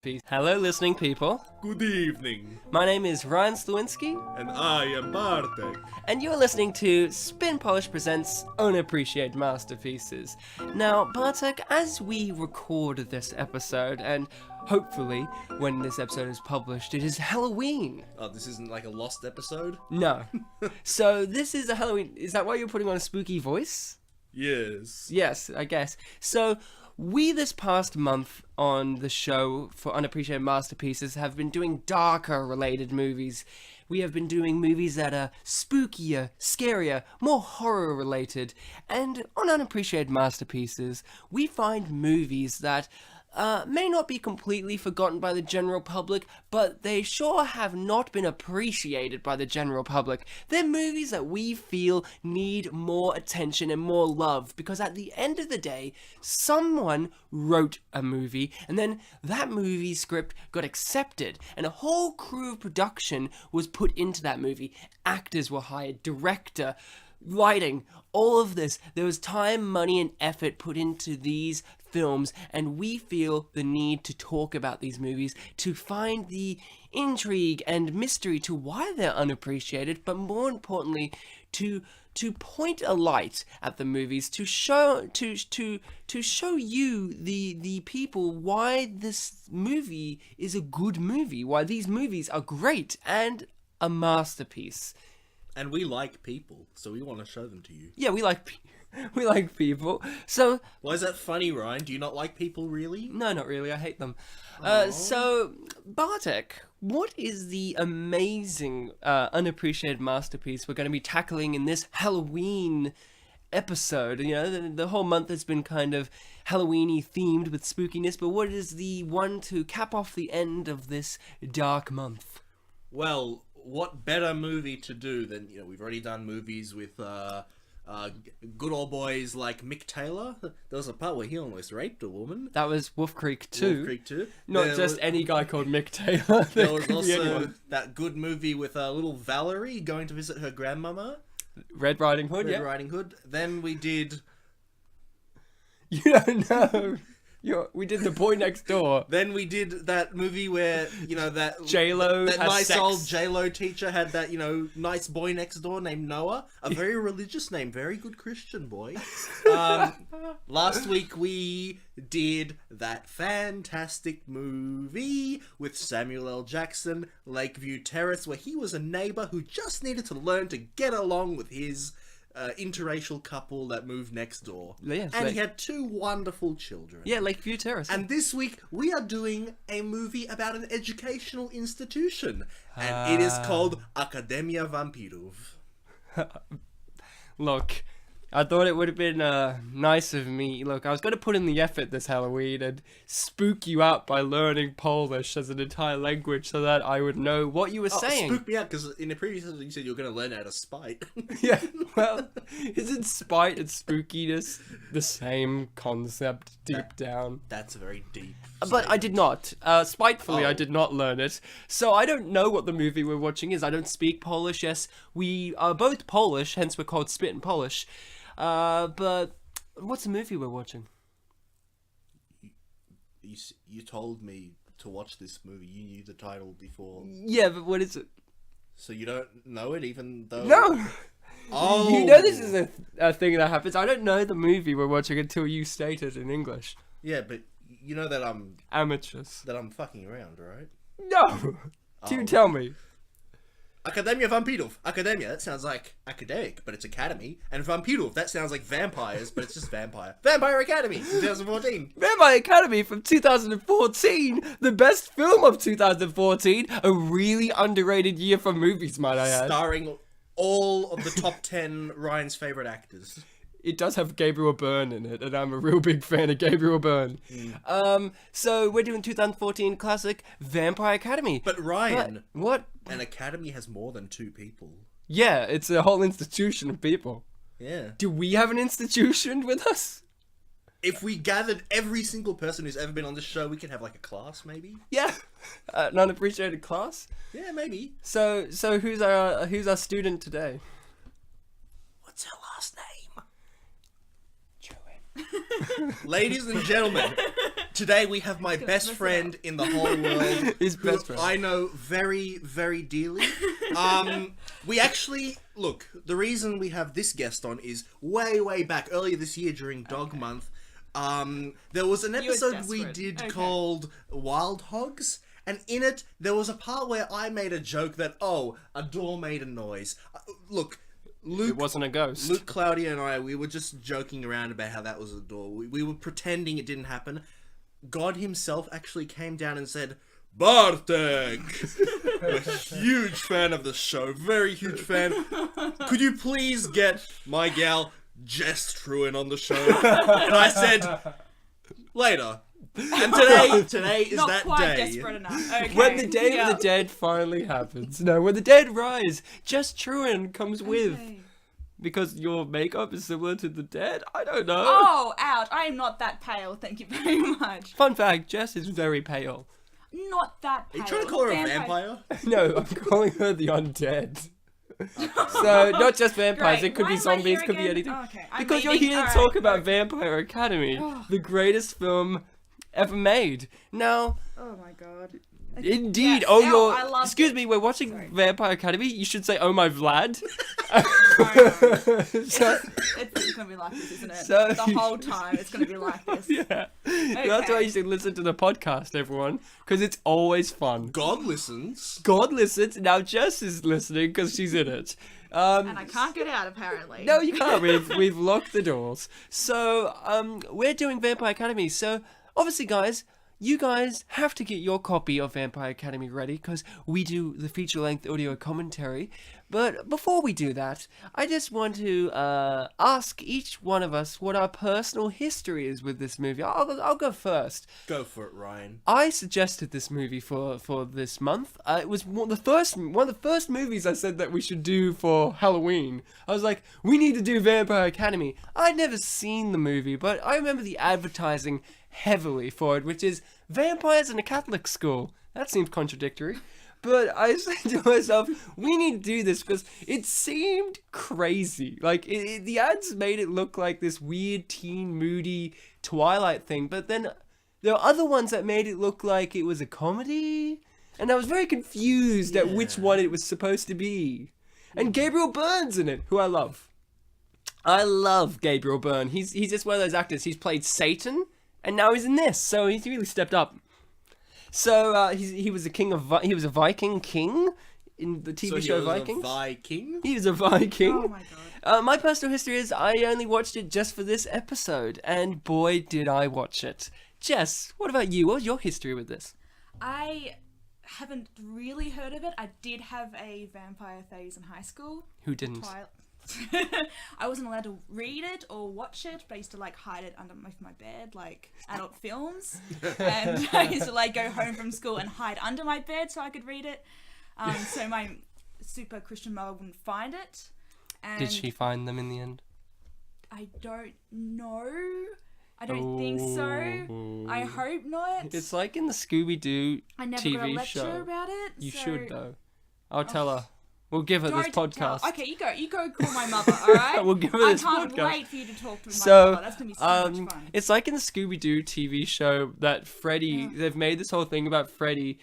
masterpiece. Hello, listening people. Good evening. My name is Ryan Sliwinski. And I am Bartek. And you're listening to Spin Polish Presents Unappreciated Masterpieces. Now, Bartek, as we record this episode, and hopefully when this episode is published, it is Halloween. Oh, this isn't like a lost episode? No. So this is a Halloween. Is that why you're putting on a spooky voice? Yes. Yes, I guess. So we this past month on the show for Unappreciated Masterpieces have been doing darker related movies. We have been doing movies that are spookier, scarier, more horror related. And on Unappreciated Masterpieces, we find movies that may not be completely forgotten by the general public, but they sure have not been appreciated by the general public. They're movies that we feel need more attention and more love, because at the end of the day, someone wrote a movie, and then that movie script got accepted, and a whole crew of production was put into that movie. Actors were hired, director, writing, all of this. There was time, money, and effort put into these films, and we feel the need to talk about these movies, to find the intrigue and mystery to why they're unappreciated, but more importantly, to point a light at the movies, to show you the people why this movie is a good movie, why these movies are great and a masterpiece. And we like people, so we want to show them to you. Yeah, we like people. So why is that funny, Ryan? Do you not like people, really? No, not really. I hate them. So Bartek, what is the amazing unappreciated masterpiece we're going to be tackling in this Halloween episode? You know, the whole month has been kind of Halloween-y themed with spookiness, but what is the one to cap off the end of this dark month? Well, what better movie to do than, you know, we've already done movies with good old boys like Mick Taylor. There was a part where he almost raped a woman. That was Wolf Creek 2. Wolf Creek 2. Not there just any guy called Mick Taylor. There was also that good movie with little Valerie going to visit her grandmama. Red Riding Hood, Red Riding Hood. Then we did... You don't know. We did The Boy Next Door. Then we did that movie where, you know, that J-Lo that has nice sex. old J-Lo teacher had that, you know, nice boy next door named Noah. A very religious name, very good Christian boy. Last week we did that fantastic movie with Samuel L. Jackson, Lakeview Terrace, where he was a neighbor who just needed to learn to get along with his interracial couple that moved next door. Yeah, and he had two wonderful children. Yeah, Lakeview Terrace. And this week we are doing a movie about an educational institution, and it is called Akademia Vampirów. Look, I thought it would have been nice of me. Look, I was going to put in the effort this Halloween and spook you out by learning Polish as an entire language so that I would know what you were saying. Spook me out, because in the previous episode you said you were going to learn out of spite. Yeah, well, isn't spite and spookiness the same concept deep down? That's a very deep But I did not. Spitefully, I did not learn it. So I don't know what the movie we're watching is. I don't speak Polish. Yes, we are both Polish, hence we're called Spit and Polish. But what's the movie we're watching? You told me to watch this movie. You knew the title before. Yeah, but what is it? So you don't know it, even though... No! Oh! You know this is a thing that happens. I don't know the movie we're watching until you state it in English. Yeah, but you know that I'm... Amateurs. That I'm fucking around, right? No! Do tell me. Akademia Vampirów. Academia, that sounds like academic, but it's academy. And Vampirów, that sounds like vampires, but it's just vampire. Vampire Academy, 2014. Vampire Academy from 2014, the best film of 2014, a really underrated year for movies, might I add. Starring all of the top 10 Ryan's favourite actors. It does have Gabriel Byrne in it, and I'm a real big fan of Gabriel Byrne. So we're doing 2014 classic Vampire Academy. But Ryan, what? An academy has more than 2 people. Yeah, it's a whole institution of people. Yeah. Do we have an institution with us? If we gathered every single person who's ever been on this show, we could have like a class, maybe. Yeah, an unappreciated class. Yeah, maybe. So who's our student today? What's her last name? Ladies and gentlemen, today we have my best friend in the whole world. His best friend. I know very, very dearly. We actually, look, the reason we have this guest on is way back, earlier this year during Dog Month. There was an episode we did called Wild Hogs. And in it, there was a part where I made a joke that, a door made a noise. Look, Luke... It wasn't a ghost. Luke, Claudia, and I, we were just joking around about how that was a door. We were pretending it didn't happen. God himself actually came down and said, Bartek! I'm a huge fan of the show. Very huge fan. Could you please get my gal, Jess Trewin, on the show? And I said, later. And today is Not that quite day. desperate enough. Okay. When the Day of the Dead finally happens. No, when the dead rise, just Trewin comes with. Okay. Because your makeup is similar to the dead? I don't know. Oh, ouch. I am not that pale, thank you very much. Fun fact, Jess is very pale. Not that pale. Are you trying to call her a vampire? No, I'm calling her the undead. So, not just vampires, Great. it could Why be am I zombies, here could be again? anything. Oh, okay. I'm Because you're leaving. here to Alright, talk about go. Vampire Academy, the greatest film ever made. Now, Oh my god. indeed, Yes. I loved excuse it. me, we're watching Sorry. Vampire Academy, you should say, oh my Vlad. So, It's gonna be like this, isn't it? So- The whole time it's gonna be like this. yeah. That's why you should listen to the podcast, everyone, because it's always fun. God listens. God listens, now Jess is listening because she's in it. And I can't get out apparently. No, you can't. We've locked the doors. So, we're doing Vampire Academy. So, obviously, guys, you guys have to get your copy of Vampire Academy ready because we do the feature-length audio commentary. But before we do that, I just want to ask each one of us what our personal history is with this movie. I'll go first. Go for it, Ryan. I suggested this movie for this month. It was one of the first movies I said that we should do for Halloween. I was like, we need to do Vampire Academy. I'd never seen the movie, but I remember the advertising heavily for it, which is vampires in a Catholic school. That seems contradictory. But I said to myself, we need to do this because it seemed crazy. Like, the ads made it look like this weird teen, moody Twilight thing. But then there were other ones that made it look like it was a comedy. And I was very confused at which one it was supposed to be. And Gabriel Byrne's in it, who I love. I love Gabriel Byrne. He's just one of those actors. He's played Satan, and now he's in this. So he's really stepped up. So he was he was a Viking king in the TV show Vikings. A Viking? He was a Viking. Oh my god. My personal history is I only watched it just for this episode, and boy did I watch it. Jess, what about you? What was your history with this? I haven't really heard of it. I did have a vampire phase in high school. Who didn't? I wasn't allowed to read it or watch it, but I used to like hide it under my bed, like adult films. And I used to like go home from school and hide under my bed so I could read it. So my super Christian mother wouldn't find it. And Did she find them in the end? I don't know. I don't think so. I hope not. It's like in the Scooby-Doo I never TV got a lecture show. about it. You so... should though. I'll tell her. We'll give her this Don't podcast. tell. Okay, you go call my mother, alright? We'll give her this I can't podcast. wait for you to talk to my So, mother. That's gonna be so much fun. it's like in the Scooby-Doo TV show that Freddy, they've made this whole thing about Freddy.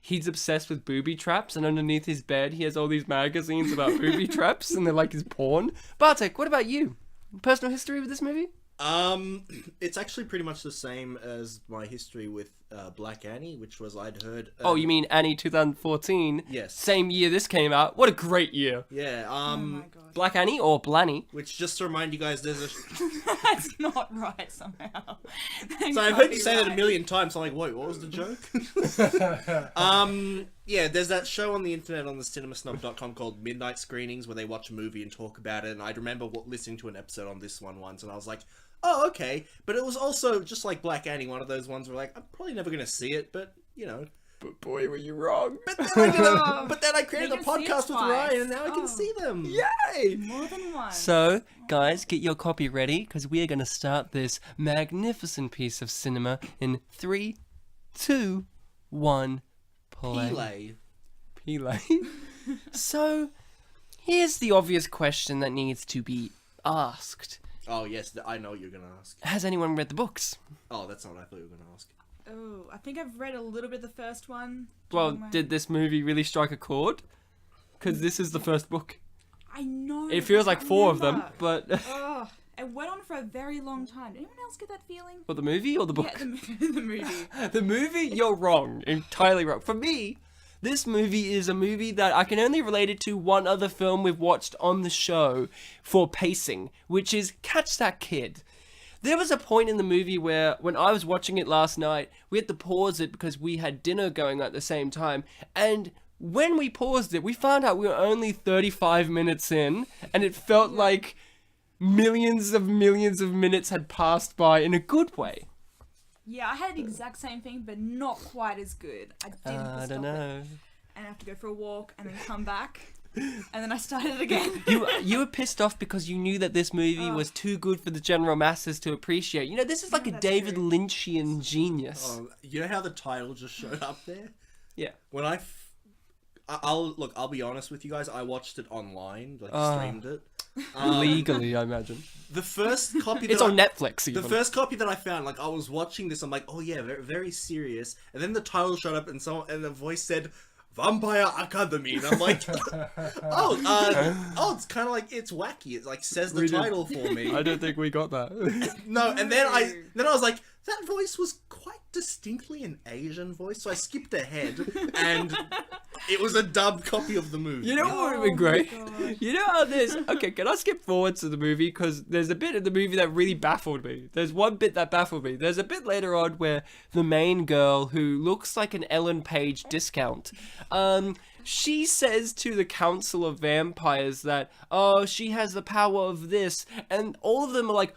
He's obsessed with booby traps, and underneath his bed he has all these magazines about booby traps, and they're like his porn. Bartek, what about you? Personal history with this movie? It's actually pretty much the same as my history with Black Annie, which was I'd heard. Oh, you mean Annie 2014? Yes. Same year this came out. What a great year. Yeah. Oh my god. Black Annie or Blanny? Which, just to remind you guys, there's a. That's not right somehow. So I've heard you say that a million times. I'm like, wait, what was the joke? Yeah, there's that show on the internet on the cinemasnob.com called Midnight Screenings where they watch a movie and talk about it. And I remember listening to an episode on this one once, and I was like, oh, okay. But it was also just like Black Annie, one of those ones where like I'm probably never gonna see it, but you know. But boy, were you wrong. But then I created a You can see it podcast with twice. Ryan, and now I can see them. Yay! More than one. So, guys, get your copy ready because we are going to start this magnificent piece of cinema in 3, 2, 1, play. Pele. So, here's the obvious question that needs to be asked. Oh, yes, I know what you're going to ask. Has anyone read the books? Oh, that's not what I thought you were going to ask. Oh, I think I've read a little bit of the first one. Well, did this movie really strike a chord? Because this is the first book. I know. It feels like 4 of them, remember. but... Oh, it went on for a very long time. Did anyone else get that feeling? What, the movie or the book? Yeah, the movie. The movie, you're wrong. Entirely wrong. For me, this movie is a movie that I can only relate it to one other film we've watched on the show for pacing, which is Catch That Kid. There was a point in the movie where, when I was watching it last night, we had to pause it because we had dinner going at the same time, and when we paused it, we found out we were only 35 minutes in, and it felt like millions of minutes had passed by in a good way. Yeah, I had the exact same thing, but not quite as good. I didn't I stop don't know. it. And I have to go for a walk and then come back. And then I started again. You were pissed off because you knew that this movie was too good for the general masses to appreciate. You know, this is like a that's David true. Lynchian genius. Oh, you know how the title just showed up there? Yeah. When I'll be honest with you guys. I watched it online, streamed it. Legally, I imagine. The first copy that It's on Netflix, even. The first copy that I found, I was watching this, I'm like, oh yeah, very, very serious. And then the title showed up, and the voice said, Vampire Academy, and I'm like, it's kind of like, it's wacky. It says the title for me. I don't think we got that. No, and then I was like, that voice was quite distinctly an Asian voice, so I skipped ahead, and it was a dubbed copy of the movie. You know what would have been great? You know how there's... Okay, can I skip forward to the movie? Because there's a bit of the movie that really baffled me. There's one bit that baffled me. There's a bit later on where the main girl, who looks like an Ellen Page discount, she says to the Council of Vampires that, oh, she has the power of this, and all of them are like,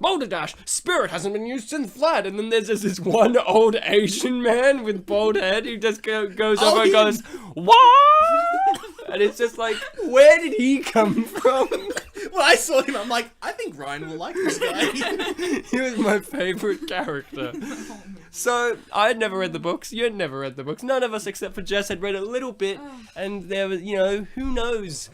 Balderdash, spirit hasn't been used since Vlad, and then there's just this one old Asian man with bald head who just goes over and goes, what? And it's just like, where did he come from? When I saw him, I'm like, I think Ryan will like this guy. He was my favorite character. So, I had never read the books. You had never read the books. None of us except for Jess had read a little bit. And there was, who knows?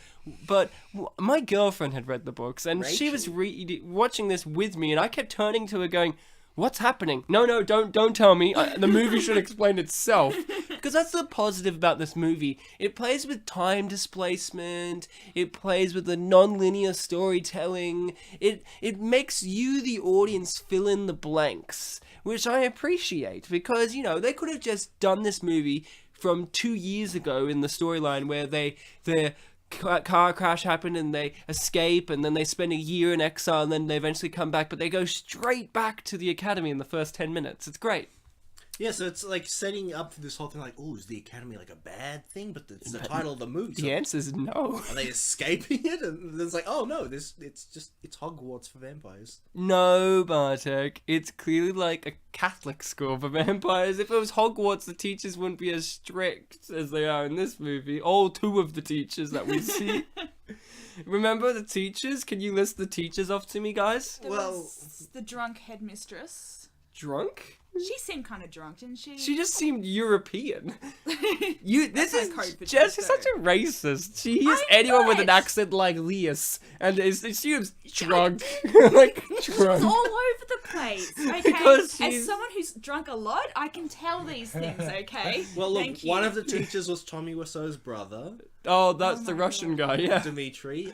But my girlfriend had read the books. And she was watching this with me. And I kept turning to her going, what's happening? No, don't tell me. The movie should explain itself. Because that's the positive about this movie. It plays with time displacement. It plays with the non-linear storytelling. It makes you, the audience, fill in the blanks, which I appreciate. Because, they could have just done this movie from 2 years ago in the storyline where their car crash happened and they escape and then they spend a year in exile and then they eventually come back, but they go straight back to the academy in the first 10 minutes. It's great. Yeah, so it's like setting up for this whole thing, is the academy a bad thing? But it's the title of the movie. So The answer is no. are they escaping it? And it's like, oh no, it's Hogwarts for vampires. No, Bartek. It's clearly like a Catholic school for vampires. If it was Hogwarts, the teachers wouldn't be as strict as they are in this movie. All 2 of the teachers that we see. Remember the teachers? Can you list the teachers off to me, guys? There was the drunk headmistress. Drunk? She seemed kind of drunk, didn't she? She just seemed European. That's my code for Jess Jess, is such a racist. She hears anyone with an accent like Leas and assumes drunk. Like drunk. All over the place, okay? Because As someone who's drunk a lot, I can tell these things, okay? Well, look, Thank you. one of the teachers was Tommy Wiseau's brother, Oh, that's the Russian guy, yeah. Dimitri.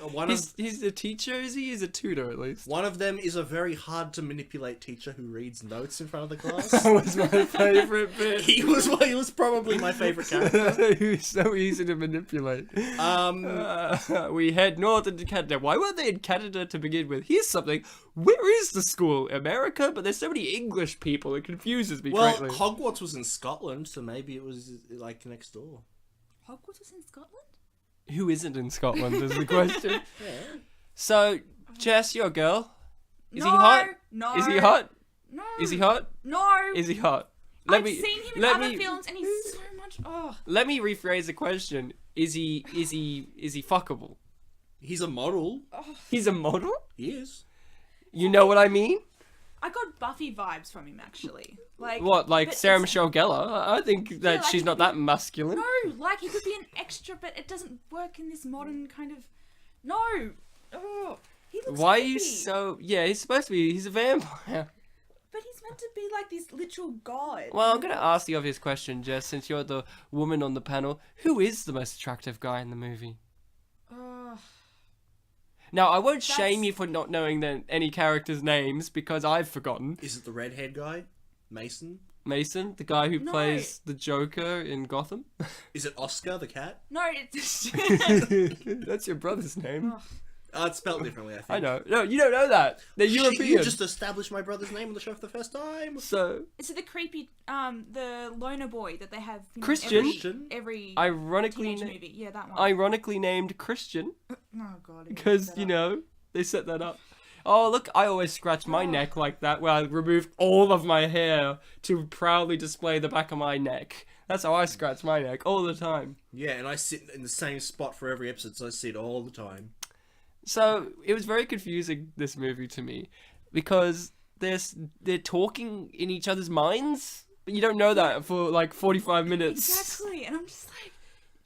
He's a teacher, is he? He's a tutor, at least. One of them is a very hard to manipulate teacher who reads notes in front of the class. That was my favourite bit. He was probably my favourite character. He was so easy to manipulate. We head north into Canada. Why weren't they in Canada to begin with? Here's something. Where is the school? America? But there's so many English people. It confuses me Well, greatly. Hogwarts was in Scotland, so maybe it was next door. Hogwarts was in Scotland? Who isn't in Scotland is the question. So, Jess, you're a girl. Is he hot? No. Is he hot? No. Is he hot? No. Is he hot? I've seen him in other films and he's so much... Oh. Let me rephrase the question. Is he fuckable? He's a model. He's a model? He is. You know what I mean? I got Buffy vibes from him, actually. What, like but Sarah it's- Michelle Gellar? I think that she's not that masculine. No, like he could be an extra, but it doesn't work in this modern kind of... No! Oh. He looks Why are you creepy. so... Yeah, he's supposed to be... He's a vampire. But he's meant to be like this literal god. Well, I'm going to ask the obvious question, Jess, since you're the woman on the panel. Who is the most attractive guy in the movie? Now, I won't shame you for not knowing any characters' names, because I've forgotten. Is it the red-haired guy? Mason? Mason, the guy who No. plays the Joker in Gotham. Is it Oscar the cat? No, it's That's your brother's name. It's spelled differently, I think. I know. No, you don't know that. They're Shit, European. you just established my brother's name on the show for the first time. So, Is it the creepy, the loner boy that they have? You know, Christian? Every ironically, teenage movie. Yeah, that one. ironically named Christian, Oh god. I because, messed you that up. know, they set that up. Oh, look, I always scratch my neck like that, where I remove all of my hair to proudly display the back of my neck. That's how I scratch my neck, all the time. Yeah, and I sit in the same spot for every episode, so I see it all the time. So, it was very confusing, this movie, to me, because they're talking in each other's minds, but you don't know that for, like, 45 minutes. Exactly, and I'm just like,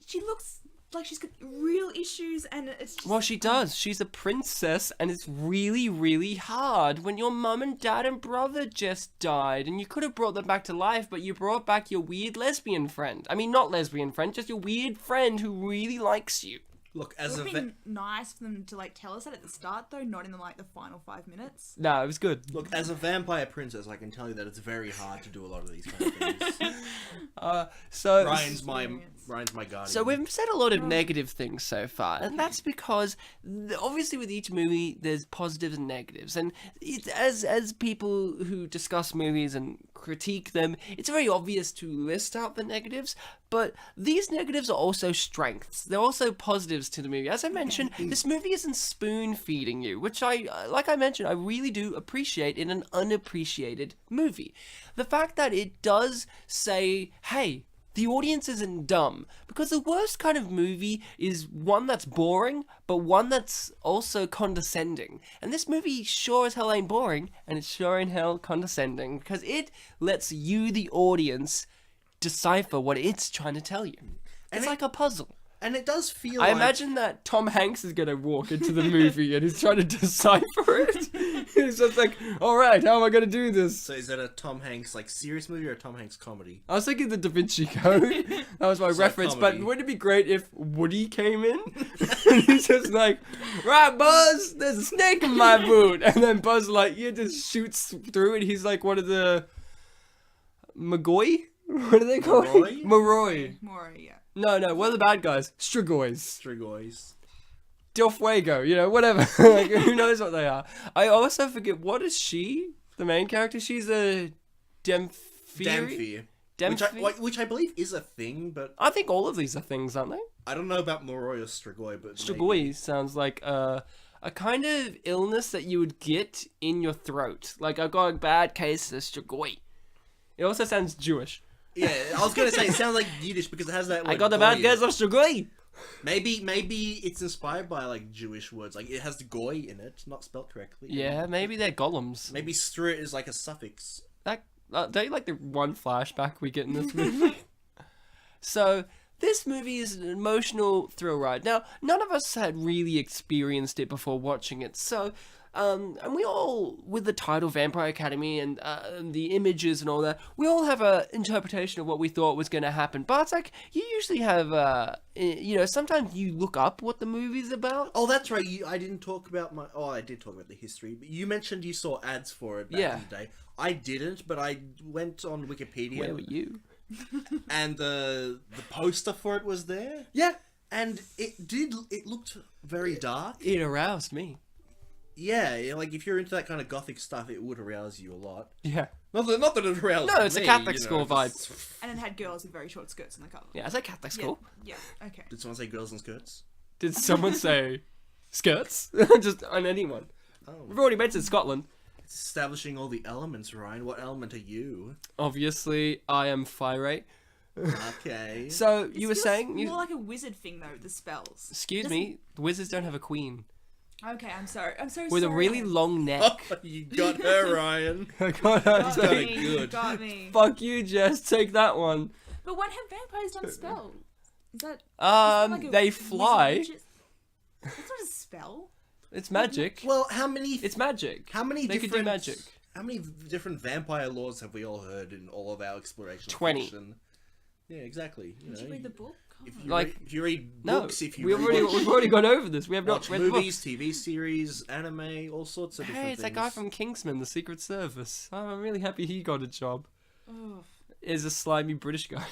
she looks like she's got real issues, and it's just... Well, she does. She's a princess, and it's really, really hard when your mum and dad and brother just died, and you could have brought them back to life, but you brought back your weird lesbian friend. I mean, not lesbian friend, just your weird friend who really likes you. Look, It as would a have been nice for them to like tell us that at the start, though, not in the final 5 minutes. No, it was good. look, as a vampire princess, I can tell you that it's very hard to do a lot of these kind of things. So Ryan's my Experience. guardian. So we've said a lot of negative things so far, and that's because obviously with each movie there's positives and negatives, and as people who discuss movies and critique them, it's very obvious to list out the negatives, but these negatives are also strengths. They're also positives to the movie. As I mentioned, this movie isn't spoon feeding you, which like I mentioned, I really do appreciate in an unappreciated movie. The fact that it does say, hey, the audience isn't dumb, because the worst kind of movie is one that's boring, but one that's also condescending. And this movie sure as hell ain't boring, and it's sure in hell condescending, because it lets you, the audience, decipher what it's trying to tell you. It's like a puzzle. And it does feel I like... imagine that Tom Hanks is going to walk into the movie and he's trying to decipher it. He's just like, alright, how am I going to do this? So is that a Tom Hanks, like, serious movie or a Tom Hanks comedy? I was thinking the Da Vinci Code. That was my reference. comedy. But wouldn't it be great if Woody came in? And he's just like, right, Buzz, there's a snake in my boot. And then Buzz Lightyear just shoots through it. He's like one of the... Magoy? What are they called? Moroi? Moroi. More, yeah. No, what are the bad guys? Strigoys. Strigoys. Del Fuego, you know, whatever. Like, who knows what they are. I also forget, what is she? The main character? She's a Damphir. Which I believe is a thing, but I think all of these are things, aren't they? I don't know about Moroi or Strigoi, but Strigoi sounds like a kind of illness that you would get in your throat. Like, I've got a bad case of Strigoi. It also sounds Jewish. Yeah, I was gonna say it sounds like Yiddish because it has that. I got a bad case of Strigoi. Maybe it's inspired by like Jewish words. Like it has the goy in it, not spelled correctly. Yeah, maybe they're golems. Maybe strit is like a suffix. That don't you like the one flashback we get in this movie? So this movie is an emotional thrill ride. Now, none of us had really experienced it before watching it, so and we all, with the title Vampire Academy and the images and all that, we all have an interpretation of what we thought was going to happen. Bartek, you usually have, sometimes you look up what the movie's about. Oh, that's right. I didn't talk about my. Oh, I did talk about the history. But you mentioned you saw ads for it back in the day. I didn't, but I went on Wikipedia. Where were you? And the poster for it was there. Yeah. And it looked very dark. It aroused me. Yeah, like if you're into that kind of gothic stuff, it would arouse you a lot. Yeah. Not that it aroused me. No, it's a Catholic school vibe. And it had girls with very short skirts in the cover. Yeah, it's a Catholic school. Yeah, okay. Did someone say girls in skirts? Did someone say skirts? Just on anyone. Oh. We've already mentioned Scotland. It's establishing all the elements, Ryan. What element are you? Obviously, I am Fire. Okay. So, This you were feels saying... more like a wizard thing though, the spells. Excuse me, the wizards don't have a queen. Okay, I'm sorry. I'm so With sorry. a really long neck. Oh, you got her, Ryan. I got her. Got got me. it good. Got me. Fuck you, Jess. Take that one. But when have vampires done spells? Is that like a They wizard fly. magic- That's not a spell. It's magic. Well, how many? It's magic. How many They different could do magic. How many different vampire laws have we all heard in all of our exploration? 20. Fiction? Yeah, exactly. Did you read the book? If you read No, books, if you we've already gone over this. We have not watch read movies, books. TV series, anime, all sorts of different Hey, it's things. that guy from Kingsman, the Secret Service. Oh, I'm really happy he got a job. Ugh. Is a slimy British guy.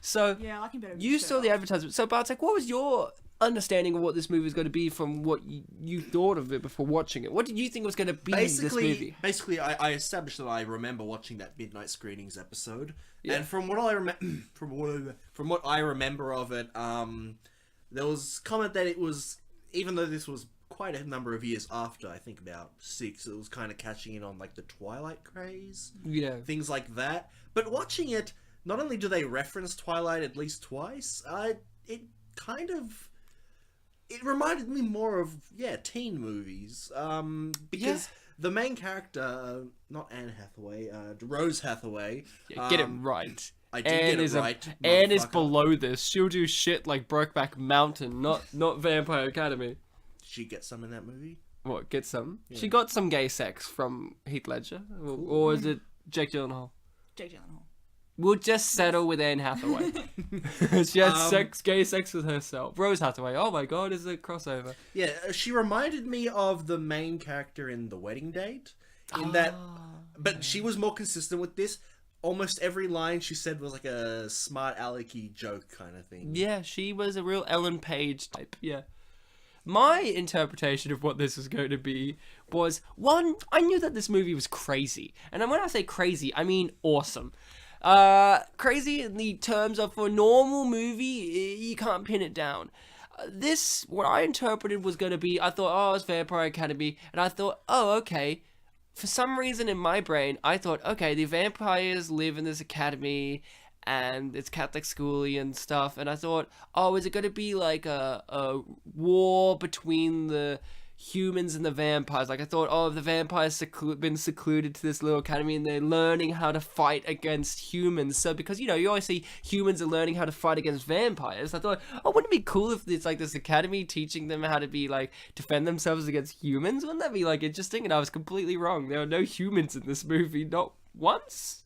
So Yeah, I like him better. you saw the advertisement. So Bartek, what was your understanding of what this movie was going to be from what you thought of it before watching it? What did you think was going to be this movie? Basically, I established that I remember watching that midnight screenings episode, Yeah. and from what I from what I remember of it, there was comment that it was, even though this was quite a number of years after, I think about 6, it was kind of catching in on like the Twilight craze, Yeah. things like that. But watching it, not only do they reference Twilight at least twice, it kind of, it reminded me more of teen movies, because the main character, not Anne Hathaway, Rose Hathaway, Yeah, get it right. I did get it right. Anne is motherfucker. below this. She'll do shit like Brokeback Mountain, not Vampire Academy. She gets some in that movie. What, get some? Yeah. She got some gay sex from Heath Ledger. Or is it Jake Gyllenhaal? Jake Gyllenhaal. We'll just settle with Anne Hathaway. She had gay sex with herself. Rose Hathaway. Oh my god, is a crossover. Yeah, she reminded me of the main character in The Wedding Date, in that, but she was more consistent with this. Almost every line she said was like a smart alecky joke kind of thing. Yeah, she was a real Ellen Page type. Yeah. My interpretation of what this was going to be was, one, I knew that this movie was crazy. And when I say crazy, I mean awesome. Crazy in the terms of, for a normal movie, you can't pin it down. This, what I interpreted was going to be, I thought, oh, it's Vampire Academy. And I thought, oh, okay. For some reason in my brain, I thought, okay, the vampires live in this academy and it's Catholic schooly and stuff. And I thought, oh, is it going to be like a war between the humans and the vampires? Like, I thought, oh, the vampires been secluded to this little academy and they're learning how to fight against humans. So, because, you always see humans are learning how to fight against vampires. I thought, oh, wouldn't it be cool if it's like this academy teaching them how to be like, defend themselves against humans? Wouldn't that be like interesting? And I was completely wrong. There are no humans in this movie, not once.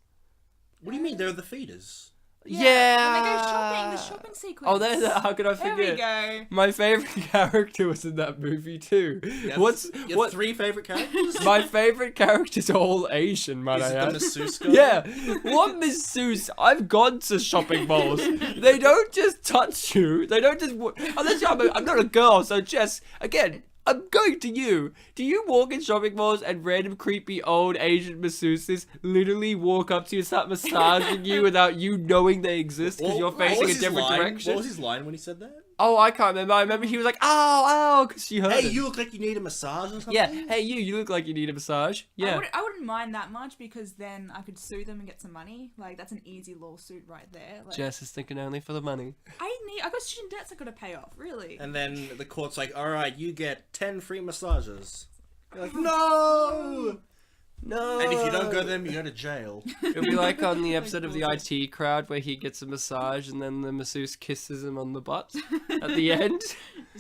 What do you mean? They're the feeders. Yeah. When they go shopping, the shopping sequence. Oh, how could I There forget? we go. My favorite character was in that movie too. You have 3 favorite characters? My favorite character's all Asian, man. Is it the masseuse guy? Yeah, what masseuse? I've gone to shopping malls. They don't just touch you. They don't just. Unless I'm not a girl, so Jess, again, I'm going to you. Do you walk in shopping malls and random creepy old Asian masseuses literally walk up to you and start massaging you without you knowing they exist because you're facing a different direction? What was his line when he said that? Oh, I can't remember. I remember he was like, ow, because she heard Hey, it. you look like you need a massage or something? Yeah, hey, you look like you need a massage. Yeah. I wouldn't mind that much because then I could sue them and get some money. Like, that's an easy lawsuit right there. Like, Jess is thinking only for the money. I got student debts I gotta pay off, really. And then the court's like, alright, you get 10 free massages. You're like, no! No. And if you don't go them, you go to jail. It'll be like on the episode of the IT Crowd where he gets a massage and then the masseuse kisses him on the butt at the end.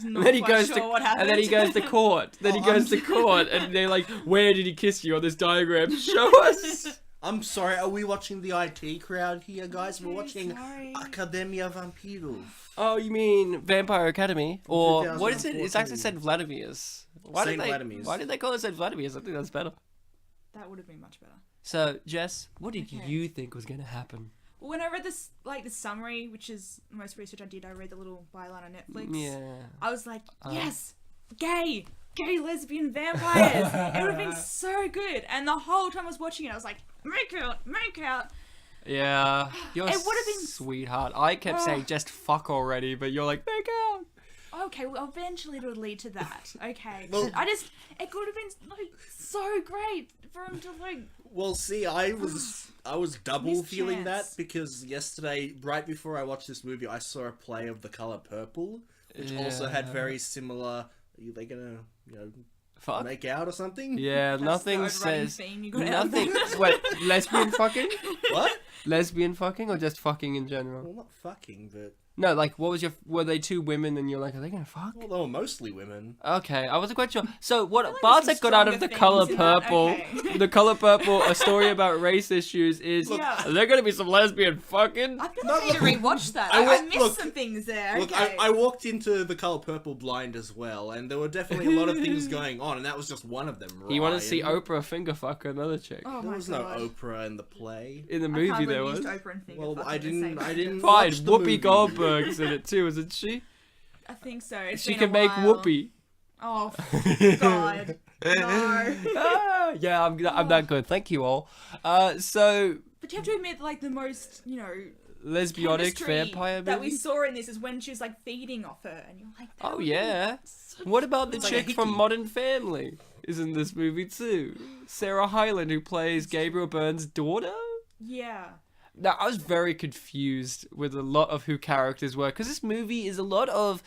Not And then he quite goes sure to what and then he goes to court. Then he goes to court and they're like, "Where did he kiss you on this diagram? Show us." I'm sorry, are we watching the IT Crowd here, guys? We're watching sorry. Academia Vampiro. Oh, you mean Vampire Academy? Or what is it? It's 2014. actually St. Vladimir's. St. Vladimir's. Why did they call it St. Vladimir's? I think that's better. That would have been much better. So, Jess, what did Okay. you think was going to happen? Well, when I read this, like the summary, which is the most research I did, I read the little byline on Netflix. Yeah. I was like, yes, gay lesbian vampires. It would have been so good. And the whole time I was watching it, I was like, make out. Yeah. You're It would've been- sweetheart. I kept saying just fuck already, but you're like, make out. Okay, well, eventually it would lead to that. Okay. Well- It could have been like so great for him to like. Well, see, I was double Missed feeling that chance. because yesterday, right before I watched this movie, I saw a play of The Color Purple, which also had Yeah. very similar. Are they gonna, Fuck. make out or something? Yeah, That's nothing the overriding says theme you got out of nothing. that. Wait, lesbian fucking? What? Lesbian fucking or just fucking in general? Well, not fucking, but No, like, were they two women and you're like, are they gonna fuck? Well, they were mostly women. Okay, I wasn't quite sure. So what feel like Bartek there's some got out of stronger The Color things in that, Purple, okay. The Color Purple, a story about race issues is, Yeah. are there gonna be some lesbian fucking? I feel like I need to rewatch that. I I went- missed look, some things there. Look, okay. I walked into The Color Purple blind as well, and there were definitely a lot of things going on, and that was just one of them. You want to see Ryan. Oprah finger fuck another chick? Oh There my was god. no Oprah in the play. In the I movie can't there believe was. you used Oprah and finger Well, fuck I in the didn't. same I sentence. didn't. Fine, watch the Whoopi movie. Goldberg's in it too, isn't she? I think so. It's She been can a make while. Whoopi. Oh god. No. Yeah, I'm that good. Thank you all. So But you have to admit, like, the most, lesbianic chemistry vampire movie. that we saw in this is when she was, like, feeding off her, and you're like, Oh yeah. What about the It's like a chick from hickey. Modern Family? Is in this movie too. Sarah Hyland, who plays Gabriel Byrne's daughter. Yeah. Now, I was very confused with a lot of who characters were, because this movie is a lot of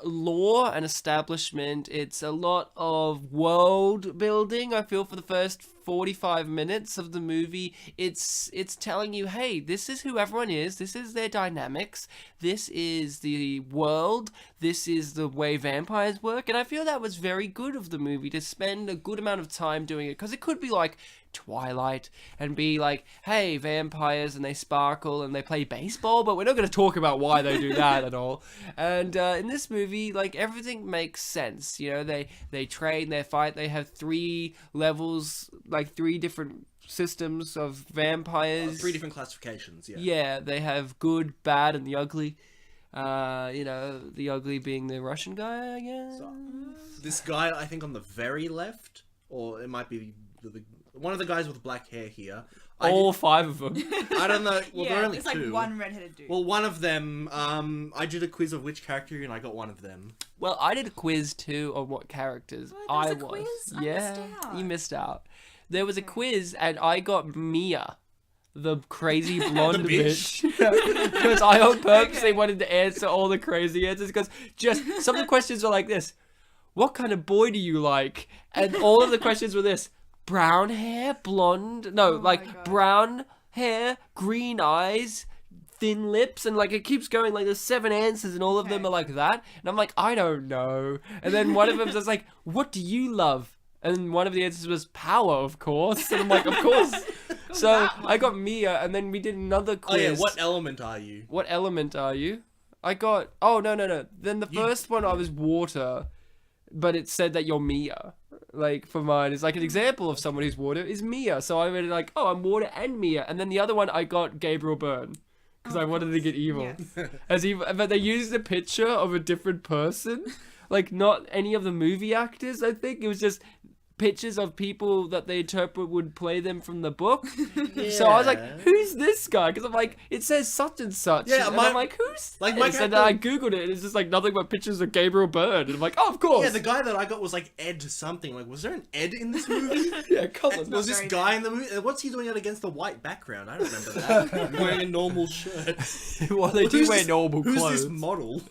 lore and establishment. It's a lot of world building. I feel for the first 45 minutes of the movie, it's telling you, hey, this is who everyone is. This is their dynamics. This is the world. This is the way vampires work. And I feel that was very good of the movie to spend a good amount of time doing it, because it could be like Twilight and be like, hey, vampires, and they sparkle and they play baseball, but we're not going to talk about why they do that at all. And in this movie, like, everything makes sense. You know, they train, they fight, they have 3 levels, like 3 different systems of vampires. 3 different classifications. Yeah. Yeah, they have good, bad, and the ugly. The ugly being the Russian guy, I guess. This guy, I think, on the very left, or it might be one of the guys with black hair here. All 5 of them. I don't know. Well, there are Yeah, only it's 2. like one redheaded dude. Well, one of them, I did a quiz of which character, and I got one of them. Well, I did a quiz too on what characters What? I There was a was. quiz? I Yeah, missed out. you missed out. There was a quiz, and I got Mia, the crazy blonde The bitch. bitch, because I on purposely wanted to answer all the crazy answers. Because just some of the questions were like this: what kind of boy do you like? And all of the questions were this: brown hair, blonde, no, my like God. brown hair, green eyes, thin lips, and like it keeps going. Like there's 7 answers, and all of them Okay. are like that. And I'm like, I don't know. And then one of them was like, what do you love? And one of the answers was power, of course. And I'm like, of course. So that I got Mia, and then we did another Oh quiz. yeah, what element are you? What element are you? I got. Oh no. Then the first one I was water, but it said that you're Mia. Like for mine, it's like an example of someone who's water is Mia. So I went like, oh, I'm water and Mia. And then the other one I got Gabriel Byrne because I wanted to get evil. Yes. As evil, but they used a picture of a different person, like not any of the movie actors. I think it was just pictures of people that they interpret would play them from the book. So I was like, Yeah. who's this guy? Because I'm like, it says such and such. Yeah, and my- I'm like, who's like, this? my And then I character- googled it, and it's just like nothing but pictures of Gabriel Byrne. And I'm like, oh, of course. Yeah, the guy that I got was like Ed something. Like, was there an Ed in this movie? Yeah, come on. Was this very guy in the movie? What's he doing out against the white background? I don't remember that. Wearing a normal shirt. Well, they do Who's wear this- normal Who's clothes. this model?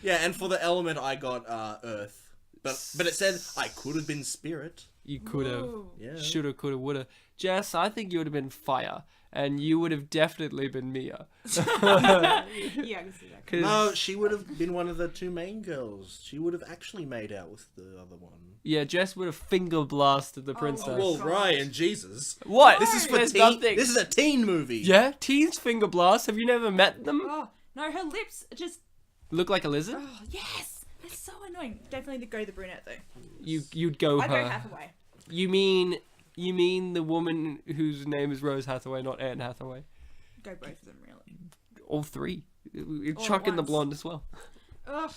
Yeah, and for the element, I got Earth. But it said I could have been Spirit. You could have. Ooh. Yeah. Shoulda, coulda, woulda. Jess, I think you would have been Fire, and you would have definitely been Mia. Yeah, I can see that. 'Cause- No, she would have been one of the 2 main girls. She would have actually made out with the other one. Yeah, Jess would have finger blasted the princess. Well, God. Ryan, Jesus. What? This is for There's teen. nothing. This is a teen movie. Yeah, teens finger blast. Have you never met them? Oh, no, her lips are just. Look like a lizard? Oh, yes! That's so annoying. Definitely go the brunette, though. You'd go I'd her. go Hathaway. You mean the woman whose name is Rose Hathaway, not Anne Hathaway? Go both of them, really. All 3. All Chuck at in the once. blonde as well, Ugh.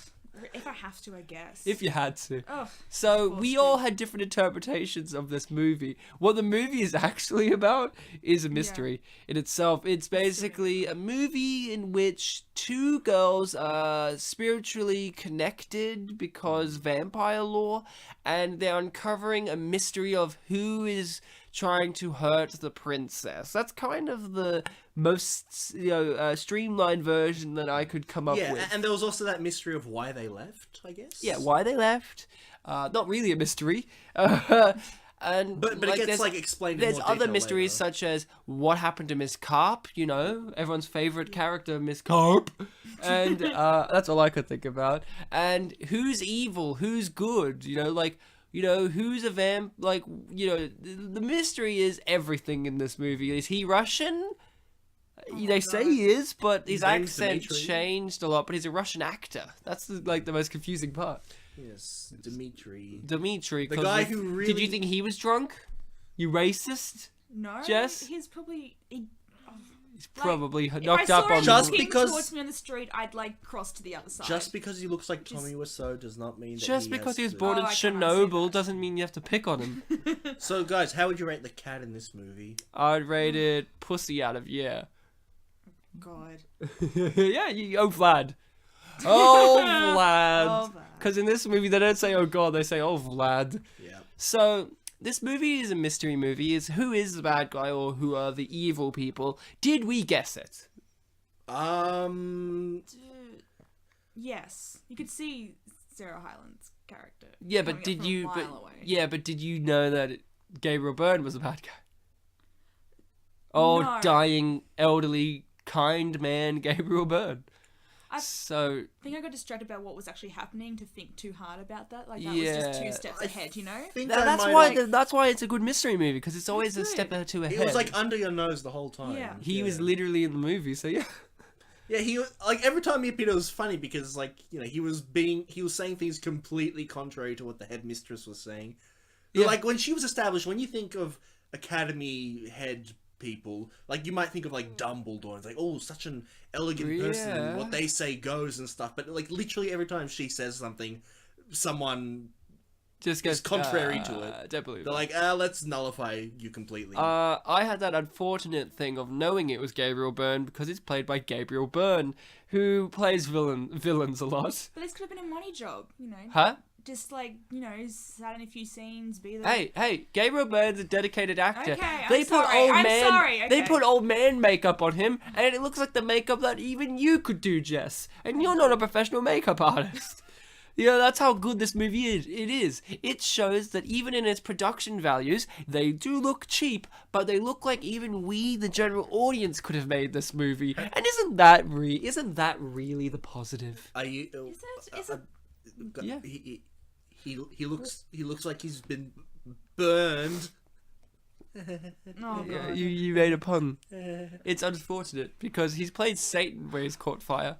If I have to, I guess. if you had to. Ugh. So Forced we to. all had different interpretations of this movie. What the movie is actually about is a mystery in itself. It's basically a movie in which 2 girls are spiritually connected because vampire lore, and they're uncovering a mystery of who is trying to hurt the princess. That's kind of the most streamlined version that I could come up Yeah, with. and there was also that mystery of why they left, I guess. Yeah, why they left. Not really a mystery. And But it gets there's- like explained. There's in more other detail mysteries later. such as what happened to Miss Carp, everyone's favorite character, Miss Carp. And that's all I could think about. And who's evil? Who's good? Who's a vamp? The mystery is everything in this movie. Is he Russian? They say he is, but his accent changed a lot. But he's a Russian actor. That's the most confusing part. Yes, Dmitri. The guy who really... Did you think he was drunk? You racist? No, Jess? He's probably... He's probably knocked if I up saw on... him Just walking because- towards me on the street, I'd cross to the other side. Just because he looks like Tommy Wiseau does not mean that Just he because has he was to- born in I can't see Chernobyl that. doesn't mean you have to pick on him. So, guys, how would you rate the cat in this movie? I'd rate it pussy out of yeah. God. Yeah, oh Vlad. Oh Vlad. Oh, Vlad. Because in this movie they don't say oh god, they say oh Vlad. Yeah. So this movie is a mystery movie. Is who is the bad guy or who are the evil people? Did we guess it? Yes. You could see Sarah Hyland's character. Yeah, but coming up did from a you? mile away. But did you know that Gabriel Byrne was a bad guy? Oh, No. dying elderly kind man Gabriel Byrne. I So think I got distracted about what was actually happening to think too hard about that. That was just 2 steps ahead, you know? that's why it's a good mystery movie because it's always a It's step good. or two It ahead. was like under your nose the whole time. Yeah. He was literally in the movie, so yeah. Yeah, he was like every time he appeared, it was funny because he was saying things completely contrary to what the headmistress was saying. But, Yeah. like when she was established, when you think of Academy head people, like you might think of like Dumbledore. It's like, oh, such an elegant person. Yeah. What they say goes and stuff. But like literally every time she says something, someone Just goes is contrary to it. Don't believe They're it. like, let's nullify you completely. I had that unfortunate thing of knowing it was Gabriel Byrne because it's played by Gabriel Byrne, who plays villains a lot. But this could have been a money job, you know? Huh? Just sat in a few scenes, be there. Hey, Gabriel Byrne's a dedicated actor. Okay, They I'm put sorry. old I'm man, sorry, They okay. put old man makeup on him, and it looks like the makeup that even you could do, Jess. And you're not a professional makeup artist. That's how good this movie is. It is. It shows that even in its production values, they do look cheap, but they look like even we, the general audience, could have made this movie. And isn't that really the positive? Are you? Is it? Yeah. He looks like he's been burned. Oh, Yeah, God. you made a pun. It's unfortunate because he's played Satan where he's caught fire.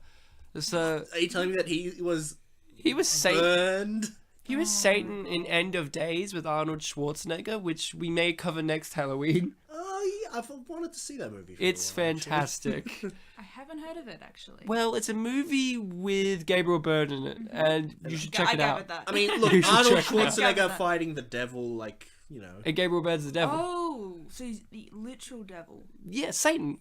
So Are you telling me that he was Satan. burned? He was Satan in End of Days with Arnold Schwarzenegger, which we may cover next Halloween. Oh, yeah, I've wanted to see that movie. For It's a while, actually. fantastic. I haven't heard of it, actually. Well, it's a movie with Gabriel Byrne in it, and you should check I it go out. with that. I mean, look, You should Arnold check it out. Schwarzenegger Yeah. fighting the devil, like And Gabriel Byrne's the devil. Oh, so he's the literal devil. Yeah, Satan.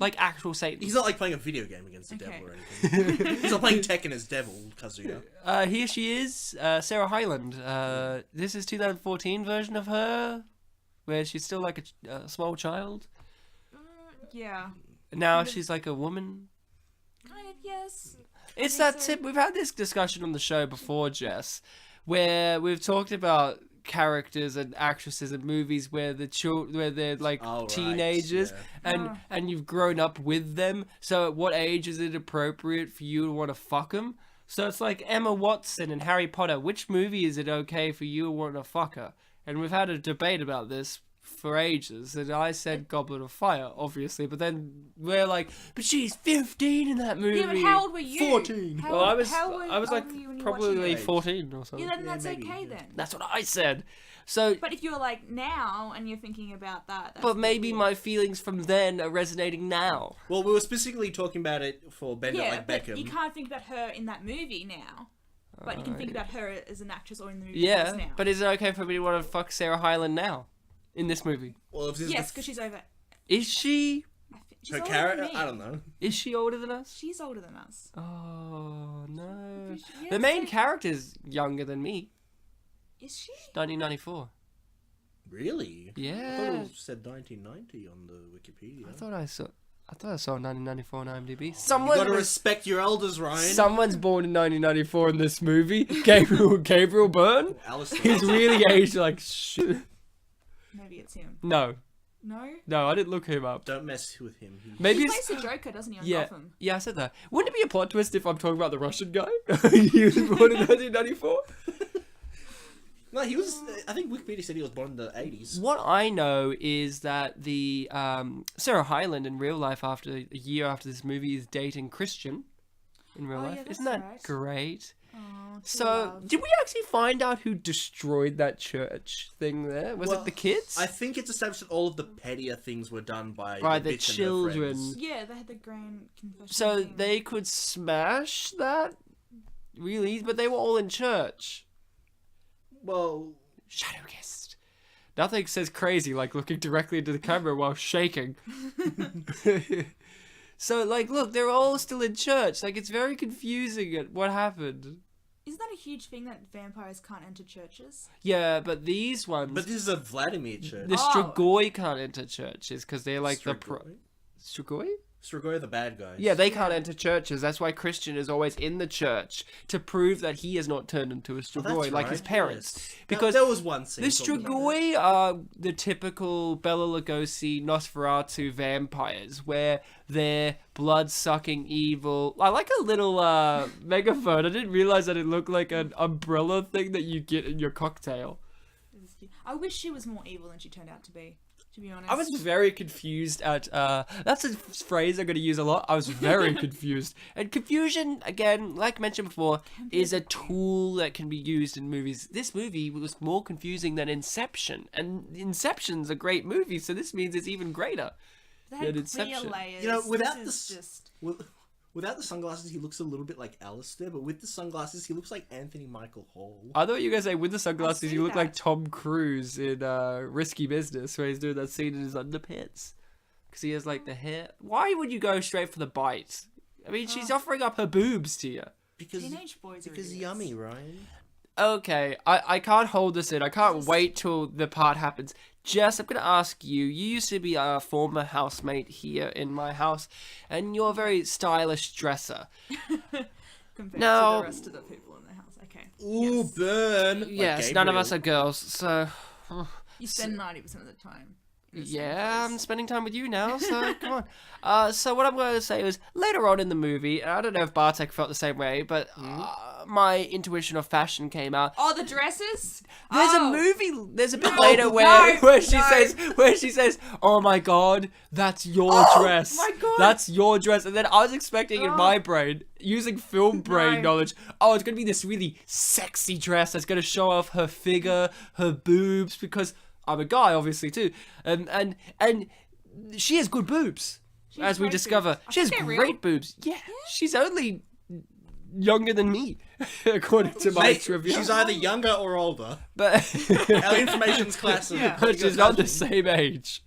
Like actual Satan. He's not like playing a video game against the Okay. devil or anything. He's not playing Tekken as devil, Kazuya. Here she is, Sarah Hyland. This is 2014 version of her, where she's still like a small child. Yeah. Now she's like a woman. Kind of, yes. It's think that so. tip. We've had this discussion on the show before, Jess, where we've talked about characters and actresses in movies where where they're like Oh, right, teenagers yeah. and you've grown up with them. So at what age is it appropriate for you to want to fuck them? So it's like Emma Watson in Harry Potter. Which movie is it okay for you to want to fuck her? And we've had a debate about this for ages, and I said Goblet of Fire, obviously, but then we're like, but she's 15 in that movie. Yeah, but how old were you? 14. How Well, I old- was how like old were you when you were watching probably it? 14 or something. Yeah, then that's maybe, okay yeah. then. That's what I said. So, But if you're like now and you're thinking about that, that's but maybe weird. my feelings from then are resonating now. Well, we were specifically talking about it for Bend It yeah, Like but Beckham. you can't think about her in that movie now. But you can think about her as an actress or in the movie Yeah, now. but is it okay for me to want to fuck Sarah Hyland now? In this movie? Well, if this yes, is because she's over. Is she? She's her older character, than me. I don't know. Is she older than us? She's older than us. Oh, no. Yeah, The main so- character's younger than me. Is she? 1994. Really? I thought Yeah. it said 1990 on the Wikipedia. I thought I saw 1994 on IMDb. You Someone gotta was- respect your elders, Ryan. Someone's born in 1994 in this movie. Gabriel Byrne. Alice. He's really aged like shit. Maybe it's him. No. No? No, I didn't look him up. Don't mess with him. Maybe He it's... plays the Joker, doesn't he, on Yeah, Gotham? yeah, I said that. Wouldn't it be a plot twist if I'm talking about the Russian guy? He was born in 1994? No, he was. I think Wikipedia said he was born in the 80s. What I know is that the Sarah Hyland in real life, after a year after this movie, is dating Christian in real Oh, life. yeah, that's Isn't that right. great? Oh, true So, love. did we actually find out who destroyed that church thing there? Was Well, it the kids? I think it's established that all of the pettier things were done by By the bitch and her children. friends. Yeah, they had the grand confession. So thing. they could smash that? Really? But they were all in church. Well, Shadow kissed. Nothing says crazy like looking directly into the camera while shaking. So, like, look, they're all still in church. Like, it's very confusing at what happened. Isn't that a huge thing that vampires can't enter churches? Yeah, but these ones... but this is a Vladimir church. the Oh. Strigoi can't enter churches because they're like the... Strigoi? Strigoi, the bad guys. Yeah, they can't enter churches. That's why Christian is always in the church to prove that he has not turned into a Oh, Strigoi that's like right, his parents. yes. Because there was one scene. the talking about Strigoi are the typical Bela Lugosi Nosferatu vampires, where they're blood-sucking evil. I like a little megaphone. I didn't realize that it looked like an umbrella thing that you get in your cocktail. I wish she was more evil than she turned out to be honest. I was very confused at, that's a phrase I'm going to use a lot. I was very confused. And confusion, again, like mentioned before, is a tool that can be used in movies. This movie was more confusing than Inception. And Inception's a great movie, so this means it's even greater. They had than clear Inception. layers. You know, without This the is just... without the sunglasses, he looks a little bit like Alistair, but with the sunglasses, he looks like Anthony Michael Hall. I thought you were going to say, with the sunglasses, see you look like that. Tom Cruise in Risky Business, where he's doing that scene in his underpants. Because he has, like, the hair. Why would you go straight for the bite? I mean, she's offering up her boobs to you. Because Teenage boys are idiots. yummy, Ryan. Okay, I can't hold this in. I can't wait till the part happens. Jess, I'm going to ask you. You used to be a former housemate here in my house, and you're a very stylish dresser. Compared Now- to the rest of the people in the house. Okay. Ooh, Yes. Byrne. Like Yes, none of us are Gabriel. girls, so... You spend 90% of the time. in the same Yeah, I'm place. spending time with you now, so come on. So what I'm going to say is, later on in the movie, and I don't know if Bartek felt the same way, but my intuition of fashion came out. Oh, the dresses? There's Oh. a movie. There's a bit No, later no, where she no. says, "Oh my God, that's your Oh, dress. my God. That's your dress." And then I was expecting in Oh. my brain, using film brain No. knowledge, oh, it's gonna be this really sexy dress that's gonna show off her figure, her boobs, because I'm a guy, obviously too, and she has good boobs, She has as we great discover. boobs. I She has think they're great real. boobs. Yeah, she's only younger than me, according to my Mate, trivia. she's either younger or older. But Our information's classic. Yeah. but she's not the same age.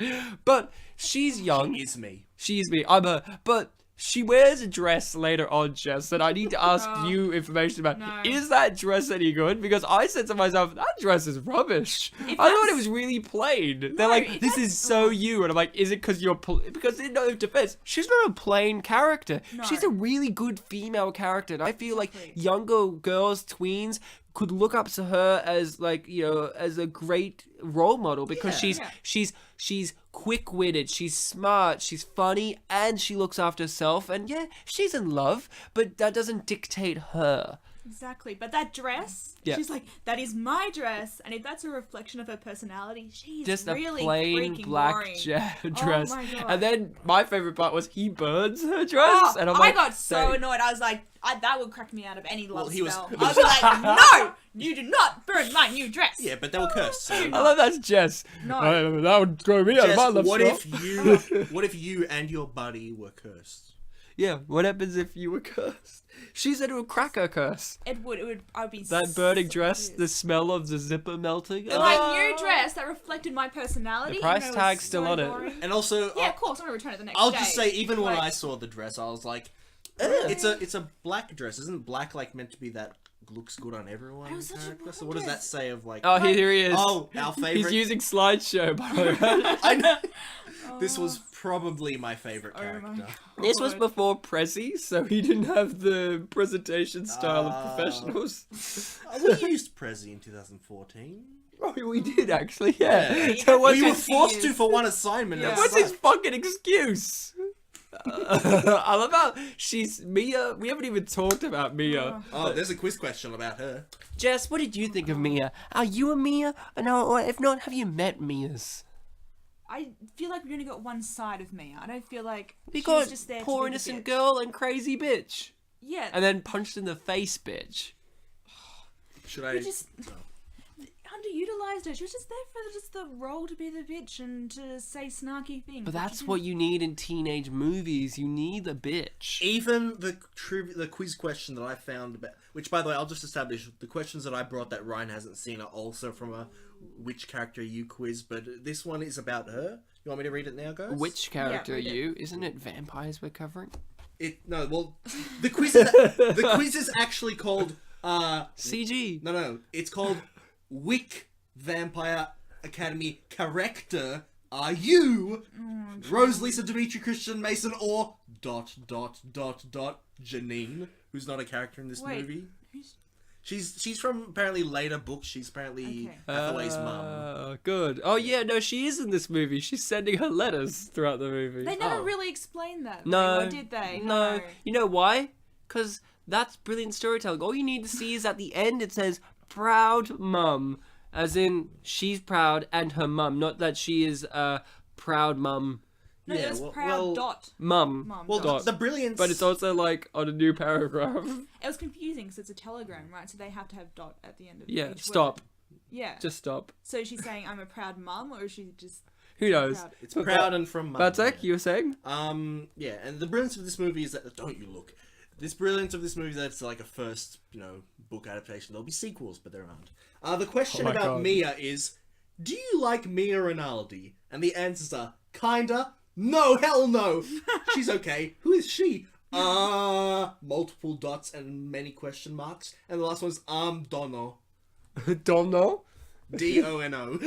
But she's young. Is me. She's me. I'm her. But she wears a dress later on, Jess, and I need to ask Oh, you information about, no. is that dress any good? Because I said to myself, that dress is rubbish. If I thought it that's- was really plain. They're No, like, if this is so you. And I'm like, is it because you're... Because in no defense, she's not a plain character. No. She's a really good female character. And I feel like Exactly. younger girls, tweens, could look up to her as, like, you know, as a great role model because Yeah. she's quick-witted, she's smart, she's funny, and she looks after herself. And yeah, she's in love, but that doesn't dictate her. Exactly. But that dress, Yeah. she's like, that is my dress. And if that's a reflection of her personality, she's Just a really plain freaking black boring. dress. my God. And then my favorite part was he burns her dress, Oh, and I'm I like, got so "Dang." annoyed. I was like, that would crack me out of any love he was- spell. I was like, no, you do not burn my new dress. Yeah, but they were cursed. So. I love that's Jess. No. That would throw me out of Jess, my love what spell. if you and your buddy were cursed? Yeah, what happens if you were cursed? She said it would crack her curse. It would. I'd be That burning so dress, the confused. smell of the zipper melting. My Ah. new dress that reflected my personality. The price even though it was tag's still so on it. boring. And also, Yeah, of course. I'm gonna return it the next I'll day. just say, even when Like, I saw the dress, I was like, Really? it's a black dress. Isn't black like meant to be that looks good on everyone? It was such a character? So boring what does that dress. say of like? Oh, here he is. Oh, our He's favorite. using slideshow, by the way. I know. This was probably my favorite Oh my character. God. This was before Prezi, so he didn't have the presentation style of professionals. We used Prezi in 2014. Oh, we did actually, yeah. Yeah. So what's We were his, forced to for one assignment. Yeah. It what's his sucked. fucking excuse? I love how she's Mia. We haven't even talked about Mia. Oh, there's a quiz question about her. Jess, what did you think of Mia? Are you a Mia? No, or if not, have you met Mias? I feel like we only got one side of Mia. I don't feel like We she's got just there poor to be the innocent bitch. girl and crazy bitch. Yeah. And then punched in the face, bitch. Should I? we just underutilized her. She was just there for just the role to be the bitch and to say snarky things. But Like, that's she what you need in teenage movies. You need the bitch. Even the quiz question that I found about, which by the way, I'll just establish the questions that I brought that Ryan hasn't seen are also from a which character you quiz, but this one is about her. You want me to read it now, guys? Which character are read it. you? Isn't it vampires we're covering? The quiz is actually called CG. no, it's called Wick Vampire Academy character are you Rose, Lisa, Dimitri, Christian, Mason, or ... Janine, who's not a character in this Wait, movie. who's- She's from apparently later books. She's apparently Okay. Hathaway's mum. Good. Oh yeah, no, she is in this movie. She's sending her letters throughout the movie. They never Oh. really explained that. No, Or did they? No. You know why? Because that's brilliant storytelling. All you need to see is at the end it says proud mum, as in she's proud and her mum, not that she is a proud mum. No, Yeah, it was well- proud well- dot. Mum. Mum. Well, Dot. the brilliance. But it's also like on a new paragraph. It was confusing because it's a telegram, right? So they have to have dot at the end of Yeah, each stop. word. Yeah. Just stop. So she's saying I'm a proud mum, or is she just Who knows? proud? It's proud and from mum. Bartek, you were saying? Yeah, and the brilliance of this movie is that don't you look. This brilliance of this movie is that it's like a first, book adaptation. There'll be sequels, but there aren't. The question Oh my about God. Mia is, do you like Mia Rinaldi? And the answers are kinda, no, hell no. She's okay. Who is she? Multiple dots and many question marks. And the last one's Dono. Don't know. Dono.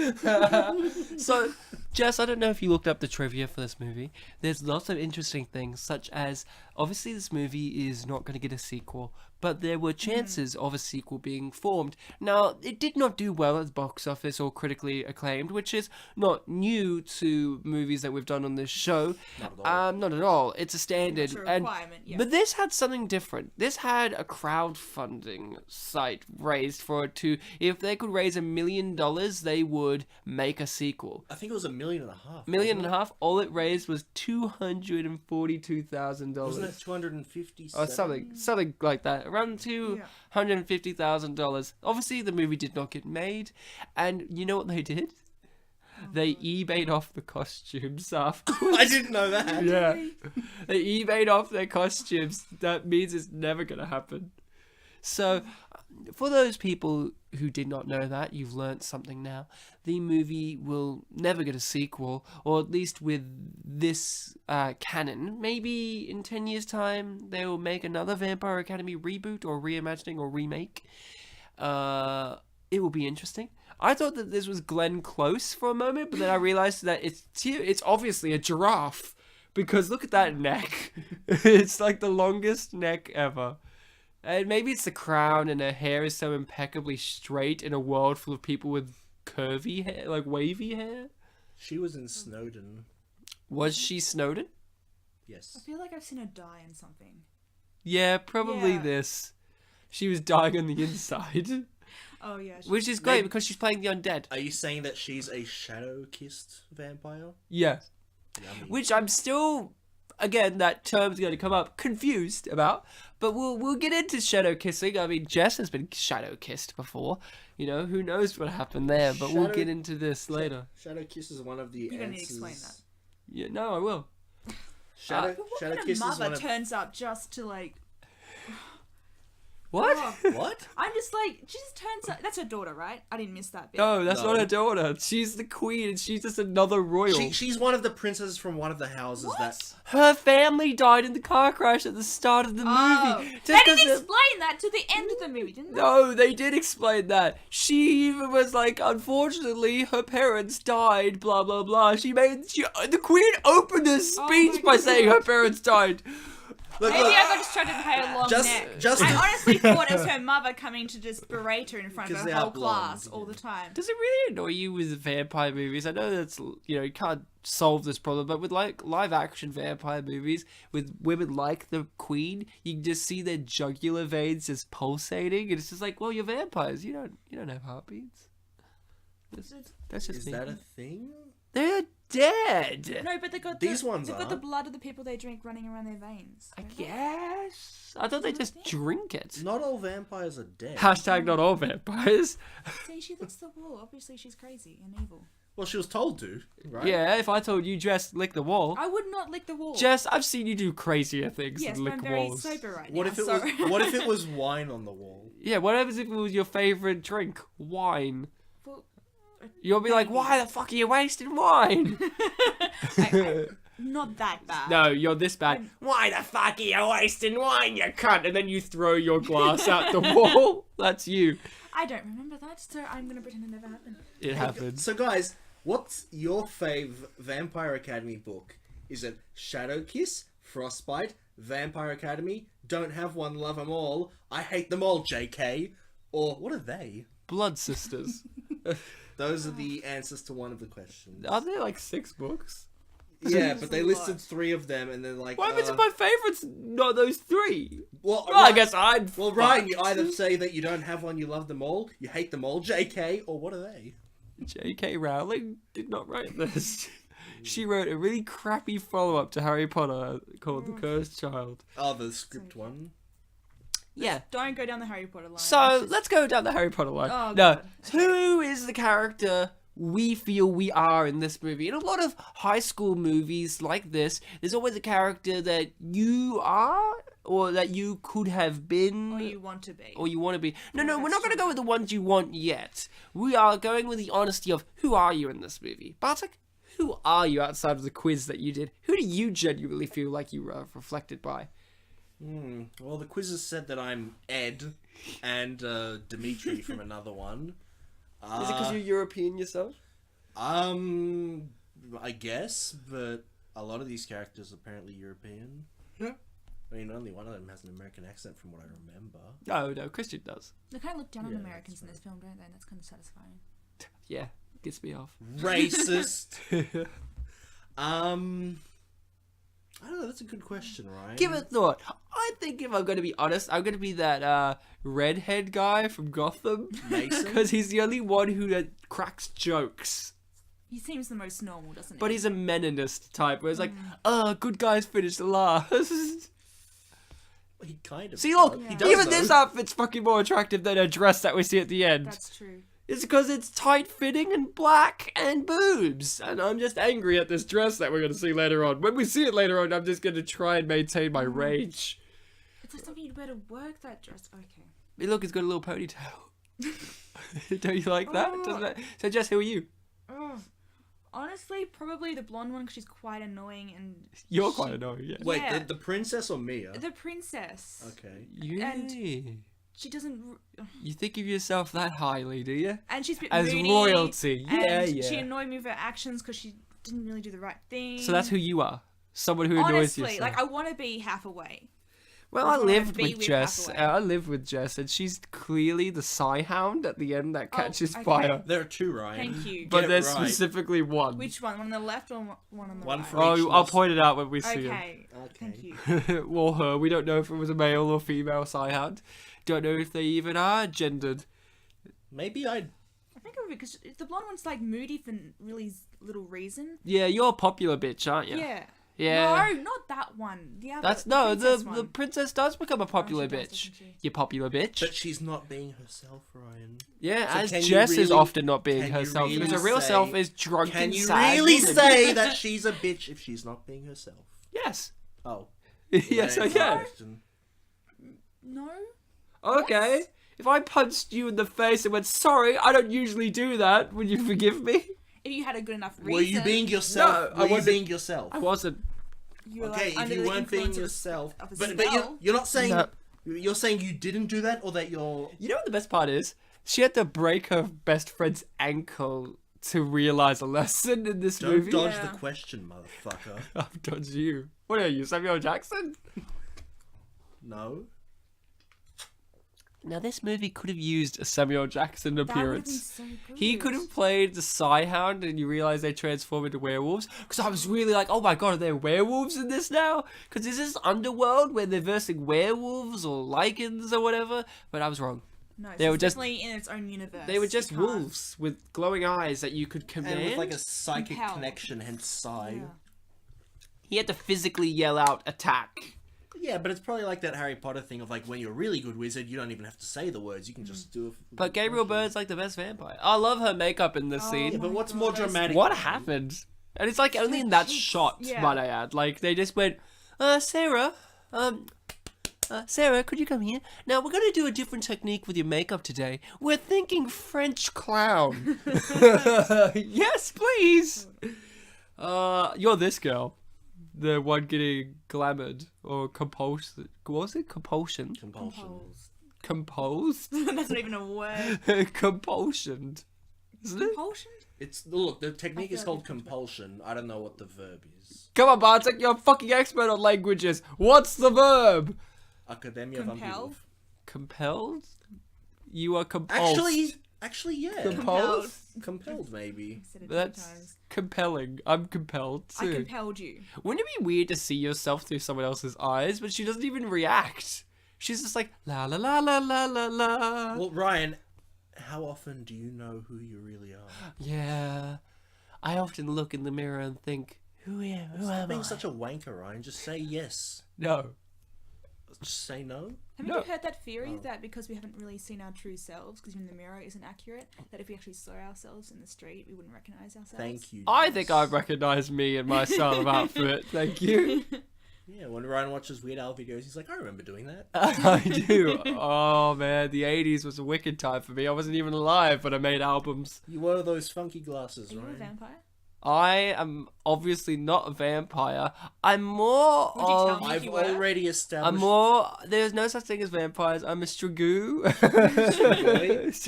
So, Jess, I don't know if you looked up the trivia for this movie. There's lots of interesting things, such as obviously this movie is not going to get a sequel, but there were chances of a sequel being formed. Now, it did not do well at the box office or critically acclaimed, which is not new to movies that we've done on this show. Not at all. Not at all. It's a standard. It's a requirement, yeah. But this had something different. This had a crowdfunding site raised for it to, if they could raise $1 million, they would make a sequel. I think it was $1.5 million. Million and a half. All it raised was $242,000. Wasn't it 250? Or something like that. Around $250,000. Obviously, the movie did not get made, and you know what they did? They eBayed off the costumes afterwards. I didn't know that. Yeah, they eBayed off their costumes. That means it's never gonna happen. So, for those people who did not know that, you've learnt something now. The movie will never get a sequel, or at least with this canon. Maybe in 10 years' time, they will make another Vampire Academy reboot, or reimagining, or remake. It will be interesting. I thought that this was Glenn Close for a moment, but then I realised that it's obviously a giraffe, because look at that neck. It's like the longest neck ever. And maybe it's the crown and her hair is so impeccably straight in a world full of people with curvy hair, like wavy hair. She was in Snowden. Was she Snowden? I Yes. feel like I've seen her die in something. Yeah, probably Yeah. this. She was dying on the inside. Oh yeah. she- Which is great Maybe- because she's playing the undead. Are you saying that she's a shadow-kissed vampire? Yeah. Yummy. Which I'm still, again, that term's going to come up, confused about. But we'll get into shadow kissing. I mean, Jess has been shadow kissed before. Who knows what happened there, but we'll Shadow- get into this later. Shadow kiss is one of the You don't need to answers. explain that. Yeah, no, I will. Shadow, But what shadow kind of kiss is mother one of... turns up just to like? What? Oh, What? I'm just like, she just turns up. That's her daughter, right? I didn't miss that bit. No, that's No. not her daughter. She's the queen, and she's just another royal. She's one of the princesses from one of the houses What? that... Her family died in the car crash at the start of the Oh, movie. they Just didn't 'cause it- explain that to the end of the movie, didn't they? No, they did explain that. She even was like, unfortunately, her parents died, blah, blah, blah. The queen opened her speech my by saying her God. parents died. Look, Maybe look, I got I didn't have a long Just- neck. just- I honestly thought it was her mother coming to just berate her in front of 'Cause her they whole are blonde, class all the time. Does it really annoy you with vampire movies? I know that's, you can't solve this problem, but with like live action vampire movies with women like the Queen, you can just see their jugular veins just pulsating, and it's just like, well, you're vampires. You don't have heartbeats. That's just Is me. that a thing? They're dead. No, but they got These ones they've got the aren't. blood of the people they drink running around their veins. I don't they? guess. I thought they just drink it. Not all vampires are dead. Hashtag not all vampires. See, she licks the wall. Obviously, she's crazy and evil. Well, she was told to, right? Yeah, if I told you, Jess, lick the wall. I would not lick the wall. Jess, I've seen you do crazier things yes, than but lick I'm very walls. sober right What now. if it Sorry. was? What if it was wine on the wall? Yeah, what happens if it was your favorite drink? Wine. Well, You'll be like, why the fuck are you wasting wine? not that bad. No, you're this bad. Why the fuck are you wasting wine, you cunt? And then you throw your glass out the wall. That's you. I don't remember that, so I'm gonna pretend it never happened. It happens. So, guys, what's your fave Vampire Academy book? Is it Shadow Kiss, Frostbite, Vampire Academy, Don't Have One, Love 'Em All, I Hate Them All, JK, or what are they? Blood Sisters. Those are the answers to one of the questions. Are there like 6 books? Yeah, but they a listed lot. 3 of them, and they're like, Why happens if my favourites not those 3? well, Well, I guess I'd. Well, Ryan, you either say that you don't have one, you love them all, you hate them all, JK, or what are they? J.K. Rowling did not write this. She wrote a really crappy follow-up to Harry Potter called The Cursed Child. Oh, the script one. Yeah. Don't go down the Harry Potter line. So let's go down the Harry Potter line. Oh, no, God. who is the character we feel we are in this movie? In a lot of high school movies like this, there's always a character that you are, or that you could have been, Or you want to be. or you want to be. No, we're that's not going to go with the ones you want yet. We are going with the honesty of who are you in this movie. Bartek, who are you outside of the quiz that you did? Who do you genuinely feel like you were reflected by? Well, the quizzes said that I'm Ed and Dimitri from another one. Is it because you're European yourself? I guess, but a lot of these characters are apparently European. Yeah. I mean, only one of them has an American accent from what I remember. No, Christian does. They kind of look down on Yeah, Americans that's in this film, don't they? That's kind of satisfying. Yeah, gets me off. Racist. I don't know, that's a good question, Ryan. Give it thought. I think if I'm going to be honest, I'm going to be that redhead guy from Gotham. Mason? Because he's the only one who cracks jokes. He seems the most normal, doesn't he? But he's a Meninist type, where it's like, good guys finish last. He kind of See, look, does. He does, even though. this outfit's fucking more attractive than a dress that we see at the end. That's true. It's because it's tight-fitting and black and boobs. And I'm just angry at this dress that we're going to see later on. When we see it later on, I'm just going to try and maintain my rage. It's like something you'd wear to work, that dress. Okay. Hey, look, it's got a little ponytail. Don't you like that? Oh. Doesn't it? So, Jess, who are you? Ugh. Honestly, probably the blonde one because she's quite annoying and... You're quite annoying, yeah. Wait, Yeah. the princess or Mia? The princess. Okay. Yeah. She doesn't... You think of yourself that highly, do you? And she's a bit As moody, royalty. Yeah, and yeah. she annoyed me with her actions because she didn't really do the right thing. So that's who you are. Someone who annoys Honestly, yourself. like, I want to be half away. Well, I I wanna lived be with with Jess. Hathaway. I lived with Jess, and she's clearly the Psyhound at the end that catches okay. fire. There are 2, Ryan. Thank you. But Get it there's right. specifically one. Which one? One on the left or one on the One right? for Oh, each I'll list. point it out when we see Okay. Thank you. him. Well, her. We don't know if it was a male or female Psyhound. Don't know if they even are gendered. Maybe I'd... I think of it because the blonde one's like moody for really little reason. Yeah, you're a popular bitch, aren't you? Yeah. Yeah. No, not that one. The other. That's no. princess The one. princess does become a popular does, bitch. doesn't she? You popular bitch. But she's not being herself, Ryan. Yeah, So as can you Jess is really- often not being can you herself really because her real say- self is drunk Can and you sad. really woman. say that she's a bitch if she's not being herself? Yes. Oh. Yes, I That answers the can. question. No. Okay. What? If I punched you in the face and went, sorry, I don't usually do that, would you forgive me? If you had a good enough reason. Were you being yourself? No, I Were you wasn't- being yourself? I wasn't. You were, Okay, like, if under you the weren't being influence of- yourself, of a but spell. you're not saying No. you're saying you didn't do that, or that you're. You know what the best part is? She had to break her best friend's ankle to realize a lesson in this Don't movie. dodge Yeah. the question, motherfucker. I've dodged you. What are you, Samuel Jackson? No. Now, this movie could have used a Samuel Jackson That would have been appearance. so good. He could have played the Psyhound, and you realize they transform into werewolves. Because I was really like, oh my god, are there werewolves in this now? Because is this Underworld where they're versing werewolves or lichens or whatever? But I was wrong. No, They were just- definitely in its own universe. They were just You can't- wolves with glowing eyes that you could command. And with like a psychic Compel. connection, hence Psy. Yeah. He had to physically yell out, attack. Yeah, but it's probably like that Harry Potter thing of like when you're a really good wizard, you don't even have to say the words. You can just do it. But Gabriel Byrne's like the best vampire. I love her makeup in this Oh scene. Yeah, but my what's God, more those- dramatic? What happened? And it's like only in that cheeks, shot, yeah. might I add. Like, they just went, Sarah, Sarah, could you come here? Now, we're going to do a different technique with your makeup today. We're thinking French clown. Yes, please. You're this girl. The one getting glamoured or composed. What was it? Compulsion? Compulsion. Composed? That's not even a word. Compulsioned. Isn't it? Compulsion? It's look. The technique I is feel called like I've compulsion. I don't know what the verb is. Come on, Bartek, you're a fucking expert on languages. What's the verb? Academia Compel? Vampirov. Compelled? You are compulsed. Actually, yeah. Compelled? Compelled, maybe. Said it 2 That's times. compelling. I'm compelled I too. compelled you. Wouldn't it be weird to see yourself through someone else's eyes? But she doesn't even react. She's just like, la la la la la la la. Well, Ryan, how often do you know who you really are? Yeah. I often look in the mirror and think, who am I? Stop being such a wanker, Ryan. Just say yes. No. Just say no. Haven't No. you heard that theory Oh. that because we haven't really seen our true selves, because in the mirror isn't accurate, that if we actually saw ourselves in the street, we wouldn't recognize ourselves? Thank you. I Jess. think I recognise me in my style of outfit. Thank you. Yeah, when Ryan watches Weird Al videos, he's like, I remember doing that. I do. Oh man, the 80s was a wicked time for me. I wasn't even alive, but I made albums. You wore those funky glasses, Are you a Ryan. vampire? I am obviously not a vampire. I'm more Would you tell of... me? I've you were. already established. I'm more... There's no such thing as vampires. I'm a stragoo.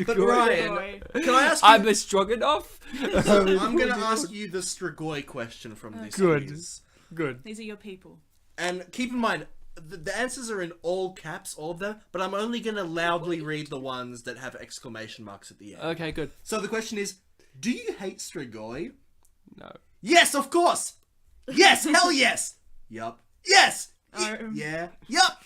But Ryan, Boy. can I ask you? I'm a stroganoff. I'm gonna ask you the Strigoi question from this Good. quiz. Good. These are your people. And keep in mind, the answers are in all caps, all of them, but I'm only gonna loudly read the ones that have exclamation marks at the end. Okay, good. So the question is, do you hate Strigoi? No. Yes, of course! Yes, hell yes! Yup. Yes! Yeah. Yup!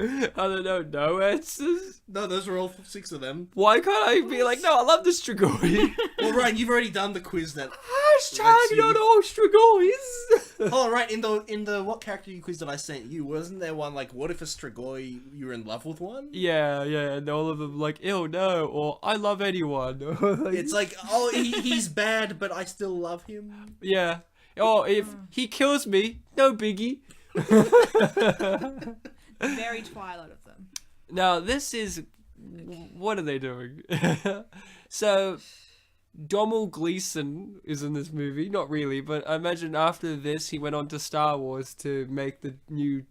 I don't know. No answers? No, those were all 6 of them. Why can't I be like, no, I love the stragoi. Well, Ryan, you've already done the quiz that... Hashtag not all stragois. Oh, right, in the what character you quiz that I sent you, wasn't there one like, what if a Strigoi, you were in love with one? Yeah, and all of them like, ew, no, or I love anyone. It's like, oh, he's bad, but I still love him. Yeah. Oh, if he kills me, no biggie. Very Twilight of them. Now, this is... What are they doing? So, Domhnall Gleeson is in this movie. Not really, but I imagine after this, he went on to Star Wars to make the new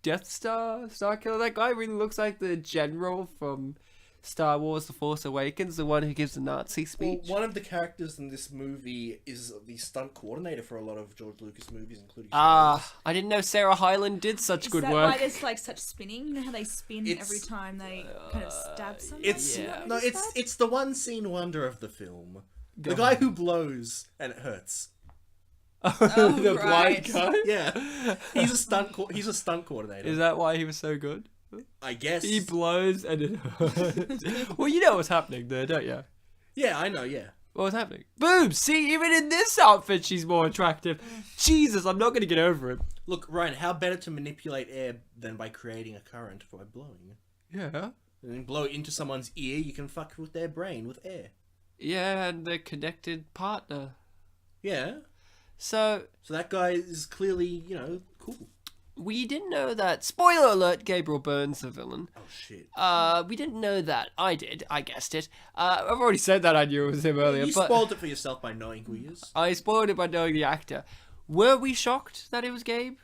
Death Star Killer. That guy really looks like the general from Star Wars The Force Awakens, the one who gives the Nazi Well, speech. one of the characters in this movie is the stunt coordinator for a lot of George Lucas movies, including I didn't know Sarah Hyland did such Is good that work. why there's like such spinning? You know how they spin It's- every time they kind of stab someone? It's Yeah. no, Is that- it's the one scene wonder of the film. Go The guy on. who blows and it hurts. The right. blind guy? Yeah, he's a stunt coordinator. Is that why he was so good? I guess. He blows and it hurts. Well, you know what's happening there, don't you? Yeah, I know. Yeah. What was happening? Boom! See, even in this outfit, she's more attractive. Jesus, I'm not going to get over it. Look, Ryan, how better to manipulate air than by creating a current by blowing? Yeah. And then blow it into someone's ear, you can fuck with their brain with air. Yeah, and the connected partner. Yeah. So, So that guy is clearly, cool. we didn't know that. Spoiler alert, Gabriel Byrne's the villain. Oh shit. We didn't know that. I did. I guessed it. I've already said that I knew it was him earlier, You but spoiled it for yourself by knowing who he is. I spoiled it by knowing the actor. Were we shocked that it was Gabe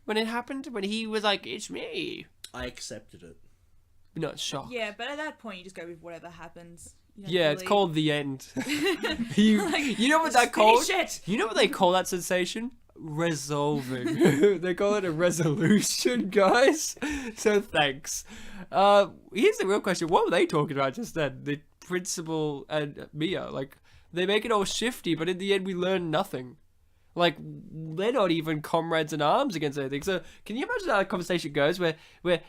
when it happened? When he was like, it's me. I accepted it. Not shocked. Yeah, but at that point you just go with whatever happens. You don't Yeah, it's really- called the end. you know what that Just called? finish it. You know what they call that sensation? resolving. They call it a resolution, guys. So thanks. Here's the real question. What were they talking about just then? The principal and Mia. Like, they make it all shifty, but in the end we learn nothing. Like, they're not even comrades in arms against anything. So, can you imagine how that conversation goes where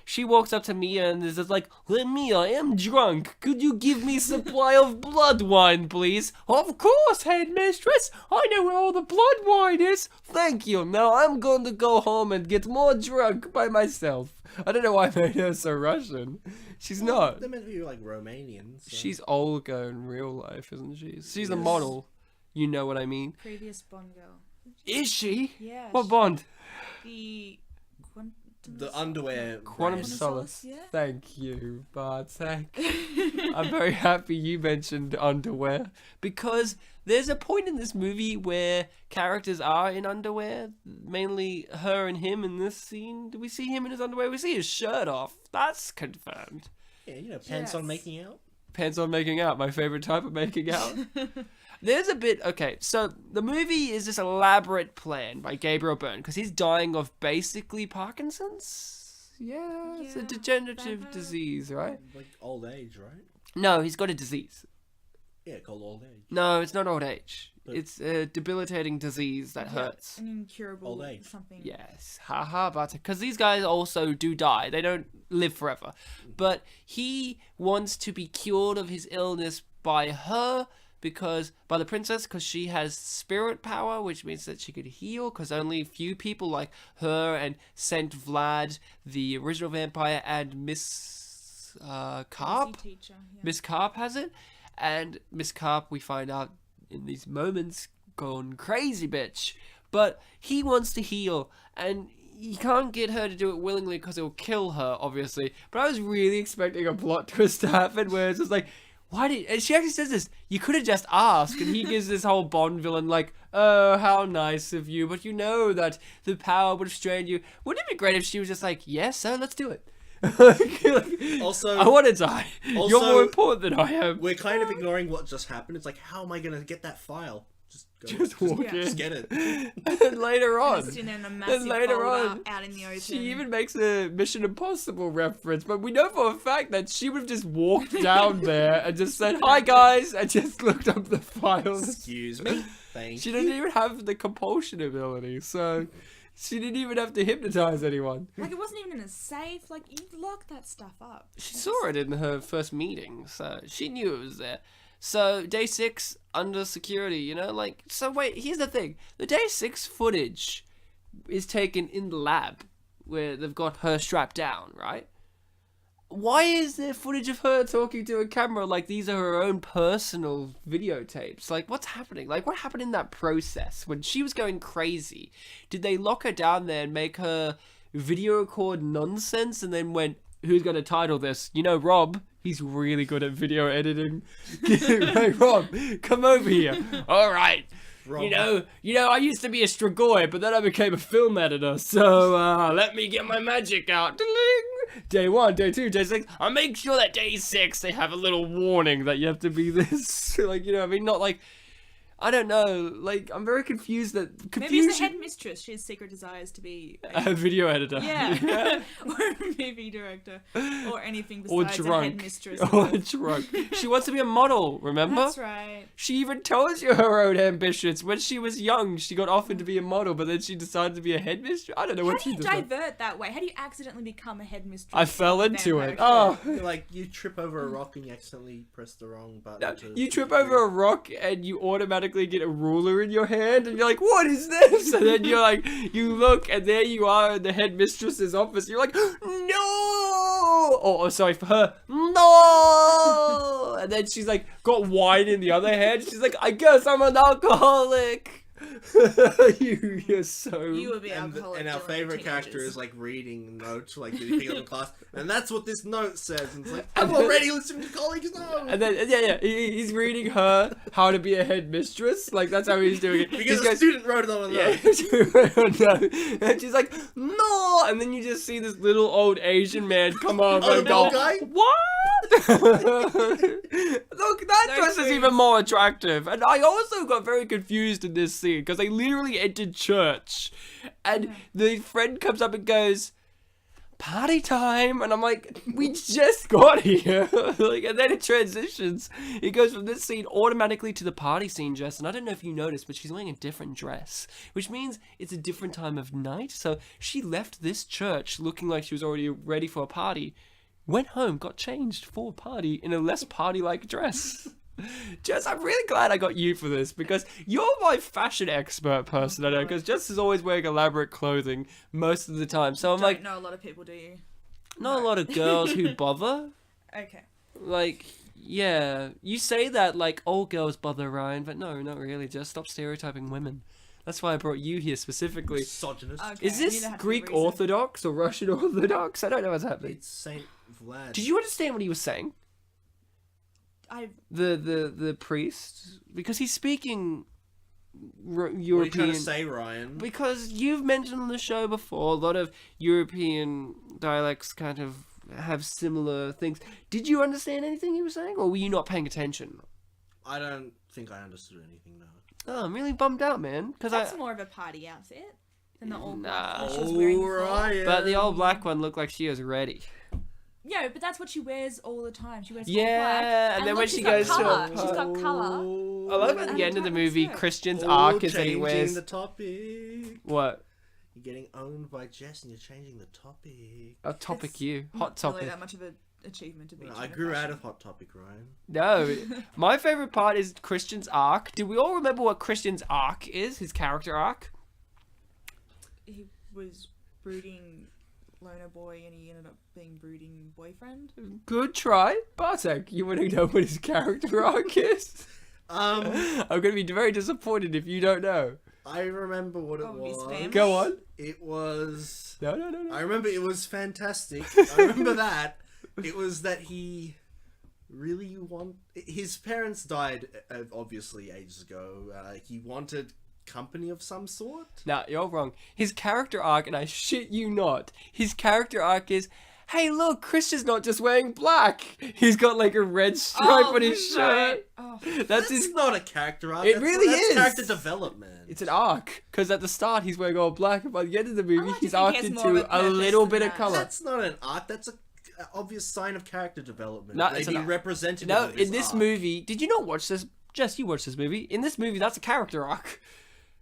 she walks up to Mia and is just like, "Hey, Mia, I am drunk. Could you give me supply of blood wine, please?" "Of course, headmistress. I know where all the blood wine is. Thank you. Now I'm going to go home and get more drunk by myself." I don't know why I made her so Russian. She's not. They're meant to be like Romanian. So. She's Olga in real life, isn't she? She's the model. You know what I mean. Previous Bond girl. Is she? Yeah. What Bond? The underwear. Quantum brand. Solace. Yeah. Thank you, Bartek. I'm very happy you mentioned underwear because there's a point in this movie where characters are in underwear, mainly her and him in this scene. Do we see him in his underwear? We see his shirt off. That's confirmed. Yeah, you know, pants on making out. Pants on making out, my favorite type of making out. There's a bit, okay, so the movie is this elaborate plan by Gabriel Byrne because he's dying of basically Parkinson's? Yeah, it's a Yeah, degenerative that- disease, right? Like old age, right? No, he's got a disease. Yeah, called old age. No, it's not old age. But- It's a debilitating disease that hurts. An incurable Old age. something. Yes, haha, Bartek. Because these guys also do die. They don't live forever. But he wants to be cured of his illness by her, by the princess, because she has spirit power, which means that she could heal, because only few people like her and Saint Vlad, the original vampire, and Miss Carp. Easy teacher. Yeah. Miss Carp has it, and Miss Carp, we find out in these moments, gone crazy bitch. But he wants to heal, and he can't get her to do it willingly because it'll kill her, obviously. But I was really expecting a plot twist to happen where it's just like, and she actually says this, "You could have just asked," and he gives this whole Bond villain like, "Oh, how nice of you, but you know that the power would have strained you." Wouldn't it be great if she was just like, "Yes, sir, let's do it." Also, I want to die. You're also- more important than I am. we're kind of ignoring what just happened. It's like, how am I gonna get that file? Just walk Yeah. in. Just get it. And then later on, Just in a massive later folder on, out in the open. she even makes a Mission Impossible reference, but we know for a fact that she would have just walked down there and just said, "Hi guys," and just looked up the files. Excuse me. Thank She you. didn't even have the compulsion ability, so she didn't even have to hypnotize anyone. Like, it wasn't even in a safe. Like, you lock that stuff up. She saw it in her first meeting, so she knew it was there. So, day 6, under security, you know? Like, so wait, here's the thing. The day 6 footage is taken in the lab, where they've got her strapped down, right? Why is there footage of her talking to a camera like these are her own personal videotapes? Like, what's happening? Like, what happened in that process? When she was going crazy, did they lock her down there and make her video record nonsense and then went, "Who's going to title this?" You know, Rob, he's really good at video editing. Hey, Rob, come over here. All right. Rob. You know, I used to be a Strigoi, but then I became a film editor. So let me get my magic out. Ding! Day 1, day 2, day 6. I'll make sure that day 6 they have a little warning that you have to be this. Like, you know, I mean, not like, I don't know. Like, I'm very confused that Maybe confusion. it's the headmistress. She has secret desires to be A video editor. yeah, or a movie director, or anything Or besides a drunk. headmistress. Or drunk. She wants to be a model, remember? That's right. She even tells you her own ambitions. When she was young, she got offered to be a model, but then she decided to be a headmistress. I don't know How what do she you decided. divert that way? How do you accidentally become a headmistress? I fell of a into vampire it. show? Oh. You're like, you trip over a rock and you accidentally press the wrong button. No, to- you trip over a rock and you automatically get a ruler in your hand and you're like, "What is this?" And then you're like, you look and there you are in the headmistress's office. You're like, "No!" Oh, sorry, for her, "No!" And then she's like, got wine in the other hand. She's like, "I guess I'm an alcoholic." You're so... You would be And, alcoholic. and our during favorite character teenagers. is like reading notes, like did he pick up in class, and that's what this note says. And it's like, I'm already listening to colleagues now. And then, he's reading her how to be a headmistress. Like, that's how he's doing it. Because He's a going, student wrote it on a yeah, note. and she's like, "No!" And then you just see this little old Asian man come over Oh, and the go, bald guy? "What?" Look, that So dress is sweet. even more attractive. And I also got very confused in this scene, because they literally entered church. And the friend comes up and goes, party time, and I'm like, we just got here. Like, and then it transitions. It goes from this scene automatically to the party scene, Jess, and I don't know if you noticed, but she's wearing a different dress, which means it's a different time of night. So she left this church looking like she was already ready for a party, went home, got changed for a party in a less party-like dress. Jess, I'm really glad I got you for this, because you're my fashion expert person, I know, because Jess is always wearing elaborate clothing most of the time. So I'm Don't like, know a lot of people, do you? not a lot of girls who bother. Okay. Like, yeah, you say that like all girls bother, Ryan, but no, not really. Just stop stereotyping women. That's why I brought you here specifically. Misogynist. Okay, Is I this need to have Greek a reason. Orthodox or Russian Orthodox? I don't know what's happening. It's Saint Vlad. Did you understand what he was saying? The priest, because he's speaking European. What are you trying to say, Ryan? Because you've mentioned on the show before, a lot of European dialects kind of have similar things. Did you understand anything he was saying, or were you not paying attention? I don't think I understood anything, no. Oh, I'm really bummed out, man. Because That's more of a party outfit than the all black Nah. one she was wearing before. Ryan. But the old black one looked like she was ready. Yeah, but that's what she wears all the time. She wears all Yeah, black. and then look, when she's she got goes to a colour. pub- She's got colour. I love at And the end of the tight movie, skirt. Christian's arc is that he changing wears... the topic. What? You're getting owned by Jess and you're changing the topic. A topic It's you. Hot Not really topic. that much of an achievement to be. I grew out of Hot Topic, Ryan. No, my favourite part is Christian's arc. Do we all remember what Christian's arc is? His character arc? He was brooding loner boy, and he ended up being brooding boyfriend. Good try. Bartek, you want to know what his character arc is? I'm going to be very disappointed if you don't know. I remember what it Probably was. spam. Go on. It was... No. I remember it was fantastic. I remember that. It was that he really his parents died, obviously, ages ago. He wanted company of some sort. Nah, you're wrong. His character arc, and I shit you not, his character arc is, hey look, Christian's not just wearing black. He's got like a red stripe on his shirt. Oh, That's It's his... not a character arc. It that's, really that's is. character development. It's an arc, because at the start he's wearing all black, and by the end of the movie like to he's think he arced has into more of a a purpose little than bit of that. colour. That's not an arc. That's a obvious sign of character development. No, They it's be an- representative No, of his in this arc. movie, did you not watch this? Jess, you watched this movie. In this movie, that's a character arc.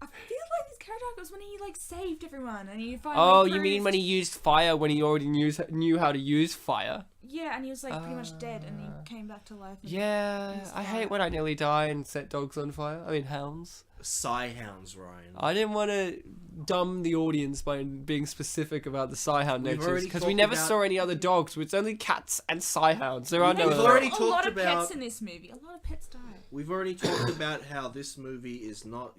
I feel like his character arc was when he like saved everyone, and he finally. Oh, you mean proved- when he used fire when he already knew how to use fire? Yeah, and he was like pretty much dead, and he came back to life. And Yeah, used I fire. hate when I nearly die and set dogs on fire. I mean, hounds. Psyhounds, Ryan. I didn't want to dumb the audience by being specific about the Psyhound We've natures, already because we talked never about- saw any other dogs. It's only cats and Psyhounds. There are no We've other. already a lot talked of about- pets in this movie. A lot of pets die. We've already talked about how this movie is not,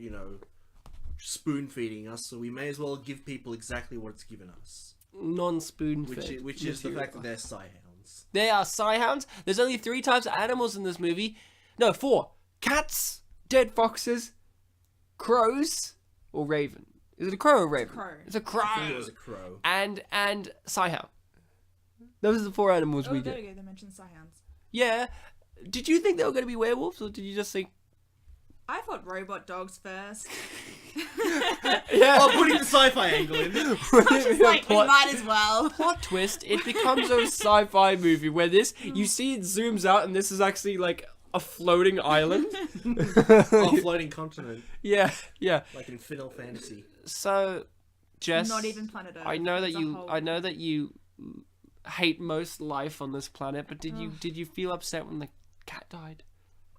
spoon feeding us, so we may as well give people exactly what it's given us, Non-spoon which fed is the material. fact that they're Psyhounds. They are Psyhounds. There's only 3 types of animals in this movie. No, 4. Cats, dead foxes, crows, or raven. Is it a crow or a raven? crow. It's a crow. I think it was a crow. And Psyhound. Those are the 4 animals Oh, we there get. we go. They mentioned Psyhounds. Yeah. Did you think they were going to be werewolves, or did you just think... I thought robot dogs first. Yeah. Oh, putting the sci-fi angle in. I was just like, we might as well. Plot twist, it becomes a sci-fi movie where you see it zooms out and this is actually like a floating island. Oh, floating continent, Yeah. like in Final Fantasy. So, Jess, Not even planet Earth. I know that It's a you whole- hate most life on this planet, but did you feel upset when the cat died?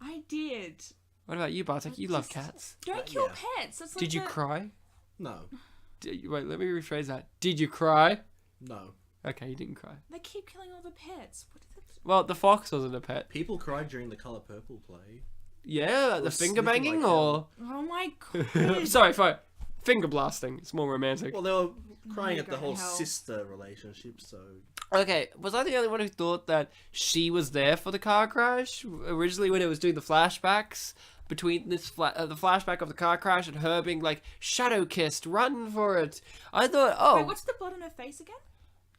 I did. What about you, Bartek? You love cats. Don't kill yeah. pets. That's like Did you the- cry? No, Wait, let me rephrase that. Did you cry? no. Okay, you didn't cry. They keep killing all the pets. What is it? Well, the fox wasn't a pet. People cried during the Color Purple play. Yeah, the Or finger sniffing banging, like or Oh my god. sorry, finger blasting. It's more romantic. Well, they were crying at the God, whole hell. sister relationship, so... Okay, was I the only one who thought that she was there for the car crash? Originally, when it was doing the flashbacks between the flashback of the car crash and her being like shadow kissed, run for it. I thought, oh, Wait, what's the blood on her face again?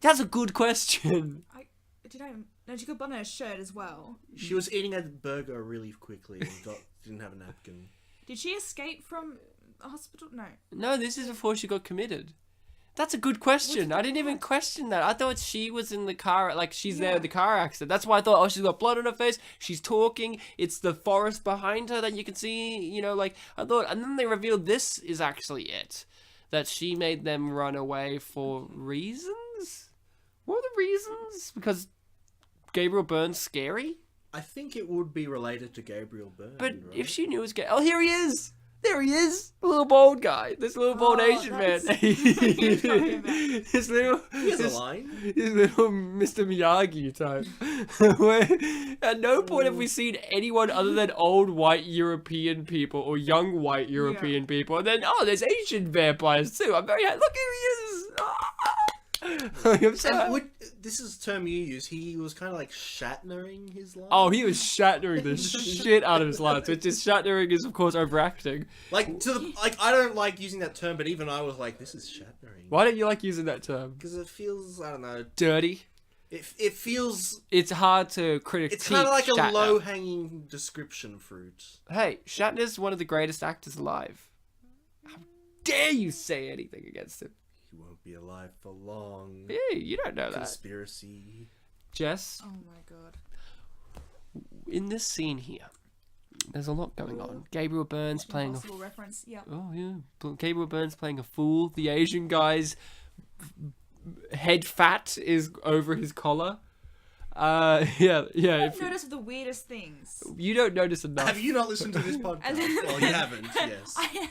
that's a good question. No, she got blood on her shirt as well. She was eating a burger really quickly and didn't have a napkin. Did she escape from hospital? No. No, this is before she got committed. That's a good question. I didn't even question that. I thought she was in the car, like she's there in the car accident. That's why I thought, oh, she's got blood on her face. She's talking. It's the forest behind her that you can see, you know, like I thought. And then they revealed this is actually it. That she made them run away for reasons? What are the reasons? Because Gabriel Byrne's scary? I think it would be related to Gabriel Byrne. But right? if she knew it was Gabriel... Oh, here he is! There he is! The little bald guy. This little bald Asian man. His little... He has a line. His little Mr. Miyagi type. Where at no point have we seen anyone other than old white European people or young white European people. And then, oh, there's Asian vampires too. I'm very happy. Look, here he is! I'm so happy. This is a term you use. He was kind of like Shatnering his line. Oh, he was Shatnering the shit out of his lines, which is Shatnering is of course overacting. Like I don't like using that term, but even I was like, this is Shatnering. Why don't you like using that term? Because it feels, I don't know, Dirty. it feels. It's hard to critique. It's kind of like Shatner. a low-hanging description fruit. Hey, Shatner's one of the greatest actors alive. How dare you say anything against him? He won't be alive for long. Yeah, you don't know that. Conspiracy. Jess, Oh my god. in this scene here, there's a lot going on. Gabriel Byrne's playing a... Impossible reference. Yep. Oh, yeah. Gabriel Byrne's playing a fool. The Asian guy's head fat is over his collar. Yeah. I've noticed the weirdest things. You don't notice enough. Have you not listened to this podcast? Well, you haven't, yes. I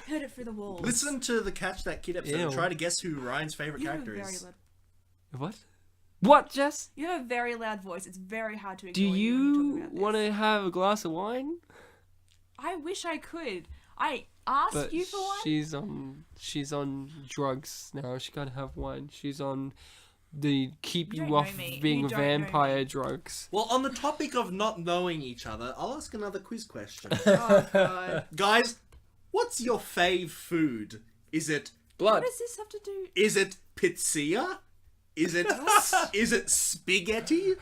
heard it through the walls. Listen to the Catch That Kid episode and Ew. try to guess who Ryan's favourite You have a character very is. loud. What? What, Jess? You have a very loud voice. It's very hard to Do ignore you want want to have a glass of wine? I wish I could. I asked But you for one. she's on drugs now. She can't have wine. She's on the keep You you don't off know me. being You a don't know vampire me. drugs. Well, on the topic of not knowing each other, I'll ask another quiz question. Oh god. Guys, what's your fave food? Is it Blood. What does this have to do? is it pizza? Is it spaghetti?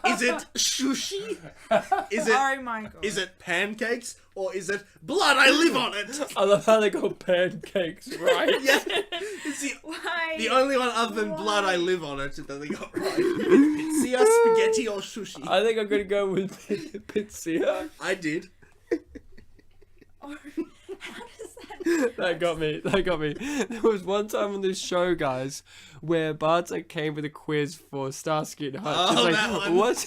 Is it sushi? Is it Oh my god. is it pancakes or is it blood? I live on it. I love how they got pancakes, right? Yeah, it's Why? the only one other than blood. I live on it that they got right. Pizza, spaghetti, or sushi. I think I'm gonna go with pizza. I did. Oh, how does that? That got me. There was one time on this show, guys, where Bartek came with a quiz for Starsky and Hutch. Oh, It's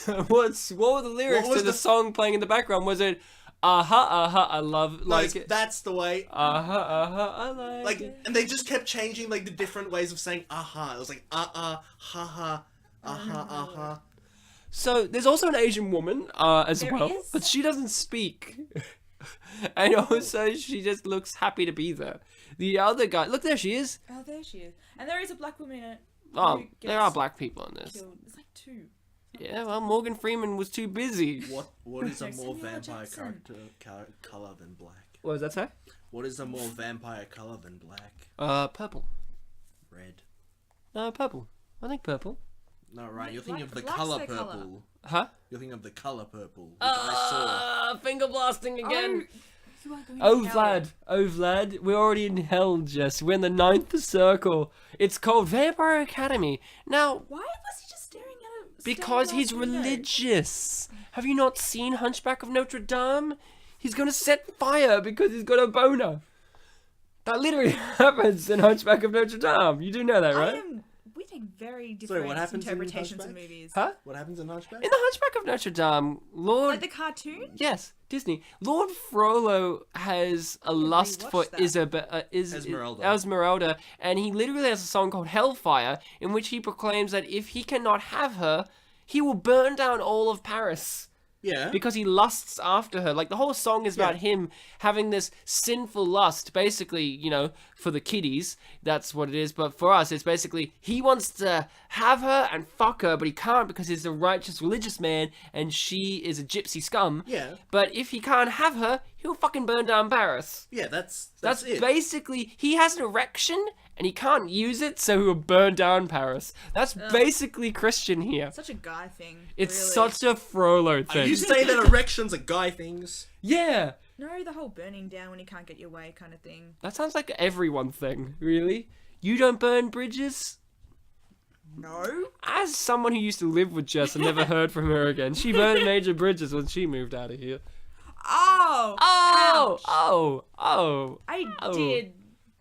that one. what were the lyrics What was to the the- song playing in the background? Was it I love No, like it. that's the way. I like Like, it. and they just kept changing like the different ways of saying aha. It was like ha ha. So there's also an Asian woman as There well, is? but she doesn't speak. And also she just looks happy to be there. The other guy, look, there she is. Oh, there she is. And there is a black woman in it. Oh, who there are gets black people in this. Killed. It's like two. Yeah, well, Morgan Freeman was too busy. What is a No, more Samuel vampire Jackson. color than black? What does that say? What is a more vampire color than black? Purple. Red. Purple. I think purple. No, right. You're thinking of the Black's color their purple. colour. Huh? You're thinking of the color purple, which I Finger blasting again. You are going Oh, to hell. Vlad. Oh, Vlad. We're already in hell, Jess. We're in the 9th circle. It's called Vampire Academy. Now, Why was he just staring at a because stained he's glass window? religious. Have you not seen Hunchback of Notre Dame? He's gonna set fire because he's got a boner. That literally happens in Hunchback of Notre Dame. You do know that, right? We take very different what happens in interpretations of Hunchback? movies. Huh? saw. What happens in Hunchback? In the Hunchback of Notre Dame, Lord... Like the cartoon? Yes, Disney. Lord Frollo has a lust for rewatched Esmeralda. Esmeralda, and he literally has a song called Hellfire, in which he proclaims that if he cannot have her, he will burn down all of Paris. Yeah. Because he lusts after her. Like, the whole song is about him having this sinful lust, basically, you know, for the kiddies. That's what it is. But for us, it's basically he wants to have her and fuck her, but he can't because he's a righteous religious man and she is a gypsy scum. Yeah. But if he can't have her, he'll fucking burn down Paris. Yeah, that's That's it. basically, he has an erection and he can't use it, so he'll burn down Paris. That's basically Christian here. Such a guy thing. It's really. such a Frollo thing. You say that erections are guy things. Yeah. No, the whole burning down when you can't get your way kind of thing. That sounds like everyone thing, really. You don't burn bridges? No. As someone who used to live with Jess and never heard from her again, she burned major bridges when she moved out of here. Oh. Oh! Ouch. I did.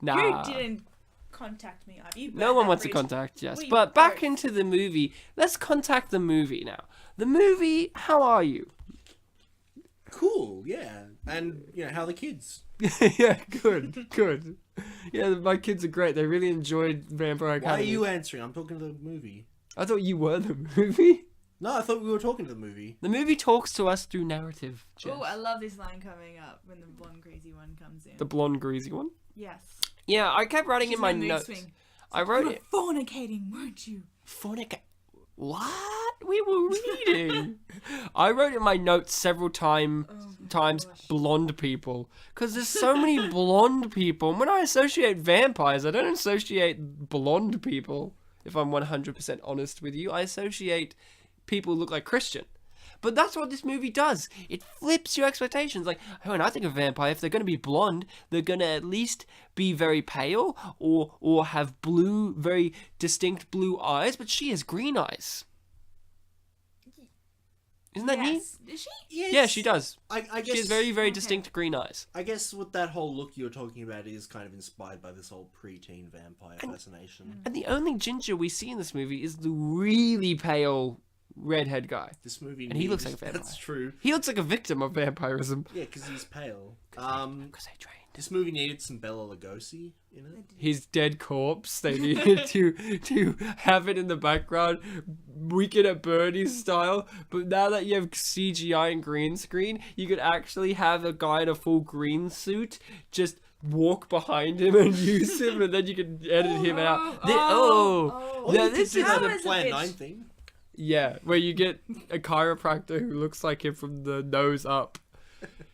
Nah. You didn't contact me. You No burned one that wants to bridge. contact Jess. We But back both. into the movie. Let's contact the movie now. The movie, how are you? Cool, yeah. And, how are the kids? Yeah, good. Yeah, my kids are great. They really enjoyed Vampire Why Academy. are you answering? I'm talking to the movie. I thought you were the movie. No, I thought we were talking to the movie. The movie talks to us through narrative, Jess. Oh, I love this line coming up when the blonde crazy one comes in. The blonde greasy one. Yes. Yeah, I kept writing She's in my in a mood notes. swing. I wrote You it. were fornicating, weren't you? What? We were reading. I wrote in my notes several times gosh. blonde people. Because there's so many blonde people. And when I associate vampires, I don't associate blonde people. If I'm 100% honest with you, I associate people who look like Christian. But that's what this movie does. It flips your expectations. Like, when I think of vampire, if they're going to be blonde, they're going to at least be very pale or have blue, very distinct blue eyes. But she has green eyes. Isn't that neat? Yes. Is she? Yes. Yeah, she does. I guess She has very, very Okay. distinct green eyes. I guess with that whole look you're talking about is kind of inspired by this whole preteen vampire fascination. And the only ginger we see in this movie is the really pale redhead guy. This movie And he looks needs- like a vampire. That's true. He looks like a victim of vampirism. Yeah, because he's pale. Because I trained. This movie needed some Bela Lugosi in it. His dead corpse. They needed to have it in the background, Weekend at Bernie's style. But now that you have CGI and green screen, you could actually have a guy in a full green suit just walk behind him and use him, and then you can edit him out. Oh. Yeah, you this could do is that That in was a Plan bit- 9 thing. yeah, where you get a chiropractor who looks like him from the nose up.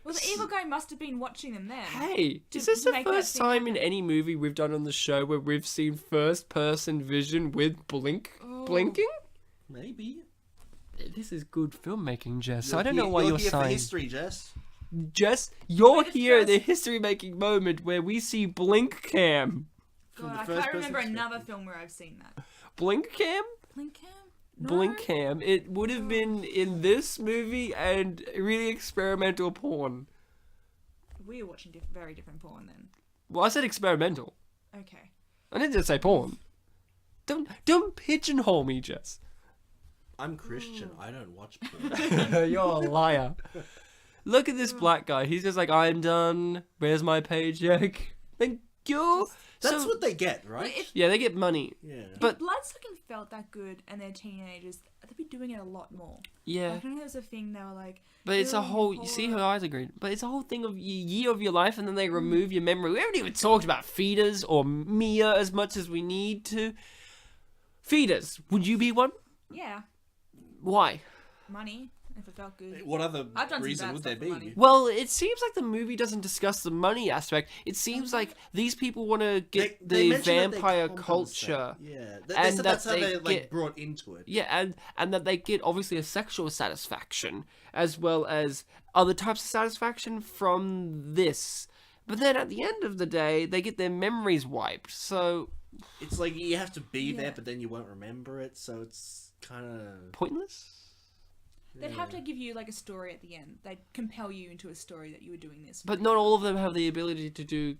Well, the evil guy must have been watching them then. Hey, To is this the make that first thing time in any movie we've done on the show where we've seen first-person vision with blinking? Maybe. This is good filmmaking, Jess. I don't know why you're here for saying. history, Jess. Jess, you're Wait, it's here at the first- history-making moment where we see blink cam. God, the I first can't remember person another film where I've seen that. Blink cam? Blink Cam? No? Blink cam. It would have been in this movie and really experimental porn. We were watching very different porn then. Well, I said experimental. Okay. I didn't just say porn. Don't pigeonhole me, Jess. I'm Christian. I don't watch porn. You're a liar. Look at this black guy. He's just like, I'm done. Where's my paycheck? Thank you. That's So- what they get, right? If Yeah, they get money. Yeah. But- if Bloodsucking felt that good and they're teenagers, they'd be doing it a lot more. Yeah. Like, I know there was a thing they were like, But it's a "Ew, whole. You see, her horror." eyes are green. But it's a whole thing of year of your life, and then they remove your memory. We haven't even talked about feeders or Mia as much as we need to. Feeders, would you be one? Yeah, Why? money, if it felt good. What other I've done some reason bad would there stuff for be? money. Well, it seems like the movie doesn't discuss the money aspect. It seems like these people want to get They the mention that they vampire compensate. culture. Yeah, and that's that how they they like get- brought into it. Yeah, and that they get obviously a sexual satisfaction as well as other types of satisfaction from this. But then at the end of the day, they get their memories wiped. So It's like you have to be Yeah. there, but then you won't remember it, so it's kind of. pointless. They'd have to give you like a story at the end. They'd compel you into a story that you were doing this. But not all of them have the ability to do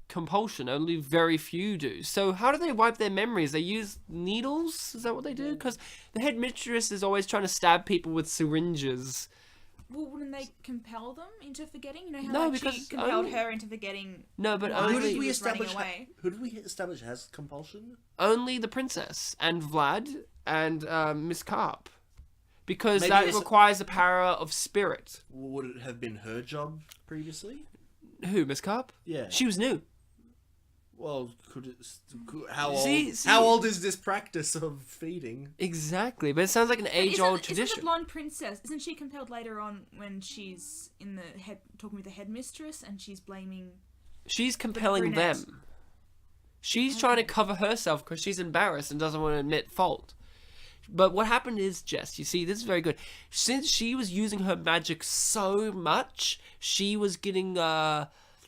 compulsion. Only very few do. So how do they wipe their memories? They use needles? Is that what they do? Because the headmistress is always trying to stab people with syringes. Well, wouldn't they compel them into forgetting? You know how No, like, she because compelled only- her into forgetting. No, but Why? Who only did we was running establish? away. Who did we establish has compulsion? only the princess and Vlad and Miss Carp. Because Maybe that it's- requires the power of spirit. Would it have been her job previously? Who, Miss Carp? Yeah. She was new. Well, how See- old? see- How old is this practice of feeding? Exactly, but it sounds like an age-old Isn't the tradition. blonde princess? Isn't she compelled later on when she's in the head talking with the headmistress and she's blaming? She's compelling brunette. them. She's trying to cover herself because she's embarrassed and doesn't want to admit fault. But what happened is, Jess, you see, this is very good. Since she was using her magic so much, she was getting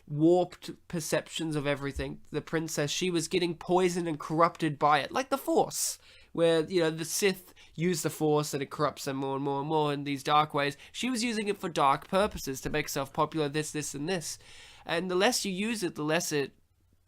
warped perceptions of everything. The princess, she was getting poisoned and corrupted by it, like the Force, where, you know, the Sith use the Force and it corrupts them more and more and more in these dark ways. She was using it for dark purposes, to make herself popular, this, and this. And the less you use it, the less it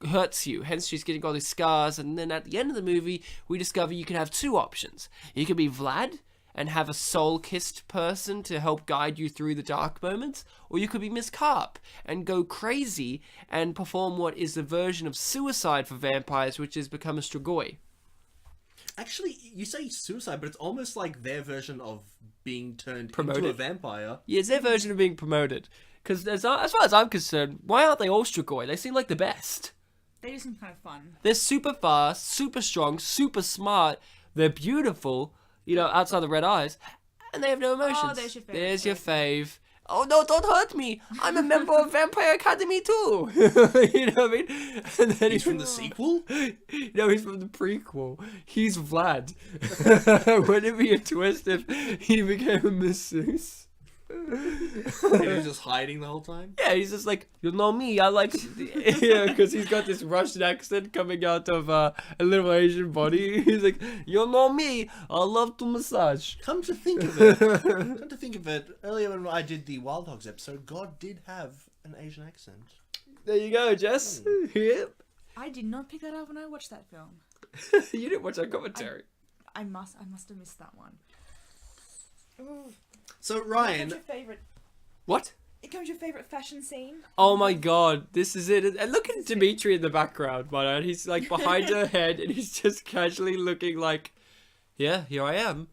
hurts you. Hence, she's getting all these scars. And then at the end of the movie, we discover you can have two options. You can be Vlad and have a soul-kissed person to help guide you through the dark moments, or you could be Miss Carp and go crazy and perform what is the version of suicide for vampires, which is become a Strigoi. Actually, you say suicide, but it's almost like their version of being turned Promoted? into a vampire. Yeah, it's their version of being promoted. Because as far as I'm concerned, why aren't they all Strigoi? They seem like the best. They do some kind of fun. They're super fast, super strong, super smart. They're beautiful, you know, outside the red eyes. And they have no emotions. Oh, there's your fave. There's your fave. Oh, no, don't hurt me. I'm a member of Vampire Academy too. You know what I mean? And then He's from the sequel? No, he's from the prequel. He's Vlad. Wouldn't it be a twist if he became a masseuse? And he's just hiding the whole time? Yeah, he's just like, you know me, I like, yeah, because he's got this Russian accent coming out of a little Asian body. He's like, you know me, I love to massage. Come to think of it, earlier when I did the Wild Hogs episode, God did have an Asian accent. There you go, Jess. Yep. I did not pick that up when I watched that film. You didn't watch our commentary. I must have missed that one. Ooh. So, It Ryan, comes your favorite. What? It comes your favorite fashion scene. Oh my god, this is it. And look at Dimitri in the background, man. He's like behind her head and he's just casually looking like, yeah, here I am.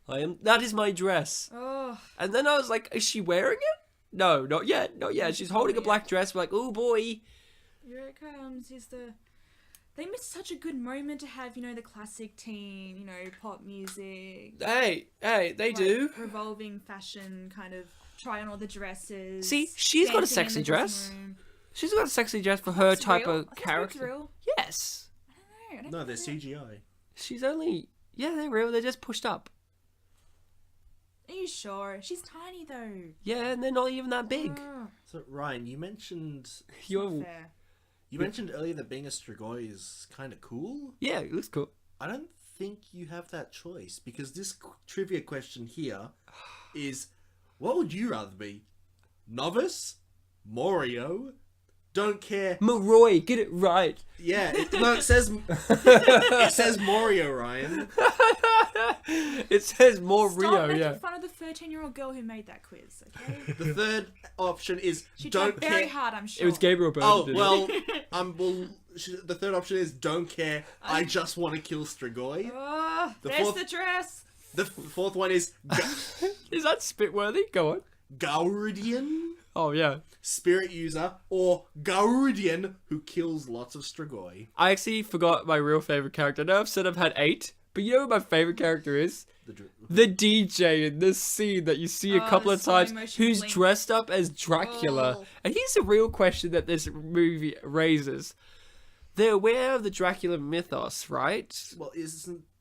That is my dress. Oh, And then I was like, is she wearing it? No, not yet. Not yet. She's holding a black dress. We're like, oh boy. here it comes. Here's the. They missed such a good moment to have, you know, the classic teen, you know, pop music. Hey, they like, do. Revolving fashion, kind of try on all the dresses. See, she's got a dancing in sexy the dress. dressing room. She's got a sexy dress for her It's type real. of I think character. it's real. Yes. I don't know. no, they're CGI. She's only... Yeah, they're real. They're just pushed up. Are you sure? She's tiny though. Yeah, and they're not even that big. Oh, So, Ryan, you mentioned You're... fair. earlier that being a Strigoi is kind of cool. Yeah, it looks cool. I don't think you have that choice, because this trivia question here is, what would you rather be? Novice? Morio? Don't care. Maroy, get it right. Yeah, it says Morio, Ryan. It says more Stop Rio, making yeah. fun of the 13-year-old girl who made that quiz, okay? The third option is She don't tried very care. hard, I'm sure. It was Gabriel Byrne. Oh, did it. well, the third option is don't care. I just want to kill Strigoi. Oh, The there's fourth- the dress. The fourth one is Is that spit-worthy? Go on. Gauridian, Oh, yeah. spirit user, or Gauridian who kills lots of Strigoi. I actually forgot my real favourite character. I know I've said I've had 8, but you know what my favourite character is? The DJ in this scene that you see a couple the of times, slow motion who's blink. dressed up as Dracula. Oh. And here's the real question that this movie raises. They're aware of the Dracula mythos, right? Well,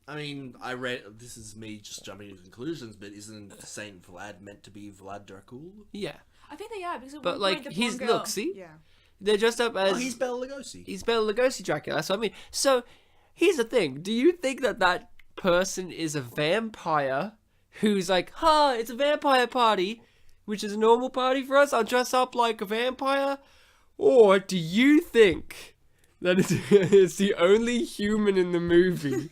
I read, this is me just jumping to conclusions, but isn't Saint Vlad meant to be Vlad Dracul? Yeah. I think they are, because at But, one like, point the he's- blonde girl... look, see? Yeah. They're dressed up as... Oh, he's Bela Lugosi. He's Bela Lugosi Dracula, that's what I mean. So, here's the thing. Do you think that person is a vampire who's like, it's a vampire party, which is a normal party for us, I'll dress up like a vampire? Or do you think that it's the only human in the movie,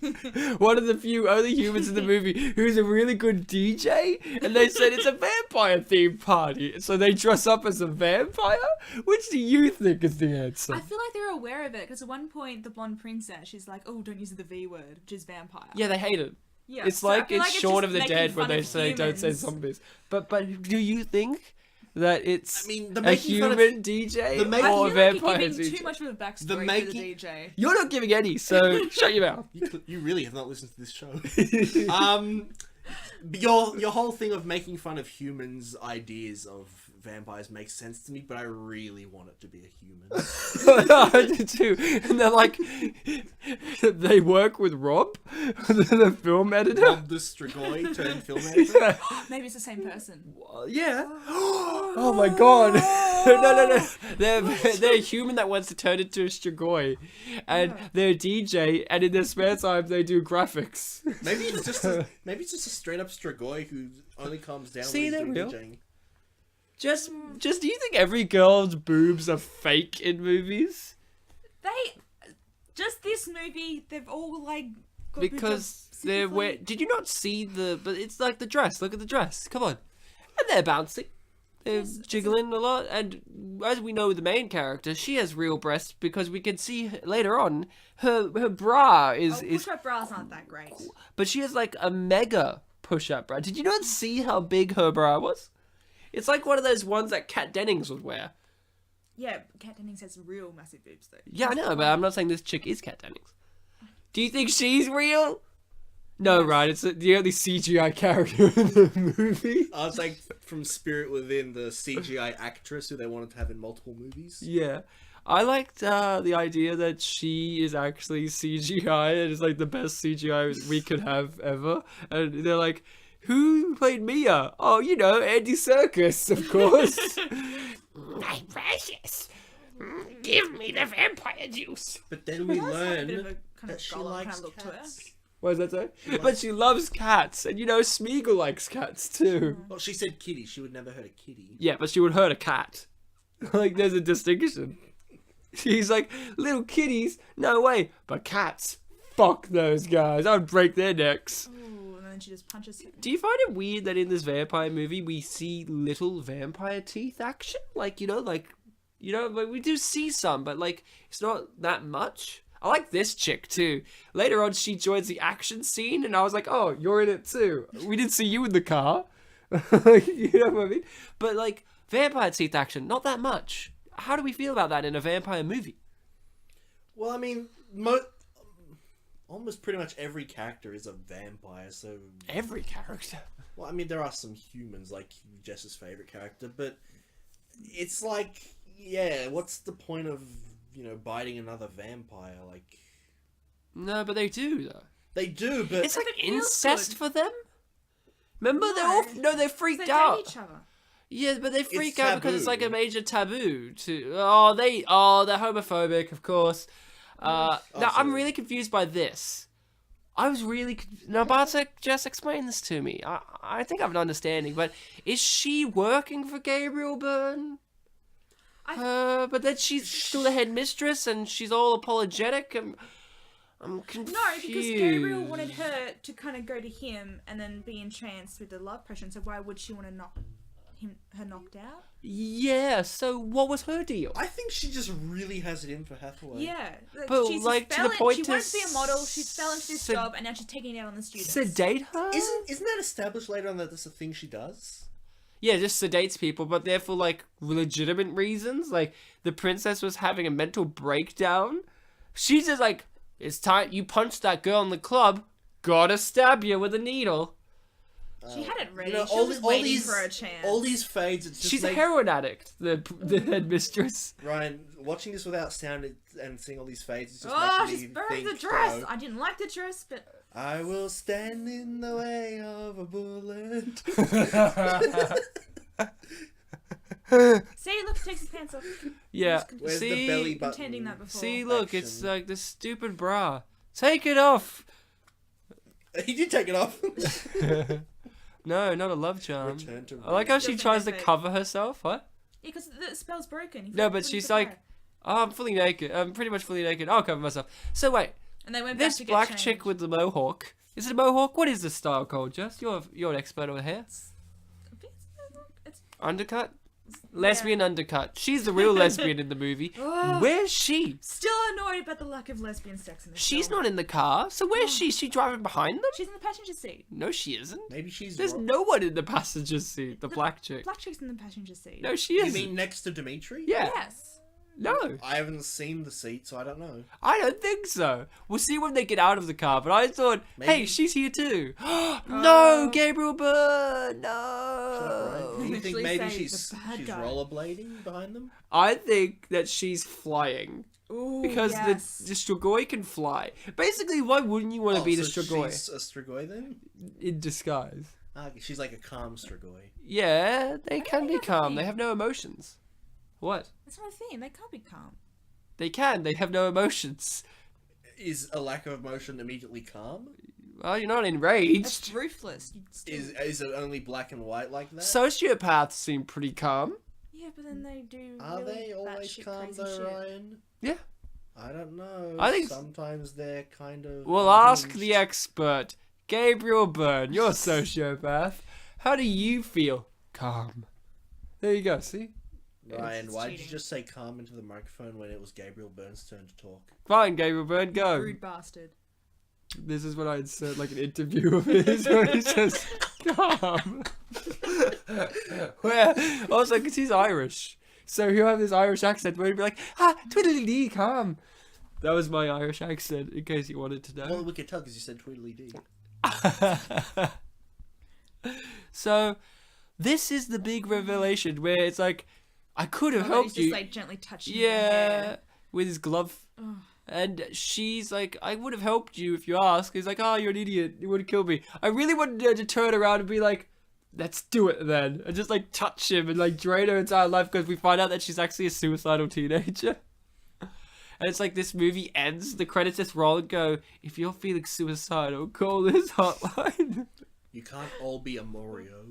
one of the few only humans in the movie who's a really good DJ, and they said it's a vampire themed party, so they dress up as a vampire? Which do you think is the answer? I feel like they're aware of it, because at one point the blonde princess, she's like, oh, don't use the V word, which is vampire. Yeah, they hate it. Yeah, It's so I like feel it's like Shaun just of the making Dead when fun they of say don't say humans. zombies. But do you think that it's I mean, the a making fun of- human DJ the ma- I or feel a like vampire you're giving DJ? too much of a backstory The for making- the DJ. You're not giving any, so shut your mouth. You really have not listened to this show. Your whole thing of making fun of humans' ideas of vampires makes sense to me, but I really want it to be a human. I do too. And they're like, they work with Rob, the film editor. Rob the Strigoi turned film editor. Yeah. Maybe it's the same person. Yeah. Oh my god. No. They're a human that wants to turn into a Strigoi. And they're a DJ, and in their spare time they do graphics. Maybe it's just a straight up Strigoi who only calms down See, when he's they're doing real. DJing. Just do you think every girl's boobs are fake in movies? Just this movie, they've all like got Because they're did you not see but it's like the dress, look at the dress, come on. And they're bouncing. They're jiggling a lot, and as we know with the main character, she has real breasts because we can see later on her bra is push-up bras aren't that great. but she has like a mega push-up bra. Did you not see how big her bra was? It's like one of those ones that Kat Dennings would wear. Yeah, Kat Dennings has real massive boobs though. Yeah, I know, but I'm not saying this chick is Kat Dennings. Do you think she's real? No, right, it's the only CGI character in the movie. I was like from Spirit Within, the CGI actress who they wanted to have in multiple movies. Yeah. I liked the idea that she is actually CGI and it's like the best CGI we could have ever. And they're like, who played Mia? Oh, you know, Andy Serkis, of course. My precious, give me the vampire juice. But then we Bit of learn a kind that of she golem likes kind of look to her. cats. What does that say? But she loves cats, and you know, Smeagol likes cats too. Well, she said kitty. She would never hurt a kitty. Yeah, but she would hurt a cat. Like, there's a distinction. She's like, little kitties, no way. But cats, fuck those guys. I would break their necks. Ooh, and then she just punches him. Do you find it weird that in this vampire movie we see little vampire teeth action? Like, like we do see some, but like it's not that much. I like this chick too. Later on, she joins the action scene, and I was like, "Oh, you're in it too." We didn't see you in the car. You know what I mean? But like vampire teeth action, not that much. How do we feel about that in a vampire movie? Well, I mean, almost pretty much every character is a vampire, so... Every character. Well, I mean, there are some humans, like Jess's favourite character, but it's like, yeah, what's the point of, biting another vampire? Like... No, but they do, though. They do, but... It's like It feels incest good. for them? Remember, they're freaked They out. date each other. Yeah, but they freak It's out because it's taboo. like a major taboo to. They're homophobic, of course. Now I'm sorry. really confused by this. I was really now Bartek just explain this to me. I think I have an understanding, but is she working for Gabriel Byrne? But then she's still the headmistress and she's all apologetic. I'm confused. No, because Gabriel wanted her to kind of go to him and then be entranced with the love potion. So why would she want to her knocked out? Yeah. So what was her deal? I think she just really has it in for Hathaway. Yeah, But, she's like, to fell the point she to wanted to be a model. She fell into this sed- job, and now she's taking it out on the students. Sedate her? Isn't that established later on that that's a thing she does? Yeah, just sedates people, but they're for, like, legitimate reasons. Like, the princess was having a mental breakdown. She's just like, it's time, you punched that girl in the club, gotta stab you with a needle. She had it ready. You know, she was waiting for a chance. All these fades. It's just She's a heroin addict, the headmistress. Ryan, watching this without sound and seeing all these fades, it's just Oh, making she's me burned think, the dress. I didn't like the dress, but I will stand in the way of a bullet. see, look, he takes his pants off. Yeah, Where's see, the belly button? Contending that before. see, look, it's action? like the stupid bra. Take it off. He did take it off. No, not a love charm. Return to I like how she Doesn't tries to fit. cover herself. What? Yeah, because the spell's broken. No, but she's like, oh, I'm fully naked. I'm pretty much fully naked. I'll cover myself. So wait, and they went back this to get black changed. chick with the mohawk. Is it a mohawk? What is this style called, Jess? You're an expert over here. It's Undercut? Lesbian undercut. She's the real lesbian in the movie. Oh. Where's she? still annoyed about the lack of lesbian sex in this She's film. not in the car. So where's she? Is she driving behind them? She's in the passenger seat. No, she isn't. Maybe she's. There's no one in the passenger seat. The black chick. Black chick's in the passenger seat. No, she You isn't. mean next to Dimitri? Yeah. Yes. No. I haven't seen the seat, so I don't know. I don't think so. We'll see when they get out of the car, but I thought, hey, Maybe. she's here too. No, Gabriel Byrne, no. Do you think Literally maybe say she's the bad guy. rollerblading behind them? I think that she's flying. Ooh, Because yes. the Strigoi can fly. Basically, why wouldn't you want to be the so Strigoi? she's a Strigoi then? In disguise. She's like a calm Strigoi. Yeah, they can be that's a calm. thing. They have no emotions. What? That's not a thing. They can't be calm. They can. They have no emotions. Is a lack of emotion immediately calm? Well, you're not That's enraged. ruthless. You'd still... Is it only black and white like that? Sociopaths seem pretty calm. Yeah, but then they do. Are really they always batshit calm crazy though, shit. Ryan? Yeah. I don't know. I think- sometimes they're kind of. We'll ask unhinged. the expert, Gabriel Byrne. You're a sociopath. How do you feel? Calm. There you go. See? Ryan, It's why did you cheating. just say calm into the microphone when it was Gabriel Byrne's turn to talk? Fine, Gabriel Byrne, go. Rude bastard. This is what I insert like an interview of his where he says, calm. Where, also, because he's Irish. So he'll have this Irish accent where he'd be like, twiddly-dee, calm. That was my Irish accent, in case you wanted to know. Well, we could tell because you said Tweedledee. So, this is the big revelation where it's like, I could have Oh, he's helped just you. like gently touching your Yeah, hair. with his glove. Ugh. And she's like, I would have helped you if you asked. He's like, oh, you're an idiot. You would have killed me. I really wanted her to turn around and be like, let's do it then. And just like touch him and like drain her entire life because we find out that she's actually a suicidal teenager. And it's like this movie ends, the credits just roll and go, if you're feeling suicidal, call this hotline. You can't all be a Morio.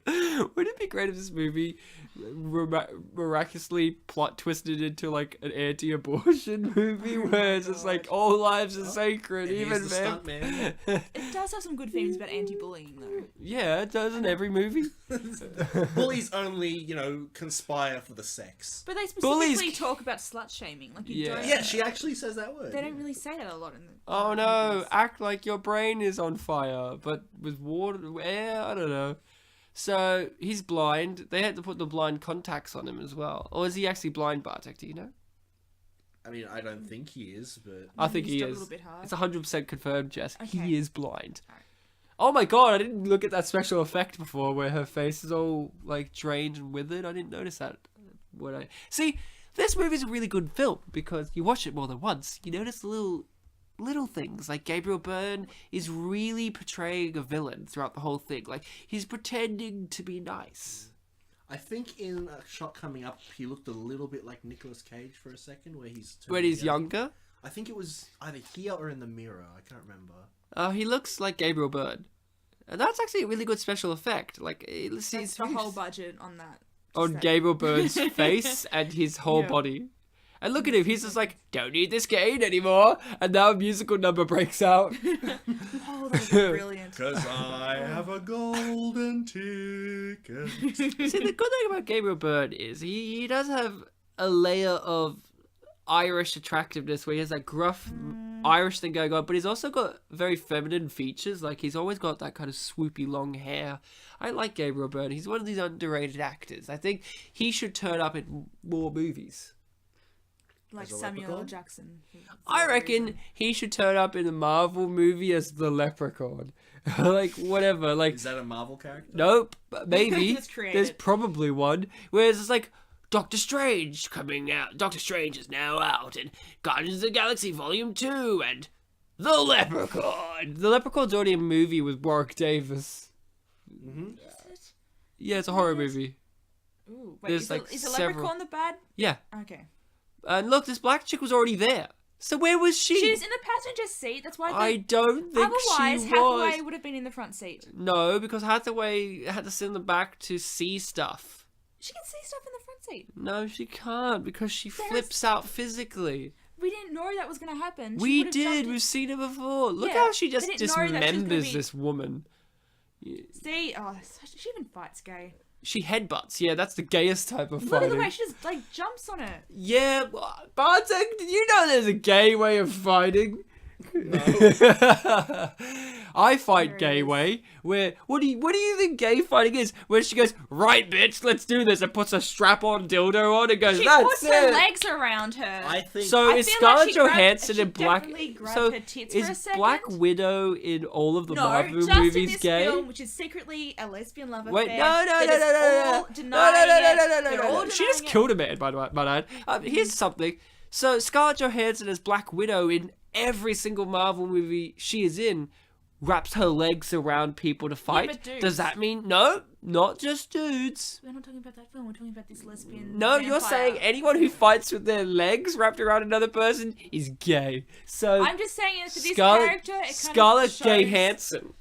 Wouldn't it be great if this movie miraculously plot twisted into like an anti-abortion movie where it's just like all lives are sacred, And even here's the stunt man. It does have some good themes about anti-bullying, though. Yeah, it does in every movie. Bullies only, conspire for the sex. But they Bullies- specifically talk about slut shaming. Like you Yeah. don't. Yeah, she actually says that word. They don't really say that a lot in the. Oh no, act like your brain is on fire, but with water, air, I don't know. So he's blind. They had to put the blind contacts on him as well. Or is he actually blind, Bartek? Do you know? I mean, I don't think he is, but I think Maybe he just a is. little bit hard. It's 100% confirmed, Jess. Okay. He is blind. Alright. Oh my god, I didn't look at that special effect before where her face is all like drained and withered. I didn't notice that. See, this movie's a really good film because you watch it more than once. You notice little things like Gabriel Byrne is really portraying a villain throughout the whole thing. Like he's pretending to be nice. I think in a shot coming up, he looked a little bit like Nicolas Cage for a second, where he's When he's young. younger, I think it was either here or in the mirror. I can't remember. he looks like Gabriel Byrne, and that's actually a really good special effect. Like it's That's the really whole budget on that. on Just that- Gabriel Byrne's face and his whole Yeah. body. And look at him, he's just like, don't need this cane anymore. And now a musical number breaks out. Oh, that was brilliant. Because I have a golden ticket. See, the good thing about Gabriel Byrne is he does have a layer of Irish attractiveness where he has that gruff Irish thing going on, but he's also got very feminine features. Like he's always got that kind of swoopy long hair. I like Gabriel Byrne. He's one of these underrated actors. I think he should turn up in more movies. Like As a Samuel L. leprechaun? Jackson. for I some reckon reason. he should turn up in a Marvel movie as the Leprechaun. Like, whatever. Like, Is that a Marvel character? nope, but maybe. Let's create There's it. probably one. Whereas it's like, Doctor Strange coming out. Doctor Strange is now out. And Guardians of the Galaxy Volume 2. And The Leprechaun. The Leprechaun's already a movie with Warwick Davis. Mm-hmm. Is it? Yeah, it's a horror movie. Ooh, wait, There's, is, like, is the several- leprechaun the bad? Yeah. Okay. And look, this black chick was already there. So where was she? She was in the passenger seat. That's why. I don't think Otherwise, she Hathaway was. would have been in the front seat. No, because Hathaway had to sit in the back to see stuff. She can see stuff in the front seat. No, she can't because she There's- flips out physically. We didn't know that was going to happen. She We would've jumped did. in- We've seen it before. Look Yeah, how she just we didn't know that she was gonna dismembers be- this woman. See, she even fights gay. She headbutts. Yeah, that's the gayest type of Look fighting. at the way she just like jumps on her. Yeah, Bartek, did you know there's a gay way of fighting? I fight gay way. Where what do you think gay fighting is? Where she goes, right, bitch, let's do this, and puts a strap-on dildo on and goes, She that's puts it. her legs around her. I think. So I is feel Scarlett like she grabbed- Johansson she in Black? definitely grabbed So her tits for a is second. Black Widow in all of the no, Marvel just in movies this gay? film, which is secretly a lesbian love Wait, affair. no, she just killed a man, by the way. Here's something. So Scarlett Johansson as Black Widow in every single Marvel movie she is in wraps her legs around people to fight. but dudes. Does that mean no? Not just dudes. We're not talking about that film. We're talking about this lesbian. No, you're vampire. saying anyone who fights with their legs wrapped around another person is gay. So I'm just saying for this character, it kind Scarlett of shows... Johansson.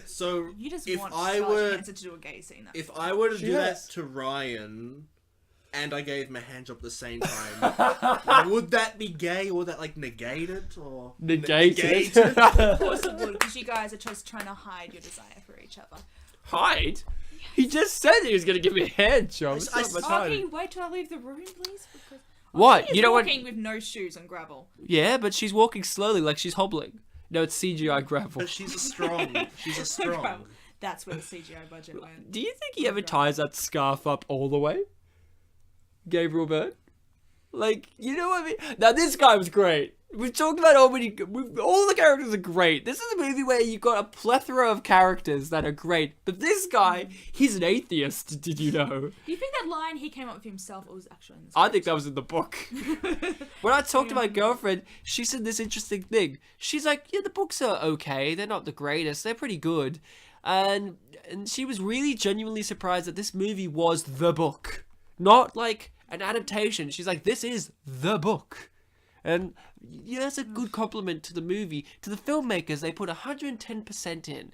So You just if want I Scarlett were Johansson to do a gay scene. That's if I were to She do has. that to Ryan, and I gave him a hand job at the same time, would that be gay, or would that like negate it, or Negated. of course it would, because you guys are just trying to hide your desire for each other. Hide? He just said he was going to give me a hand job. It's I- not much Oh, hiding. can you wait till I leave the room, please? Because What? She's You don't want... walking with no shoes on gravel. Yeah, but she's walking slowly like she's hobbling. No, it's CGI gravel. But she's a strong. She's a strong. Gravel. That's where the CGI budget went. Do you think he ever ties that scarf up all the way? Gabriel Byrne? Like, you know what I mean? Now, this guy was great. We've talked about all the characters are great. This is a movie where you've got a plethora of characters that are great. But this guy, he's an atheist, did you know? Do you think that line he came up with himself or was actually in the I think that was in the book. When I talked to my girlfriend, she said this interesting thing. She's like, yeah, the books are okay. They're not the greatest. They're pretty good. And she was really genuinely surprised that this movie was the book. Not like an adaptation. She's like, this is the book. And yeah, that's a good compliment to the movie. To the filmmakers, they put 110% in.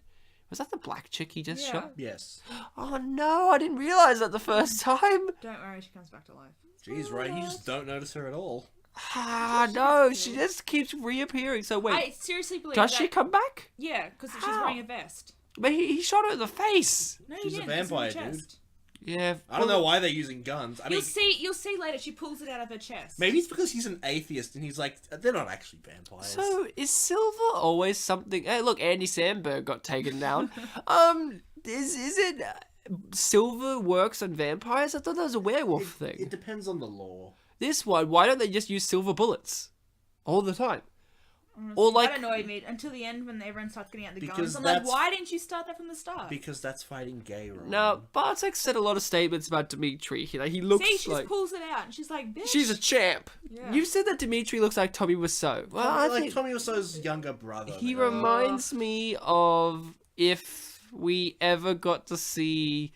Was that the black chick he just Yeah. shot? Yes. Oh no, I didn't realise that the first time. Don't worry, she comes back to life. Jeez, Ryan, you just don't notice her at all. Ah, no, she just keeps reappearing. So wait, I seriously believe does that... she come back? Yeah, because she's How? wearing a vest. But he shot her in the face. No, She's he a didn't. It's in the vampire, dude. chest. Yeah. I don't know why they're using guns. I mean, You'll see later. She pulls it out of her chest. maybe it's because he's an atheist and he's like, they're not actually vampires. So is silver always something? Hey, look, Andy Samberg got taken down. Is it silver works on vampires? I thought that was a werewolf thing. It depends on the law. This one, why don't they just use silver bullets all the time? Honestly, Or like that annoyed me until the end when everyone starts getting out the Because guns. I'm like, that's- why didn't you start that from the start? Because that's fighting gay, Ryan. now, Bartek said a lot of statements about Dimitri. He looks See, she like just pulls it out and she's like, bitch. she's a champ. Yeah. You said that Dimitri looks like Tommy Wiseau. Well, I like think Tommy Wiseau's younger brother. he man. reminds me of if we ever got to see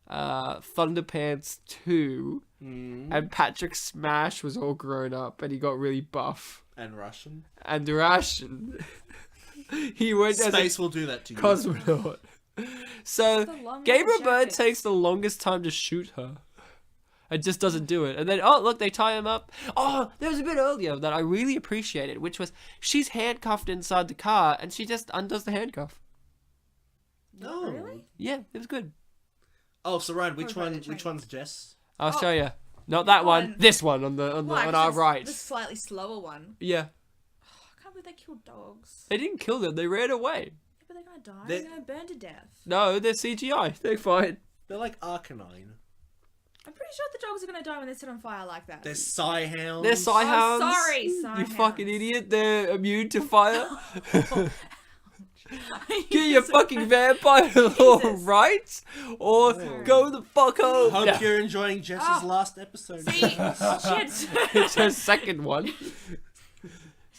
Thunderpants 2 and Patrick Smash was all grown up and he got really buff. And Russian. And Russian. He went as Space a will do that to you. cosmonaut. So, The long Gabriel jacket. Byrne takes the longest time to shoot her. And just doesn't do it. And then, oh, look, they tie him up. Oh, there was a bit earlier that I really appreciated, which was she's handcuffed inside the car and she just undoes the handcuff. No. Really? Yeah, it was good. Oh, so Ryan, which What about one? the Which train? one's Jess? I'll show you. Not that one. One. This one on Why? on our right. The slightly slower one. Yeah. I can't believe they killed dogs. They didn't kill them. They ran away. Yeah, but they're gonna die. They- They're gonna burn to death. No, they're CGI. They're fine. They're like Arcanine. I'm pretty sure the dogs are gonna die when they set on fire like that. They're Psyhounds. They're Psyhounds. sorry, You Psyhounds. fucking idiot. They're immune to fire. Get your fucking vampire law right, or go the fuck home. Hope Yeah. you're enjoying Jess's Oh. last episode. See, shit. It's her second one.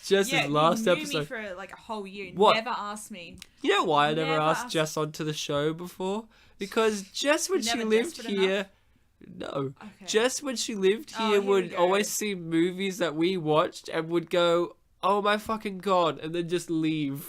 Jess's Yeah, last you knew episode. me for like a whole year. What? Never asked me. You know why I never Never asked asked- Jess onto the show before? Because Jess, when she Never lived desperate here, no. Okay. Jess, when she lived Oh, here, here would we go. always see movies that we watched and would go, "Oh my fucking god," and then just leave.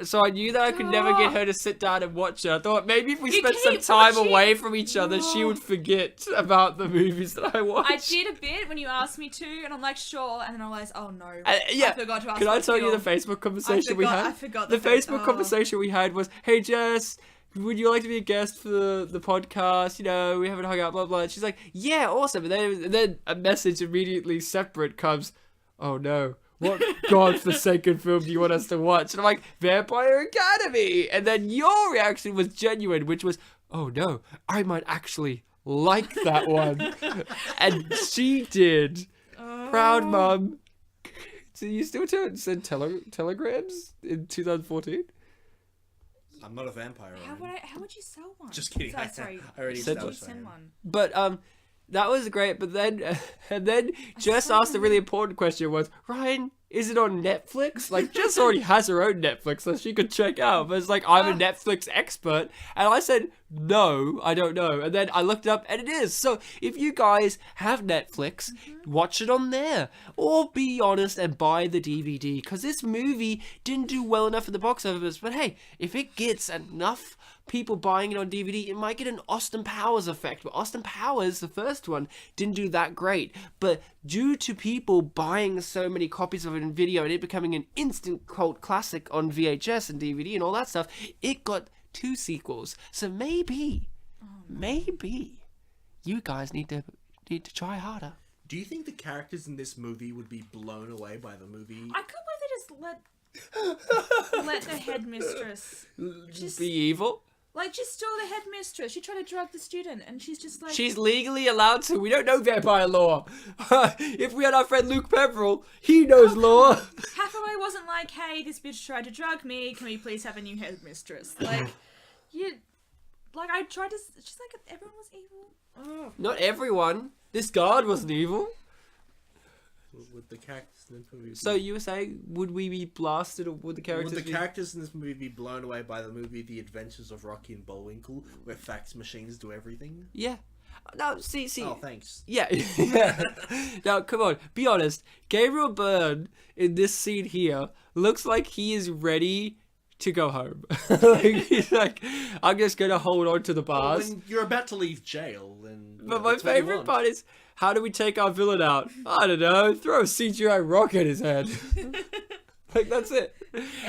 So I knew that I could never get her to sit down and watch it. I thought maybe if we You spent some keep time watching. away from each other, she No. would forget about the movies that I watched. I did a bit when you asked me to, and I'm like, sure, and then I realized, oh no, Yeah. I forgot to ask. Can I what tell you the film. Facebook conversation we had? I forgot The the Facebook oh. conversation we had was, "Hey Jess, would you like to be a guest for the podcast? You know, we haven't hung out, blah blah." And she's like, "Yeah, awesome." And then a message immediately separate comes, "Oh no, what godforsaken film do you want us to watch? And I'm like, Vampire Academy. And then your reaction was genuine, which was, oh no, I might actually like that one. And she did. Proud mum. So you still send telegrams in 2014? I'm not a vampire. How would you sell one? Just kidding. Sorry. I already Said- established Send that. one. But that was great. But then and then Jess asked a really important question: was Ryan, is it on Netflix? Like Jess already has her own Netflix, so she could check out. But it's like I'm a Netflix expert, and I said no, I don't know. And then I looked it up, and it is. So if you guys have Netflix, watch it on there, or be honest and buy the DVD, because this movie didn't do well enough at the box office. But hey, if it gets enough people buying it on DVD, it might get an Austin Powers effect. But Austin Powers, the first one, didn't do that great. But due to people buying so many copies of it in video and it becoming an instant cult classic on VHS and DVD and all that stuff, it got 2 sequels. So maybe you guys need to try harder. Do you think the characters in this movie would be blown away by the movie? I can't believe they just let the headmistress Just be evil. like just stole the headmistress. She tried to drug the student, and she's just like She's legally allowed to. We don't know vampire law. If we had our friend Luke Peverill, he knows law. Hathaway wasn't like, "Hey, this bitch tried to drug me. Can we please have a new headmistress?" Like, I tried to. She's like, everyone was evil. Oh. Not everyone. This guard wasn't evil. Would the characters in this movie? So you were saying, would we be blasted, or would the characters? Would the characters in this movie be blown away by the movie The Adventures of Rocky and Bullwinkle, where fax machines do everything? Yeah. No, see. Oh, thanks. Yeah. Now, come on. Be honest. Gabriel Byrne in this scene here looks like he is ready to go home. Like, he's like, I'm just gonna hold on to the bars. When you're about to leave jail, then. But my favorite part is, how do we take our villain out? I don't know. Throw a CGI rock at his head. Like, that's it.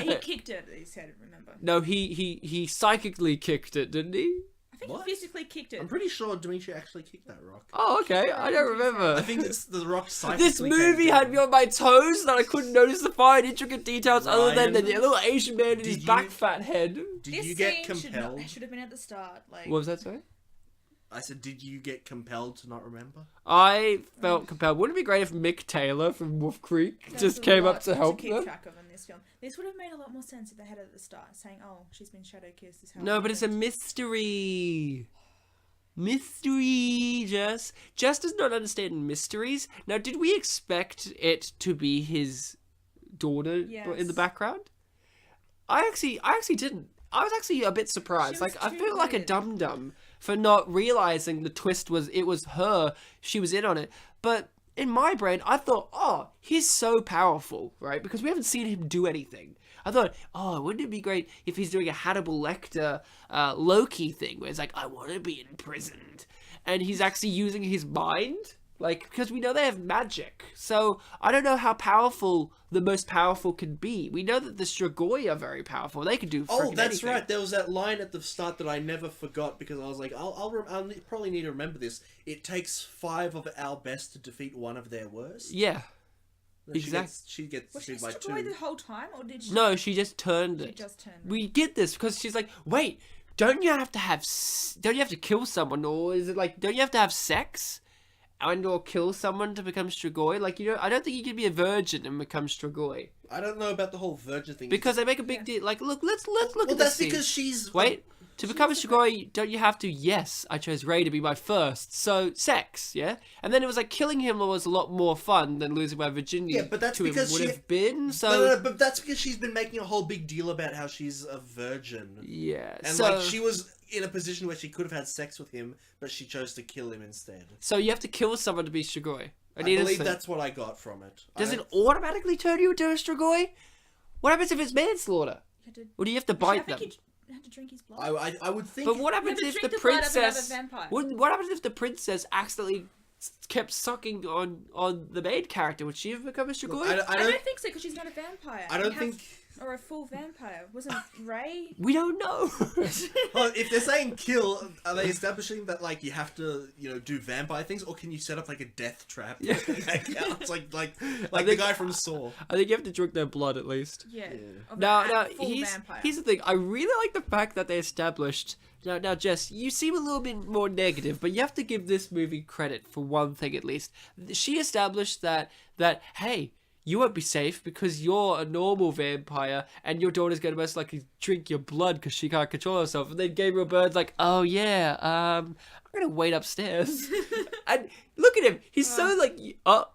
He kicked it at his head. Remember? No, he psychically kicked it, didn't he? I think What? he physically kicked it. I'm pretty sure Dimitri actually kicked that rock. Oh, okay. I don't remember. I think it's the rock psychically. This movie had me on my toes that I couldn't notice the fine intricate details other than the Ryan, little Asian man in his did back you- fat head. Did This you get scene compelled? should have been at the start. Like, What was that, sorry? I said, did you get compelled to not remember? I felt compelled. Wouldn't it be great if Mick Taylor from Wolf Creek there's just a came lot up to help keep them? track of in this film. This would have made a lot more sense if they had it at the start, saying, "Oh, she's been shadow kissed." This is how No, it but it's a happened." mystery. Mystery, Jess. Jess does not understand mysteries. Now, did we expect it to be his daughter in Yes. the background? I actually didn't. I was actually a bit surprised. She was Like, I too feel like a weird. dum-dum for not realizing the twist was her. She was in on it. But in my brain, I thought, oh, he's so powerful, right? Because we haven't seen him do anything. I thought, oh, wouldn't it be great if he's doing a Hannibal Lecter Loki thing where it's like, I want to be imprisoned. And he's actually using his mind? Like, because we know they have magic. So I don't know how powerful the most powerful can be. We know that the Strigoi are very powerful. They can do Oh, freaking that's anything. right. There was that line at the start that I never forgot because I was like, I'll probably need to remember this. It takes 5 of our best to defeat 1 of their worst. Yeah. Then exact- She gets Was she defeated by destroyed 2. the whole time, or did she? No, she just turned She it. just turned it. We get this because she's like, wait, don't you have to kill someone, or is it like, don't you have to have sex and or kill someone to become Strigoi? Like, you know, I don't think you can be a virgin and become Strigoi I don't know about the whole virgin thing. because they make a big deal. Like, look, let's look well, at that's this. because she's Wait, to become a Strigoi, don't you have to? Yes, I chose Ray to be my first. So, sex, yeah? And then it was like killing him was a lot more fun than losing my virginity Yeah, but that's to him because would she- have been. So, No, but that's because she's been making a whole big deal about how she's a virgin. yeah. And so, like she was in a position where she could have had sex with him, but she chose to kill him instead. so you have to kill someone to be Strigoi. I need to believe say- that's what I got from it. Does I it automatically turn you into a Strigoi? What happens if it's manslaughter? You had to, Or do you have to I bite think them? you had to drink his blood. I would think. But what happens to if drink the the blood of another princess? vampire. What happens if the princess accidentally kept sucking on the main character? Would she have become a Strigoi? I I don't. don't think so because she's not a vampire. I don't You think. have- Or a full vampire. Wasn't Ray? We don't know. Well, if they're saying kill, are they establishing that like you have to, do vampire things, or can you set up like a death trap? Yeah. It's like the think- guy from Saw. I think you have to drink their blood at least. Yeah. Of Now, a full here's vampire. the thing. I really like the fact that they established. Now, Jess, you seem a little bit more negative, but you have to give this movie credit for one thing at least. She established that hey, you won't be safe because you're a normal vampire, and your daughter's going to most likely drink your blood because she can't control herself. And then Gabriel Byrne's like, oh yeah, I'm gonna wait upstairs. And look at him. He's so like,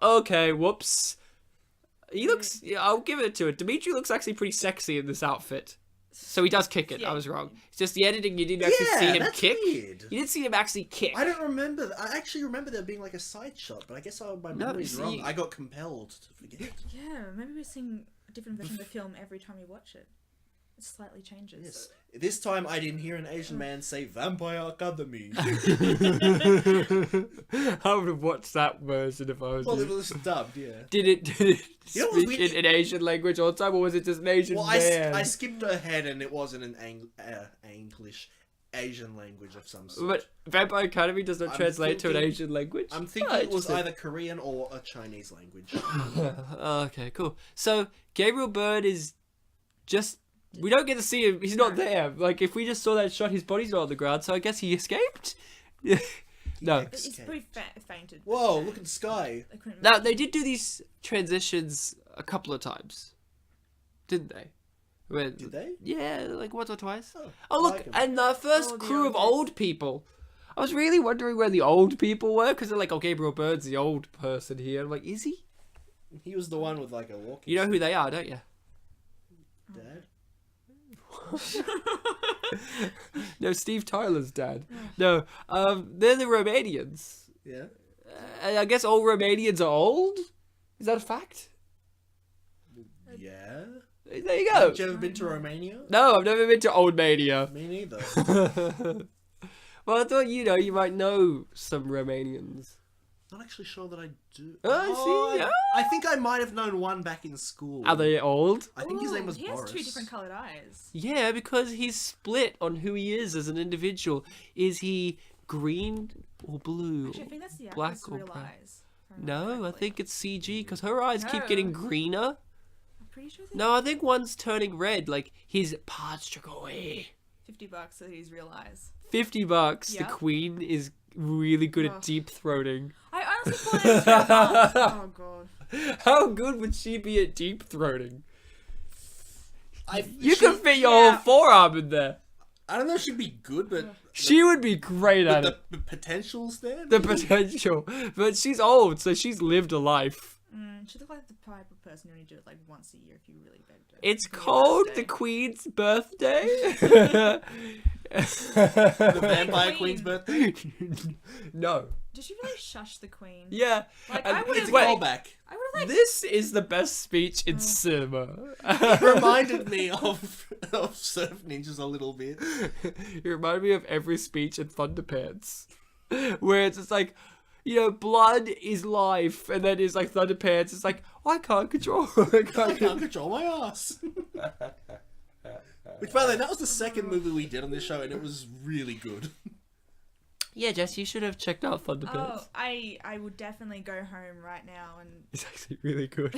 okay, whoops. He looks. Yeah, I'll give it to it. Dimitri looks actually pretty sexy in this outfit. So he does kick it. Yeah. I was wrong. It's just the editing. You didn't actually see him that's kick. weird. You didn't see him actually kick. I don't remember. I actually remember there being like a side shot, but I guess my memory's see- wrong. I got compelled to forget. Yeah, maybe we're seeing a different version of the film every time we watch it. It slightly changes. Yes. This time I didn't hear an Asian man say Vampire Academy. I would have watched that version if I was Well, you. it was dubbed, yeah. Did it You know what's speak weird? in Asian language all the time, or was it just an Asian Well, man? I skipped ahead and it wasn't an English Asian language of some sort. But Vampire Academy does not I'm translate to an thinking- Asian language? I'm thinking Oh, it was interesting. either Korean or a Chinese language. Okay, cool. So, Gabriel Byrne is just... We don't get to see him. He's not there. Like, if we just saw that shot, his body's not on the ground, so I guess he escaped? No. It's pretty fainted. Whoa, look at the sky. I couldn't Now, they did do these transitions a couple of times. Didn't they? When, Did they? Yeah, like once or twice. Oh, Oh, look, I like 'em. and the first Oh, the crew of old old people. I was really wondering where the old people were, because they're like, oh, Gabriel Byrne's the old person here. I'm like, is he? He was the one with like a walking You know who they are, don't you? dad. No, Steve Tyler's dad. No, they're the Romanians. Yeah. And I guess all Romanians are old? Is that a fact? Yeah. There you go. Have you ever been to Romania? No, I've never been to Old Mania. Me neither. Well, I thought, you might know some Romanians. Not actually sure that I do. Oh, I see, yeah. I think I might have known one back in school. Are they old? I think his name was He Boris. has two different coloured eyes. Yeah, because he's split on who he is as an individual. Is he green or blue? Actually, I think that's the Black actress' or real brown? eyes. if I remember No, I correctly. think it's CG because her eyes keep No. getting greener. I'm pretty sure No, I think one's turning red. Like his parts took away. $50 for his real eyes. $50. Yeah. The Queen is really good Oh. at deep throating. I honestly thought it was Trevor. Oh god. How good would she be at deep throating? You she- can fit your yeah. whole forearm in there. I don't know if she'd be good, but She would be great at it. the potential's there. The potential. But she's old, so she's lived a life. She looked like the type of person you only do it like once a year if you really begged her. It's For your called birthday. the Queen's birthday. The Vampire Queen's birthday. No. Did she really shush the queen? Yeah. Like, And I would've It's a wait, callback. I would have like. This is the best speech in cinema. It reminded me of Surf Ninjas a little bit. It reminded me of every speech in Thunderpants, where it's just like, blood is life, and then it's like Thunderpants. It's like, I can't control. I can't control my ass. Which, by the way, that was the second movie we did on this show, and it was really good. Yeah, Jess, you should have checked out Oh, Thunderpants. I would definitely go home right now and. It's actually really good.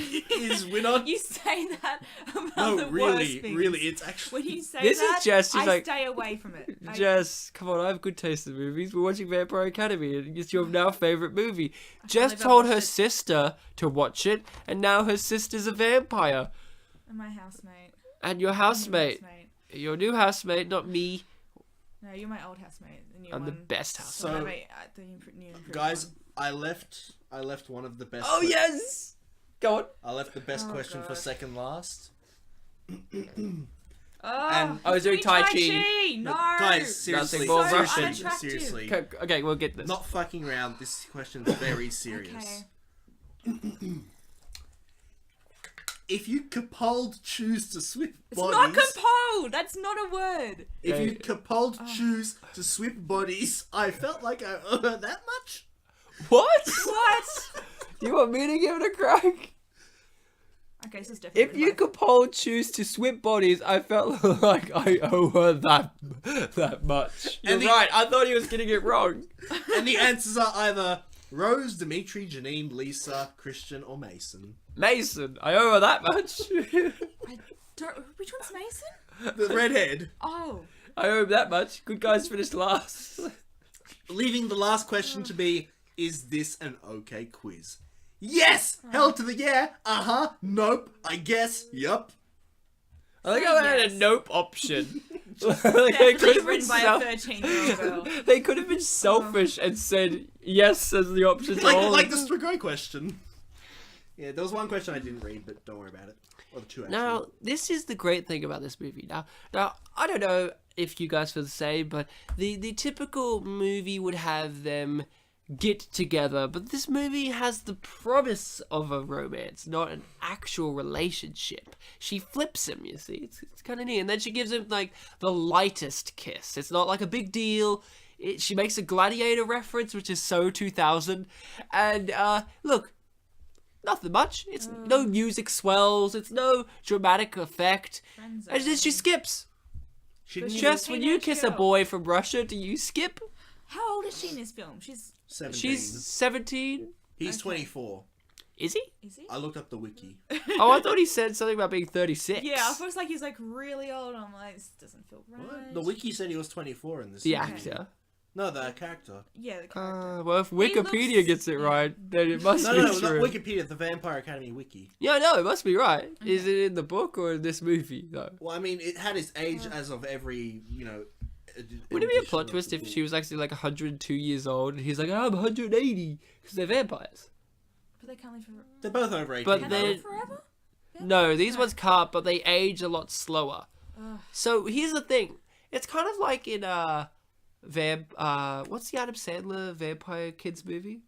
We're not. You say that about No, the worst really, things. really, it's actually. When you say This is that, Jess, she's I like- stay away from it. Jess, come on, I have good taste in movies. We're watching Vampire Academy, and it's your now favourite movie. Jess believe I told watched her it. sister to watch it, and now her sister's a vampire. And my housemate. And your New housemate. Your new housemate, not me. No, you're my old housemate. The new I'm one. the best housemate. So- No, wait, the new improved Guys, one. I left one of the best. Oh, yes! Go on. I left the best Oh, question for God. second last. Oh, and- I was doing Tai Chi. No, Guys, seriously, more so Russian. unattractive. seriously, Okay, we'll get this. not fucking around. This question's very serious. Okay. If you compelled choose to swip It's bodies, not compelled. That's not a word. if Okay. you compelled choose to swip bodies, I felt like I owed her that much. What? What? Do you want me to give it a crack? Okay, this is different. If you could choose to swap bodies, I felt like I owe her that much. You're And right. I thought he was getting it wrong. And the answers are either Rose, Dimitri, Janine, Lisa, Christian, or Mason. Mason, I owe her that much. I don't. Which one's Mason? The redhead. Oh. I owe him that much. Good guys finished last. Leaving the last question to be, is this an okay quiz? Yes! Hell to the yeah! Uh-huh! Nope! I guess! Yup! I think I had Yes. a nope option. Definitely written by a 13-year-old girl. They could have been selfish and said yes as the option to all. Like the Strigoi question. Yeah, there was one question I didn't read, but don't worry about it. Or the two, actually. Now, this is the great thing about this movie. Now, I don't know if you guys feel the same, but the typical movie would have them get together, but this movie has the promise of a romance, not an actual relationship. She flips him, you see. It's kind of neat. And then she gives him, like, the lightest kiss. It's not, like, a big deal. She makes a Gladiator reference, which is so 2000. And, look, nothing much. It's no music swells. It's no dramatic effect. And then she skips. She didn't She's even- Jess, when you teenage kiss a girl. boy from Russia, do you skip? How old is she in this film? She's 17. She's 17. He's 24. Is he? is he? I looked up the wiki. Oh, I thought he said something about being 36. Yeah, I was like he's like really old. I'm like, this doesn't feel right. What? The wiki said he was 24 in this. The movie. actor. No, the character. Yeah, the character. Well, if Wikipedia looks- gets it right, then it must No, be no, not true. Wikipedia, the Vampire Academy wiki. Yeah, no, it must be right. Is it in the book or in this movie, though? Well, I mean, it had his age as of every, Would it be a plot twist if she was actually like 102 years old and he's like, I'm 180 because they're vampires? But they can't live forever. They're both over 18. But Can they- they live forever? No, these ones can't, but they age a lot slower. Ugh. So here's the thing. It's kind of like in what's the Adam Sandler Vampire Kids movie?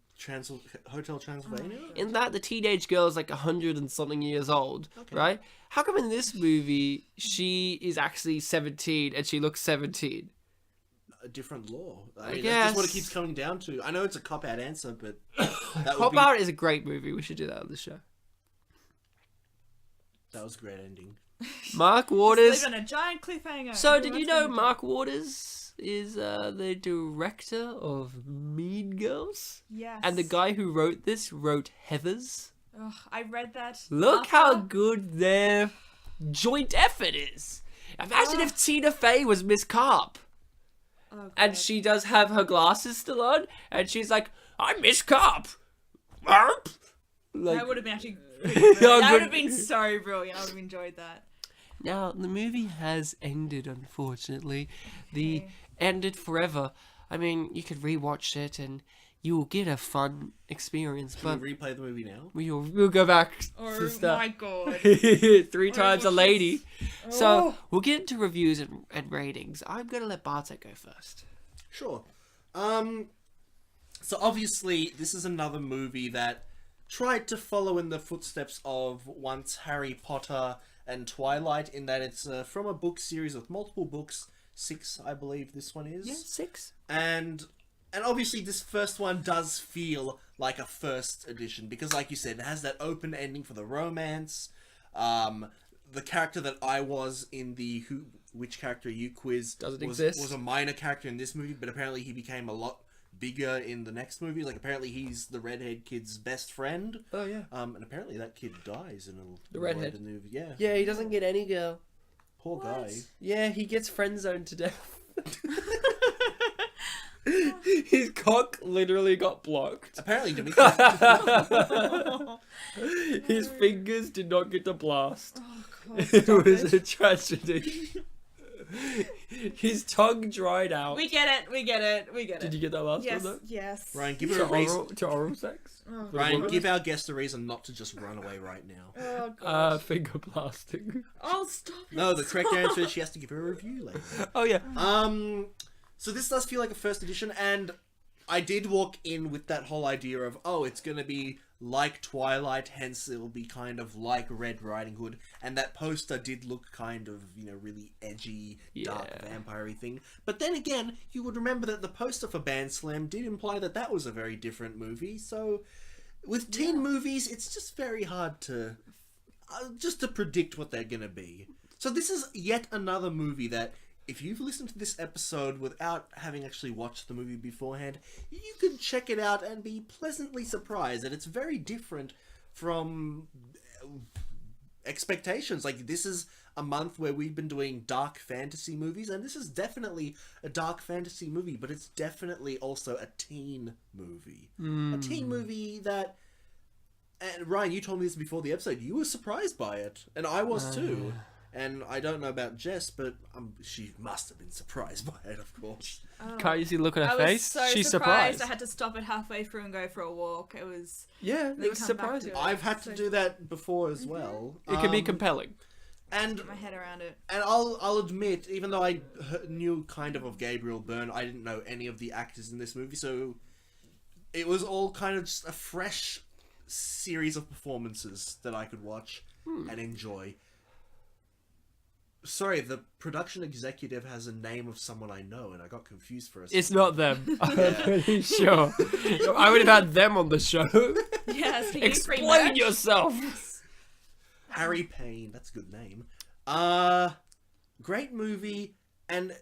Hotel Transylvania? In that, the teenage girl is like 100 and something years old, Okay. right? How come in this movie she is actually 17 and she looks 17? A different law. I I mean, that's just what it guess. keeps coming down to. I know it's a cop-out answer, but that would Cop be... Out is a great movie. We should do that on the show. That was a great ending. Mark Waters. Live on a giant cliffhanger. So, Who did wants you to know know? Mark Waters is the director of Mean Girls? Yes. And the guy who wrote this wrote Heathers. Ugh, I read that. Look after- how good their joint effort is. Imagine if Tina Fey was Miss Carp. Oh, And God. she does have her glasses still on, and she's like, I'm Miss Carp. Arp. Like, That would have been actually. Oh, that good. would have been so brilliant. I would have enjoyed that. Now, the movie has ended, unfortunately. The Okay. ended forever. I mean, you could rewatch it, and you will get a fun experience, Can but we replay the movie now? we'll go back Oh to stuff. my God. 3 times a watch lady. this. So, Oh. we'll get into reviews and ratings. I'm going to let Bartek go first. Sure. So obviously, this is another movie that tried to follow in the footsteps of once Harry Potter and Twilight, in that it's from a book series with multiple books. 6, I believe this one is. Yeah, 6. And obviously this first one does feel like a first edition because, like you said, it has that open ending for the romance. The character that I was in the which character you quiz Doesn't was exist. a minor character in this movie, but apparently he became a lot bigger in the next movie. Like, apparently he's the redhead kid's best friend. Oh, yeah. And apparently that kid dies in The redhead? in the movie. Yeah. Yeah, he doesn't get any girl. Poor guy. Yeah, he gets friend zoned to death. His cock literally got blocked. Apparently Dimitri. His fingers did not get to blast. Oh, God. It stop was it. a tragedy. His tongue dried out. We get it. We get it. We get it. Did you get that last Yes. one though? Yes. Ryan, give her To a reason. oral sex? Oh, Ryan, give our guest a reason not to just run away right now. oh God. Finger blasting. Oh, stop it. No, the correct answer is she has to give her a review later. Oh yeah. So this does feel like a first edition, and I did walk in with that whole idea of, oh, it's gonna be like Twilight, hence it'll be kind of like Red Riding Hood, and that poster did look kind of, really edgy, dark, Yeah. vampire-y thing. But then again, you would remember that the poster for Band Slam did imply that that was a very different movie, so with teen movies, it's just very hard to just to predict what they're gonna be. So this is yet another movie that, if you've listened to this episode without having actually watched the movie beforehand, you can check it out and be pleasantly surprised that it's very different from expectations. Like, this is a month where we've been doing dark fantasy movies, and this is definitely a dark fantasy movie, but it's definitely also a teen movie. A teen movie that... And Ryan, you told me this before the episode. You were surprised by it, and I was too. And I don't know about Jess, but she must have been surprised by it, of course. Can't you see the look on her I face? was so She's surprised. surprised. I had to stop it halfway through and go for a walk. It was... Yeah, Then it was come back surprising. to it. I've had to do that before as well. It can be compelling. And Get my head around it. I'll admit, even though I knew kind of Gabriel Byrne, I didn't know any of the actors in this movie, so it was all kind of just a fresh series of performances that I could watch and enjoy. Sorry, the production executive has a name of someone I know, and I got confused for a second. It's not them. I'm pretty sure. I would have had them on the show. Yeah, so you Explain yourself. Harry Payne, that's a good name. Great movie, and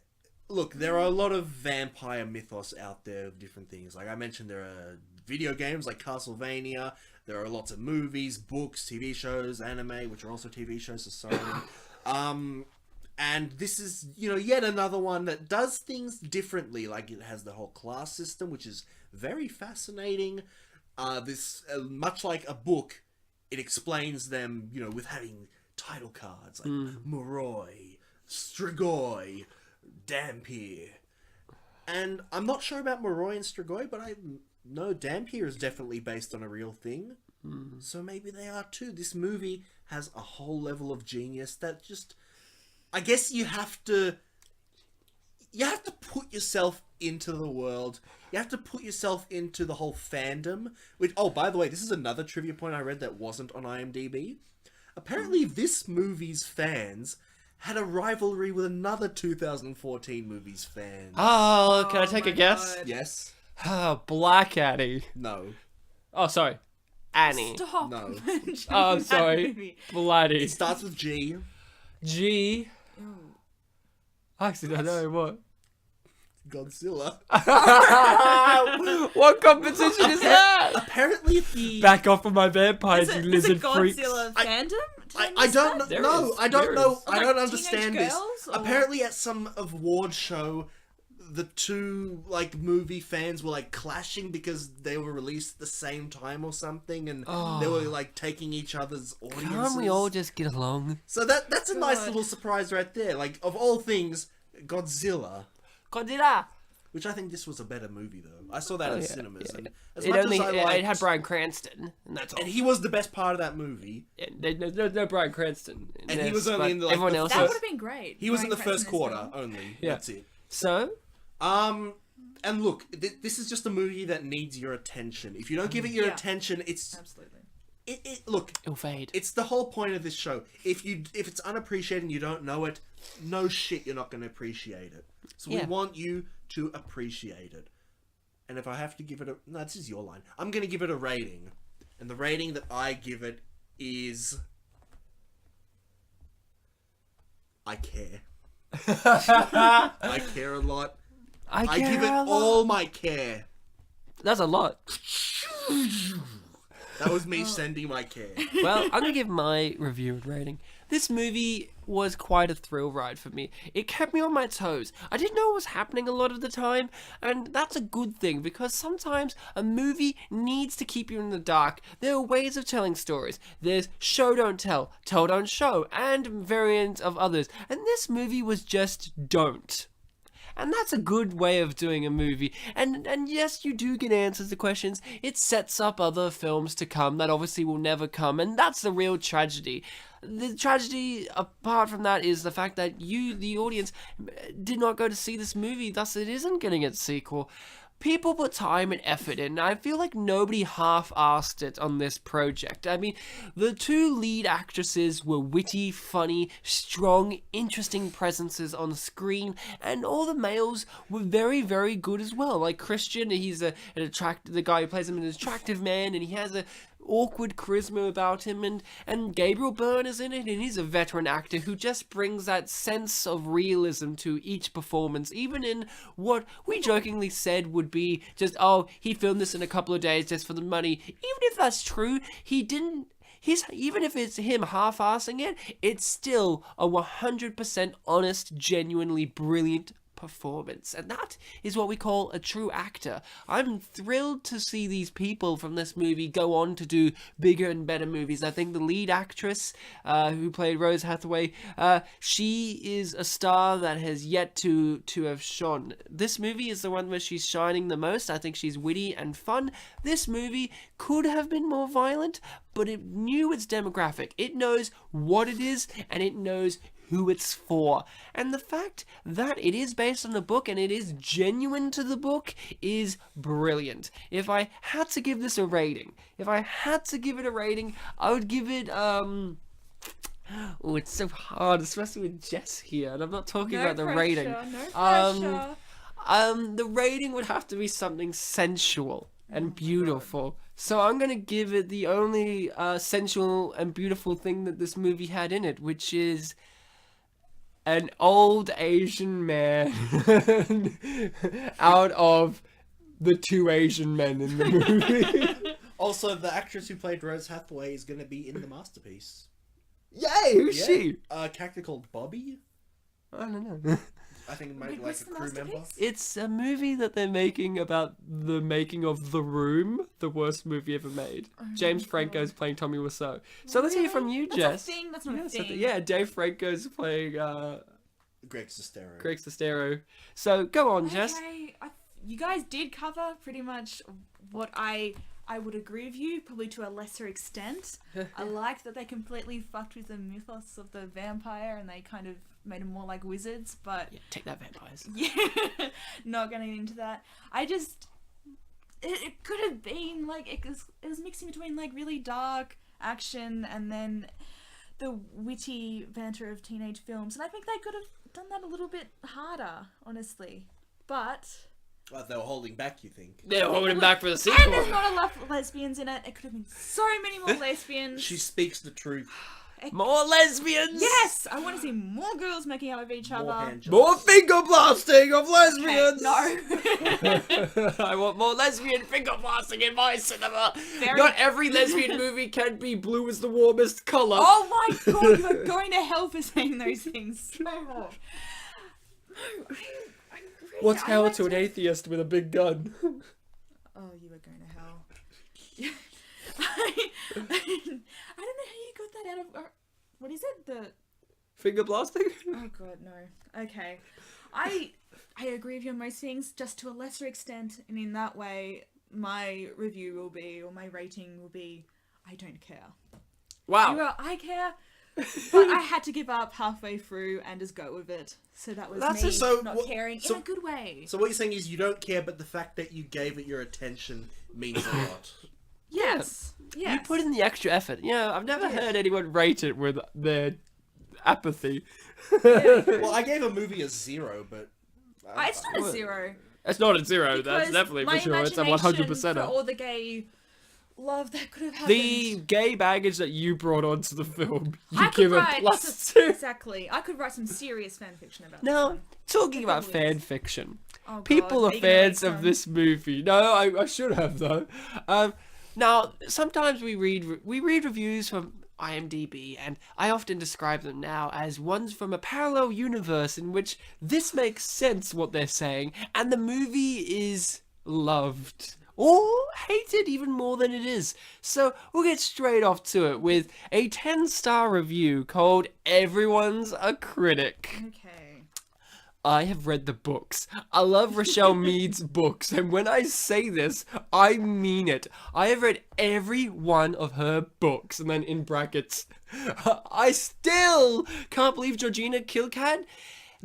look, there are a lot of vampire mythos out there of different things. Like I mentioned, there are video games like Castlevania, there are lots of movies, books, TV shows, anime, which are also TV shows, so sorry. And this is, yet another one that does things differently. Like, it has the whole class system, which is very fascinating. Much like a book, it explains them, with having title cards like Moroi, Strigoi, Dampier. And I'm not sure about Moroi and Strigoi, but I know Dampier is definitely based on a real thing. So maybe they are too. This movie has a whole level of genius that just... I guess you have to put yourself into the world. You have to put yourself into the whole fandom. Which, oh, by the way, this is another trivia point I read that wasn't on IMDb. Apparently, this movie's fans had a rivalry with another 2014 movie's fans. Oh, can I take a my guess? God. Yes? Black Annie. No. Oh, sorry. Annie. Stop. No. mentioning Oh, that sorry. movie. Bloody. It starts with G. G. Ooh. I actually don't know what. Godzilla. What competition is that? Apparently, the... Back off of my vampires, Is you it lizard freaks. Godzilla fandom? Did I miss don't that? There know. is. I don't There know. is. I Like don't teenage understand this. girls, or- Apparently, at some award show, the two movie fans were clashing because they were released at the same time or something, and they were taking each other's audiences. Can't we all just get along? So that's a nice God. little surprise right there. Of all things, Godzilla. Godzilla. Which I think this was a better movie though. I saw that in yeah, cinemas, yeah. and as It much only as I liked, it had Bryan Cranston, and that's all. and he was the best part of that movie. No Bryan Cranston. in And he this, was only but in the, everyone the else. That first- would have been great. He was in the Bryan first Cranston quarter as well. only. Yeah. That's it. So And look, this is just a movie that needs your attention. If you don't give it your Yeah. attention, it's Absolutely. look. it'll fade. It's the whole point of this show. If it's unappreciated and you don't know it, no shit, you're not going to appreciate it. So Yeah. we want you to appreciate it. And if I have to give it no, this is your line. I'm going to give it a rating, and the rating that I give it is I care. I care a lot. I care give it a lot. all my care. That's a lot. That was me sending my care. Well, I'm gonna give my review and rating. This movie was quite a thrill ride for me. It kept me on my toes. I didn't know what was happening a lot of the time, and that's a good thing because sometimes a movie needs to keep you in the dark. There are ways of telling stories. There's show don't tell, tell don't show, and variants of others. And this movie was just don't. And that's a good way of doing a movie. And yes, you do get answers to questions. It sets up other films to come that obviously will never come. And that's the real tragedy. The tragedy, apart from that, is the fact that you, the audience, did not go to see this movie. Thus, it isn't getting its sequel. People put time and effort in. I feel like nobody half-assed it on this project. I mean, the two lead actresses were witty, funny, strong, interesting presences on screen, and all the males were very, very good as well. Like Christian, he's the guy who plays him, an attractive man, and he has a awkward charisma about him, and Gabriel Byrne is in it, and he's a veteran actor who just brings that sense of realism to each performance, even in what we jokingly said would be just, oh, he filmed this in a couple of days just for the money. Even if that's true, he didn't. Even if it's him half-assing it, it's still a 100% honest, genuinely brilliant performance, and that is what we call a true actor. I'm thrilled to see these people from this movie go on to do bigger and better movies. I think the lead actress who played Rose Hathaway, she is a star that has yet to have shone. This movie is the one where she's shining the most. I think she's witty and fun. This movie could have been more violent, but it knew its demographic. It knows what it is, and it knows who it's for. And the fact that it is based on a book and it is genuine to the book is brilliant. If I had to give this a rating, I would give it, oh, it's so hard, especially with Jess here, and I'm not talking about the rating. No pressure. The rating would have to be something sensual and beautiful. So I'm going to give it the only sensual and beautiful thing that this movie had in it, which is an old Asian man out of the two Asian men in the movie. Also, the actress who played Rose Hathaway is going to be in the masterpiece. Yay! Who's she? A character called Bobby. I don't know. I think it might be like What's a the crew member. masterpiece? It's a movie that they're making about the making of The Room, the worst movie ever made. James Franco's playing Tommy Wiseau. So let's hear from you, That's Jess. a thing. That's not a thing. Yeah, Dave Franco's playing Greg Sestero. Greg Sestero. So go on, Jess. Okay, you guys did cover pretty much what I would agree with you, probably to a lesser extent. I like that they completely fucked with the mythos of the vampire and they kind of made them more like wizards, but Yeah, take that, vampires. yeah, not getting into that. I just, it could have been like, it was mixing between like really dark action and then the witty banter of teenage films, and I think they could have done that a little bit harder, honestly. But They were holding back, you think? They're holding back for the and sequel. there's not enough lesbians in it. It could have been so many more lesbians. She speaks the truth. More lesbians! Yes, I want to see more girls making out with each More other. hand jobs. More finger blasting of Okay, lesbians! no. I want more lesbian finger blasting in my cinema! Very- Not every lesbian movie can be blue is the warmest colour. Oh my god, you are going to hell for saying those things so hard. No, I agree. What's I hell went to an atheist with a big gun? Oh, you are going to hell. I don't know how you got that out of... what is it? Finger blasting? Oh god, no. Okay. I agree with you on most things, just to a lesser extent, and in that way, my review will be, or my rating will be, I don't care. Wow. I care, but I had to give up halfway through and just go with it. So that was That's me just not caring in a good way. So what you're saying is you don't care, but the fact that you gave it your attention means a lot. Yes. Yes. You put in the extra effort. Yeah, I've never heard anyone rate it with their apathy. Well, I gave a movie a 0, but... It's not a 0. It's not a 0, that's Because definitely for my sure. It's a imagination 100%. for all the gay love that could have happened. The gay baggage that you brought onto the film, you I could give a write +2. exactly. I could write some serious fan fiction about Now, this one. talking about Definitely fan is. fiction, Oh, God, people are are you gonna make fans of some? this movie. No, I should have though. Now, sometimes we read reviews from IMDb, and I often describe them now as ones from a parallel universe in which this makes sense what they're saying, and the movie is loved. Or hated even more than it is. So we'll get straight off to it with a 10-star review called Everyone's a Critic. Okay. I have read the books. I love Rochelle Mead's books, and when I say this, I mean it. I have read every one of her books, and then in brackets, I still can't believe Georgina Kilcad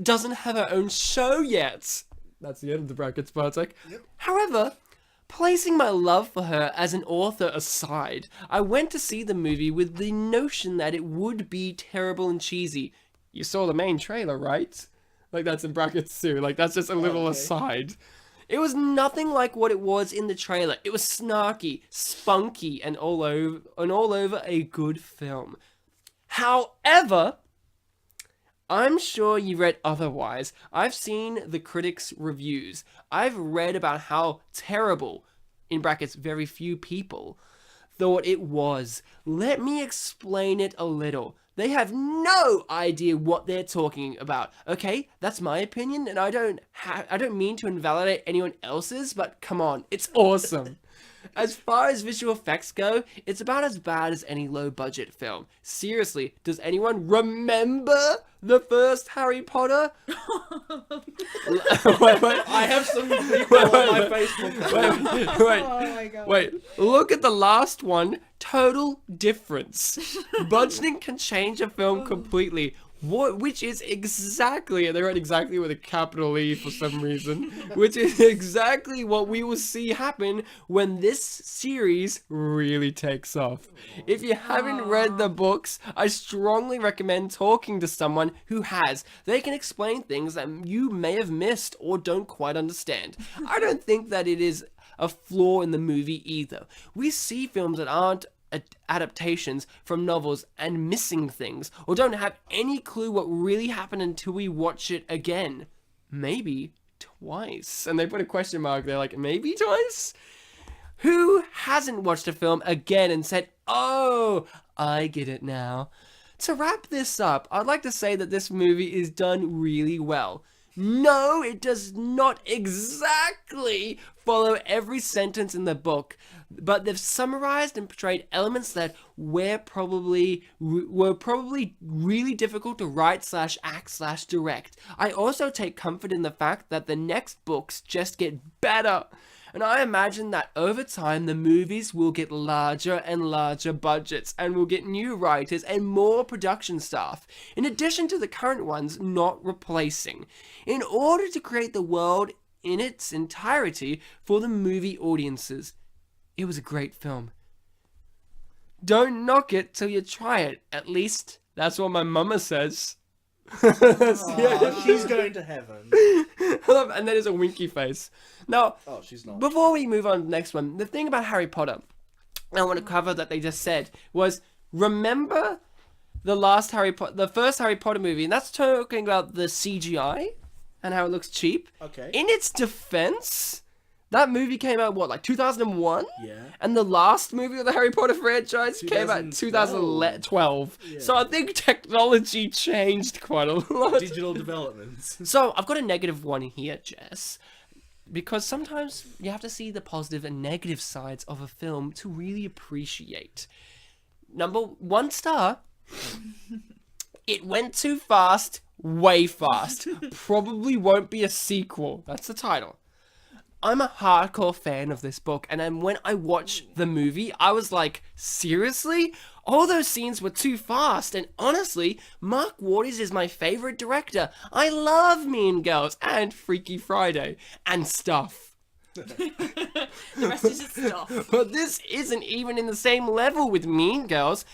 doesn't have her own show yet. That's the end of the brackets, Bartek. Yep. However, placing my love for her as an author aside, I went to see the movie with the notion that it would be terrible and cheesy. You saw the main trailer, right? Like, that's in brackets too. Like, that's just a little okay. aside. It was nothing like what it was in the trailer. It was snarky, spunky, and all over a good film. However, I'm sure you read otherwise. I've seen the critics' reviews. I've read about how terrible, in brackets, very few people, thought it was. Let me explain it a little. They have no idea what they're talking about. Okay, that's my opinion, and I don't mean to invalidate anyone else's, but come on, it's awesome. As far as visual effects go, it's about as bad as any low-budget film. Seriously, does anyone remember the first Harry Potter? wait. I have some people on my Facebook. Oh my god. Wait, look at the last one. Total difference. Budgeting can change a film completely. Which is exactly, and they wrote exactly with a capital E for some reason, which is exactly what we will see happen when this series really takes off. If you haven't read the books, I strongly recommend talking to someone who has. They can explain things that you may have missed or don't quite understand. I don't think that it is a flaw in the movie either. We see films that aren't adaptations from novels and missing things, or don't have any clue what really happened until we watch it again. Maybe twice. And they put a question mark there, like, maybe twice? Who hasn't watched a film again and said, oh, I get it now? To wrap this up, I'd like to say that this movie is done really well. No, it does not exactly follow every sentence in the book, but they've summarized and portrayed elements that were probably really difficult to write / act / direct. I also take comfort in the fact that the next books just get better. And I imagine that over time, the movies will get larger and larger budgets and will get new writers and more production staff, in addition to the current ones not replacing, in order to create the world in its entirety for the movie audiences. It was a great film. Don't knock it till you try it. At least, that's what my mama says. Oh, she's going to heaven. And then there's a winky face. Now, Oh, she's not. before we move on to the next one, the thing about Harry Potter I want to cover that they just said was, remember the first Harry Potter movie, and that's talking about the CGI and how it looks cheap. Okay. In its defense, that movie came out, what, like 2001? Yeah. And the last movie of the Harry Potter franchise came out in 2012. Yeah. So I think technology changed quite a lot. Digital developments. So I've got a negative one here, Jess. Because sometimes you have to see the positive and negative sides of a film to really appreciate. Number 1 star. It went too fast, way fast. Probably won't be a sequel. That's the title. I'm a hardcore fan of this book, and then when I watched the movie, I was like, seriously? All those scenes were too fast, and honestly, Mark Waters is my favorite director. I love Mean Girls and Freaky Friday and stuff. The rest is just stuff. But this isn't even in the same level with Mean Girls,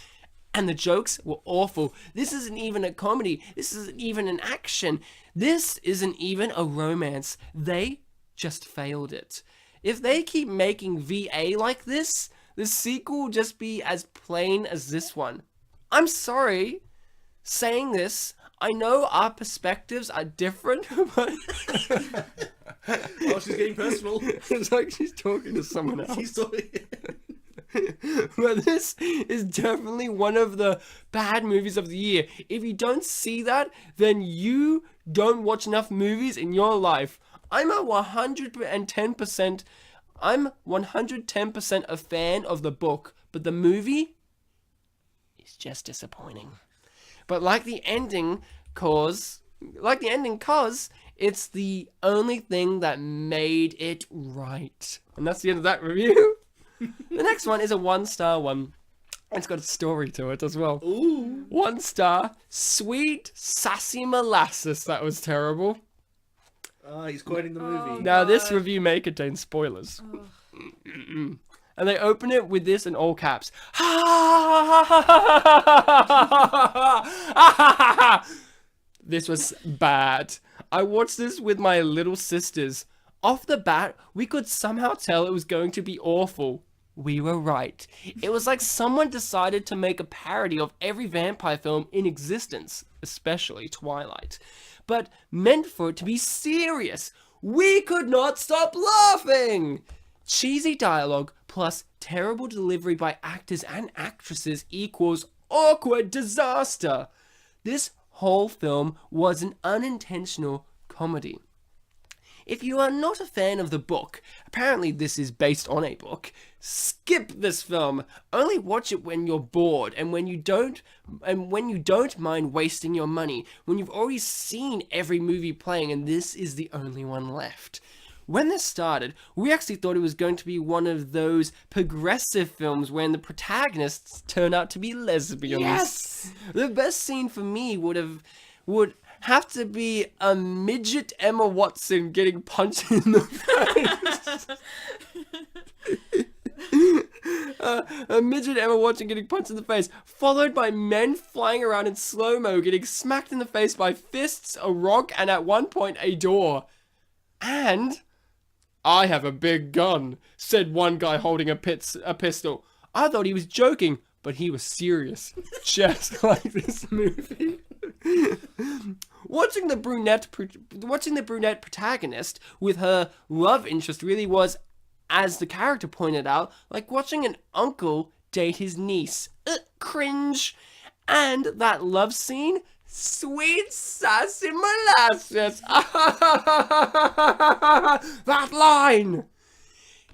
and the jokes were awful. This isn't even a comedy. This isn't even an action. This isn't even a romance. They just failed it. If they keep making VA like this, the sequel will just be as plain as this one. I'm sorry saying this. I know our perspectives are different, but Oh, she's getting personal. it's like she's talking to someone else. She's talking. But this is definitely one of the bad movies of the year. If you don't see that, then you don't watch enough movies in your life. I'm 110% a fan of the book, but the movie is just disappointing. But like the ending, cause it's the only thing that made it right. And that's the end of that review. The next one is a 1-star one. It's got a story to it as well. Ooh. 1 star, sweet sassy molasses. That was terrible. He's quoting the movie. Now, this review may contain spoilers. And they open it with this in all caps. This was bad. I watched this with my little sisters. Off the bat, we could somehow tell it was going to be awful. We were right. It was like someone decided to make a parody of every vampire film in existence, especially Twilight, but meant for it to be serious. We could not stop laughing! Cheesy dialogue plus terrible delivery by actors and actresses equals awkward disaster. This whole film was an unintentional comedy. If you are not a fan of the book, apparently this is based on a book, skip this film. Only watch it when you're bored and when you don't mind wasting your money, when you've already seen every movie playing and this is the only one left. When this started, we actually thought it was going to be one of those progressive films when the protagonists turn out to be lesbians. Yes! The best scene for me would have to be a midget Emma Watson getting punched in the face. A midget Emma Watson getting punched in the face, followed by men flying around in slow-mo getting smacked in the face by fists, a rock, and at one point a door. And I have a big gun, said one guy holding a pistol. I thought he was joking, but he was serious. Just like this movie. Watching the brunette protagonist with her love interest really was, as the character pointed out, like watching an uncle date his niece. Cringe. And that love scene, sweet sassy molasses. That line.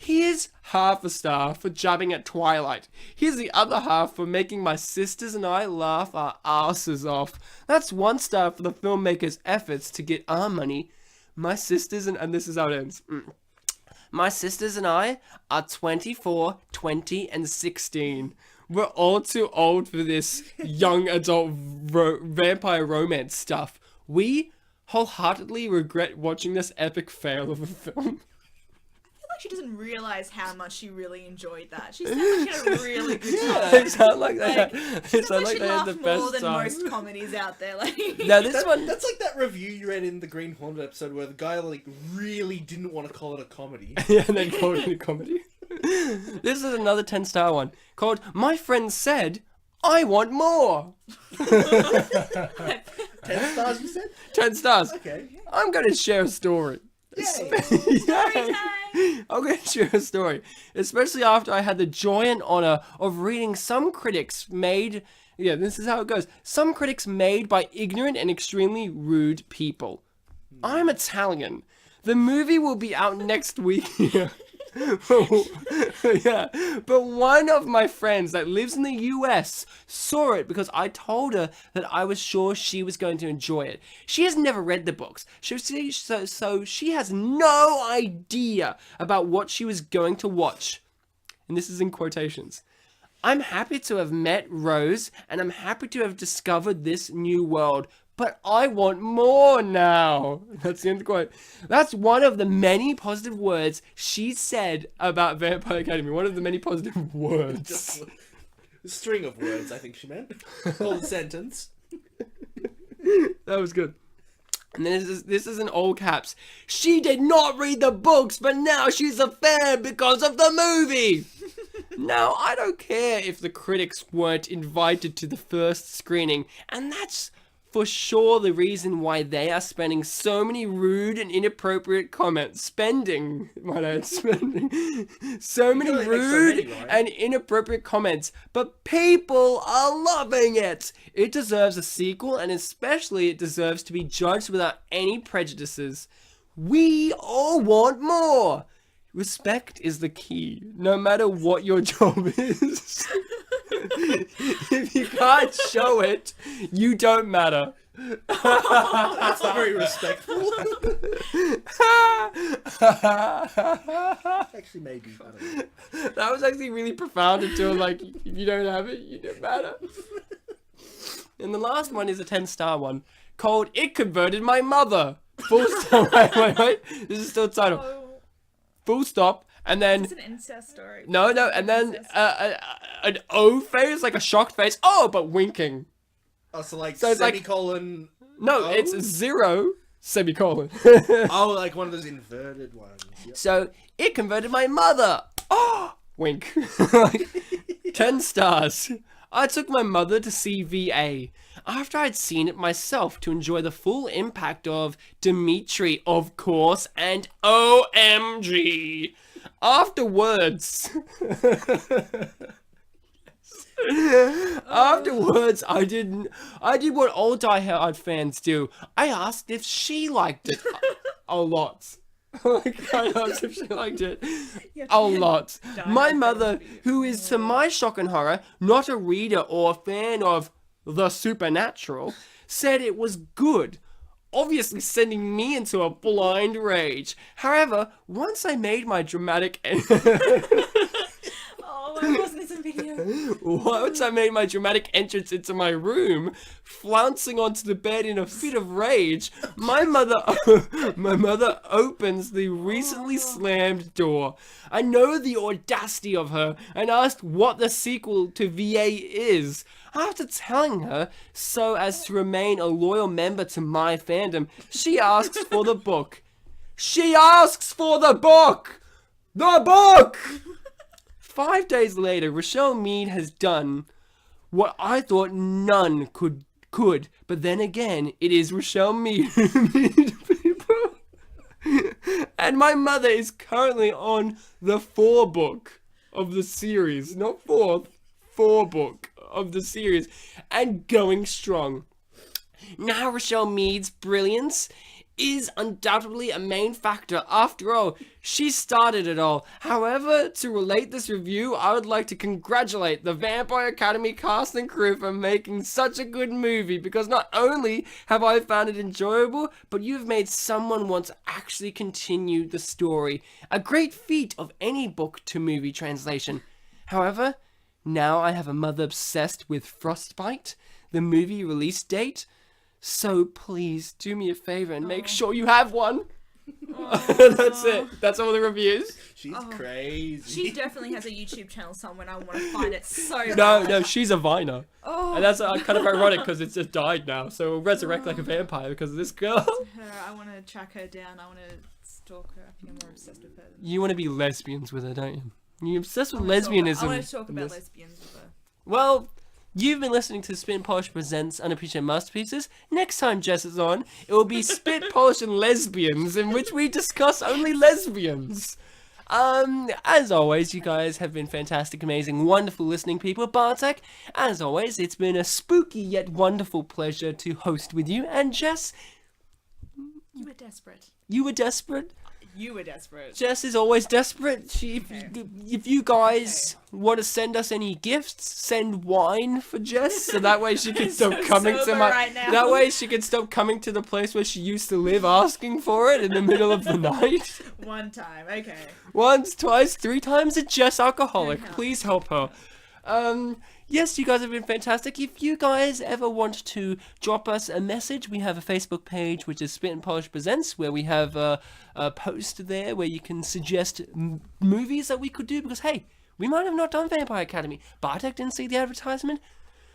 Here's half a star for jabbing at Twilight. Here's the other half for making my sisters and I laugh our asses off. That's 1 star for the filmmaker's efforts to get our money. My sisters and this is how it ends. My sisters and I are 24, 20, and 16. We're all too old for this young adult vampire romance stuff. We wholeheartedly regret watching this epic fail of a film. She doesn't realize how much she really enjoyed that. She sounds like she had a really good time. It sounds like they had She the laughed best more than time. most comedies out there. Like, Now this one, That's like that review you read in the Green Hornet episode where the guy like really didn't want to call it a comedy. yeah, and then called it a comedy. This is another 10-star one called "My Friend Said I Want More." 10 stars, you said? 10 stars. Okay. I'm gonna share a story. Yay. story time. I'm going to share a story, especially after I had the joy and honor of reading some critics made. Yeah, this is how it goes. Some critics made by ignorant and extremely rude people. I'm Italian. The movie will be out next week. Yeah, but one of my friends that lives in the US saw it because I told her that I was sure she was going to enjoy it. She has never read the books, so she has no idea about what she was going to watch. And this is in quotations. I'm happy to have met Rose, and I'm happy to have discovered this new world. But I want more now. That's the end of the quote. That's one of the many positive words she said about Vampire Academy. One of the many positive words. Just a string of words, I think she meant. Whole sentence. That was good. And then this is in all caps. She did not read the books, but now she's a fan because of the movie. Now, I don't care if the critics weren't invited to the first screening, and that's for sure the reason why they are spending so many rude and inappropriate comments. So many rude and inappropriate comments, but people are loving it. It deserves a sequel, and especially it deserves to be judged without any prejudices. We all want more. Respect is the key, no matter what your job is. If you can't show it, you don't matter. That's not very respectful. Actually, maybe. I don't know. That was actually really profound until, like, if you don't have it, you don't matter. And the last one is a 10-star one called "It Converted My Mother." Full stop. Wait. This is still the title. Full stop. And then It's an incest story. no, and then an O face, like a shocked face. Oh, but winking. Oh, so So it's like- semicolon. No, O? it's 0, semicolon. Oh, like one of those inverted ones. Yep. So it converted my mother. Oh, wink. 10 stars. I took my mother to see VA after I'd seen it myself to enjoy the full impact of Dimitri, of course, and OMG. Afterwards, I did what all Die Hard fans do. I asked if she liked it a lot. I asked if she liked it a lot. My mother, who is to my shock and horror not a reader or a fan of the supernatural, said it was good, obviously sending me into a blind rage. However, once I made my dramatic Oh, I wasn't in some video. Once I made my dramatic entrance into my room, flouncing onto the bed in a fit of rage, my mother opens the recently slammed door. I know the audacity of her and asked what the sequel to VA is. After telling her so as to remain a loyal member to my fandom, she asks for the book. She asks for the book! The book! 5 days later, Rochelle Mead has done what I thought none could, but then again, it is Rochelle Mead who made people. And my mother is currently on the 4 book of the series, not 4th, 4 book of the series, and going strong. Now Rochelle Mead's brilliance is undoubtedly a main factor. After all, she started it all. However, to relate this review, I would like to congratulate the Vampire Academy cast and crew for making such a good movie, because not only have I found it enjoyable, but you've made someone want to actually continue the story. A great feat of any book to movie translation. However, now I have a mother obsessed with Frostbite, the movie release date. So please do me a favor and make sure you have one. That's it. That's all the reviews. She's crazy. She definitely has a YouTube channel somewhere. I want to find it so bad. No, she's a viner. Oh. And that's kind of ironic because it's just died now. So it'll resurrect like a vampire because of this girl. I want to track her down. I want to stalk her. I think I'm more obsessed with her. You want to be lesbians with her, don't you? You're obsessed with I lesbianism. want to talk about lesbians with her. Well, you've been listening to Spit and Polish Presents Unappreciated Masterpieces. Next time Jess is on, it will be Spit, Polish and Lesbians, in which we discuss only lesbians. As always, you guys have been fantastic, amazing, wonderful listening people. Bartek, as always, it's been a spooky yet wonderful pleasure to host with you. And Jess, You were desperate. you were desperate. You were desperate. Jess is always desperate. If you guys want to send us any gifts, send wine for Jess, so that way she can stop coming to my. Right now. That way she can stop coming to the place where she used to live, asking for it in the middle of the night. One time, okay. Once, twice, 3 times a Jess alcoholic. Help. Please help her. Yes, you guys have been fantastic. If you guys ever want to drop us a message, we have a Facebook page, which is Spit and Polish Presents, where we have a post there where you can suggest movies that we could do, because, hey, we might have not done Vampire Academy. Bartek didn't see the advertisement.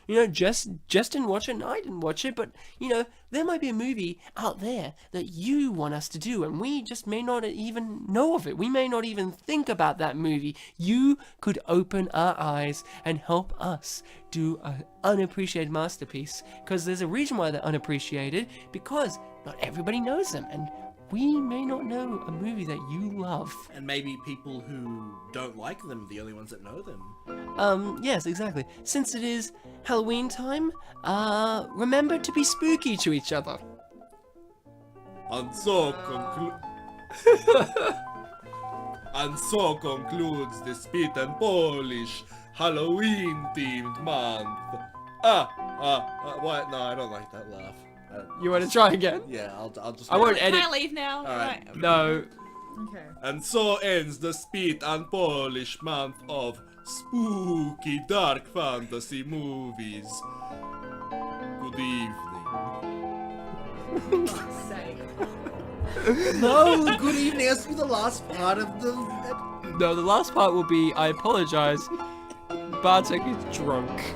You know, Jess didn't watch it, and I didn't watch it, but, you know, there might be a movie out there that you want us to do, and we just may not even know of it. We may not even think about that movie. You could open our eyes and help us do an unappreciated masterpiece, because there's a reason why they're unappreciated, because not everybody knows them, and we may not know a movie that you love. And maybe people who don't like them are the only ones that know them. Yes, exactly. Since it is Halloween time, remember to be spooky to each other. And so concludes the Spit and Polish Halloween-themed month. What? No, I don't like that laugh. You want to try again? Yeah, I'll just... I won't Can edit. I leave now? Alright. No. Okay. And so ends the Spit and Polish month of spooky dark fantasy movies. Good evening. Fuck's sake. No, good evening. That's be the last part of the... No, the last part will be, I apologize. Bartek is drunk.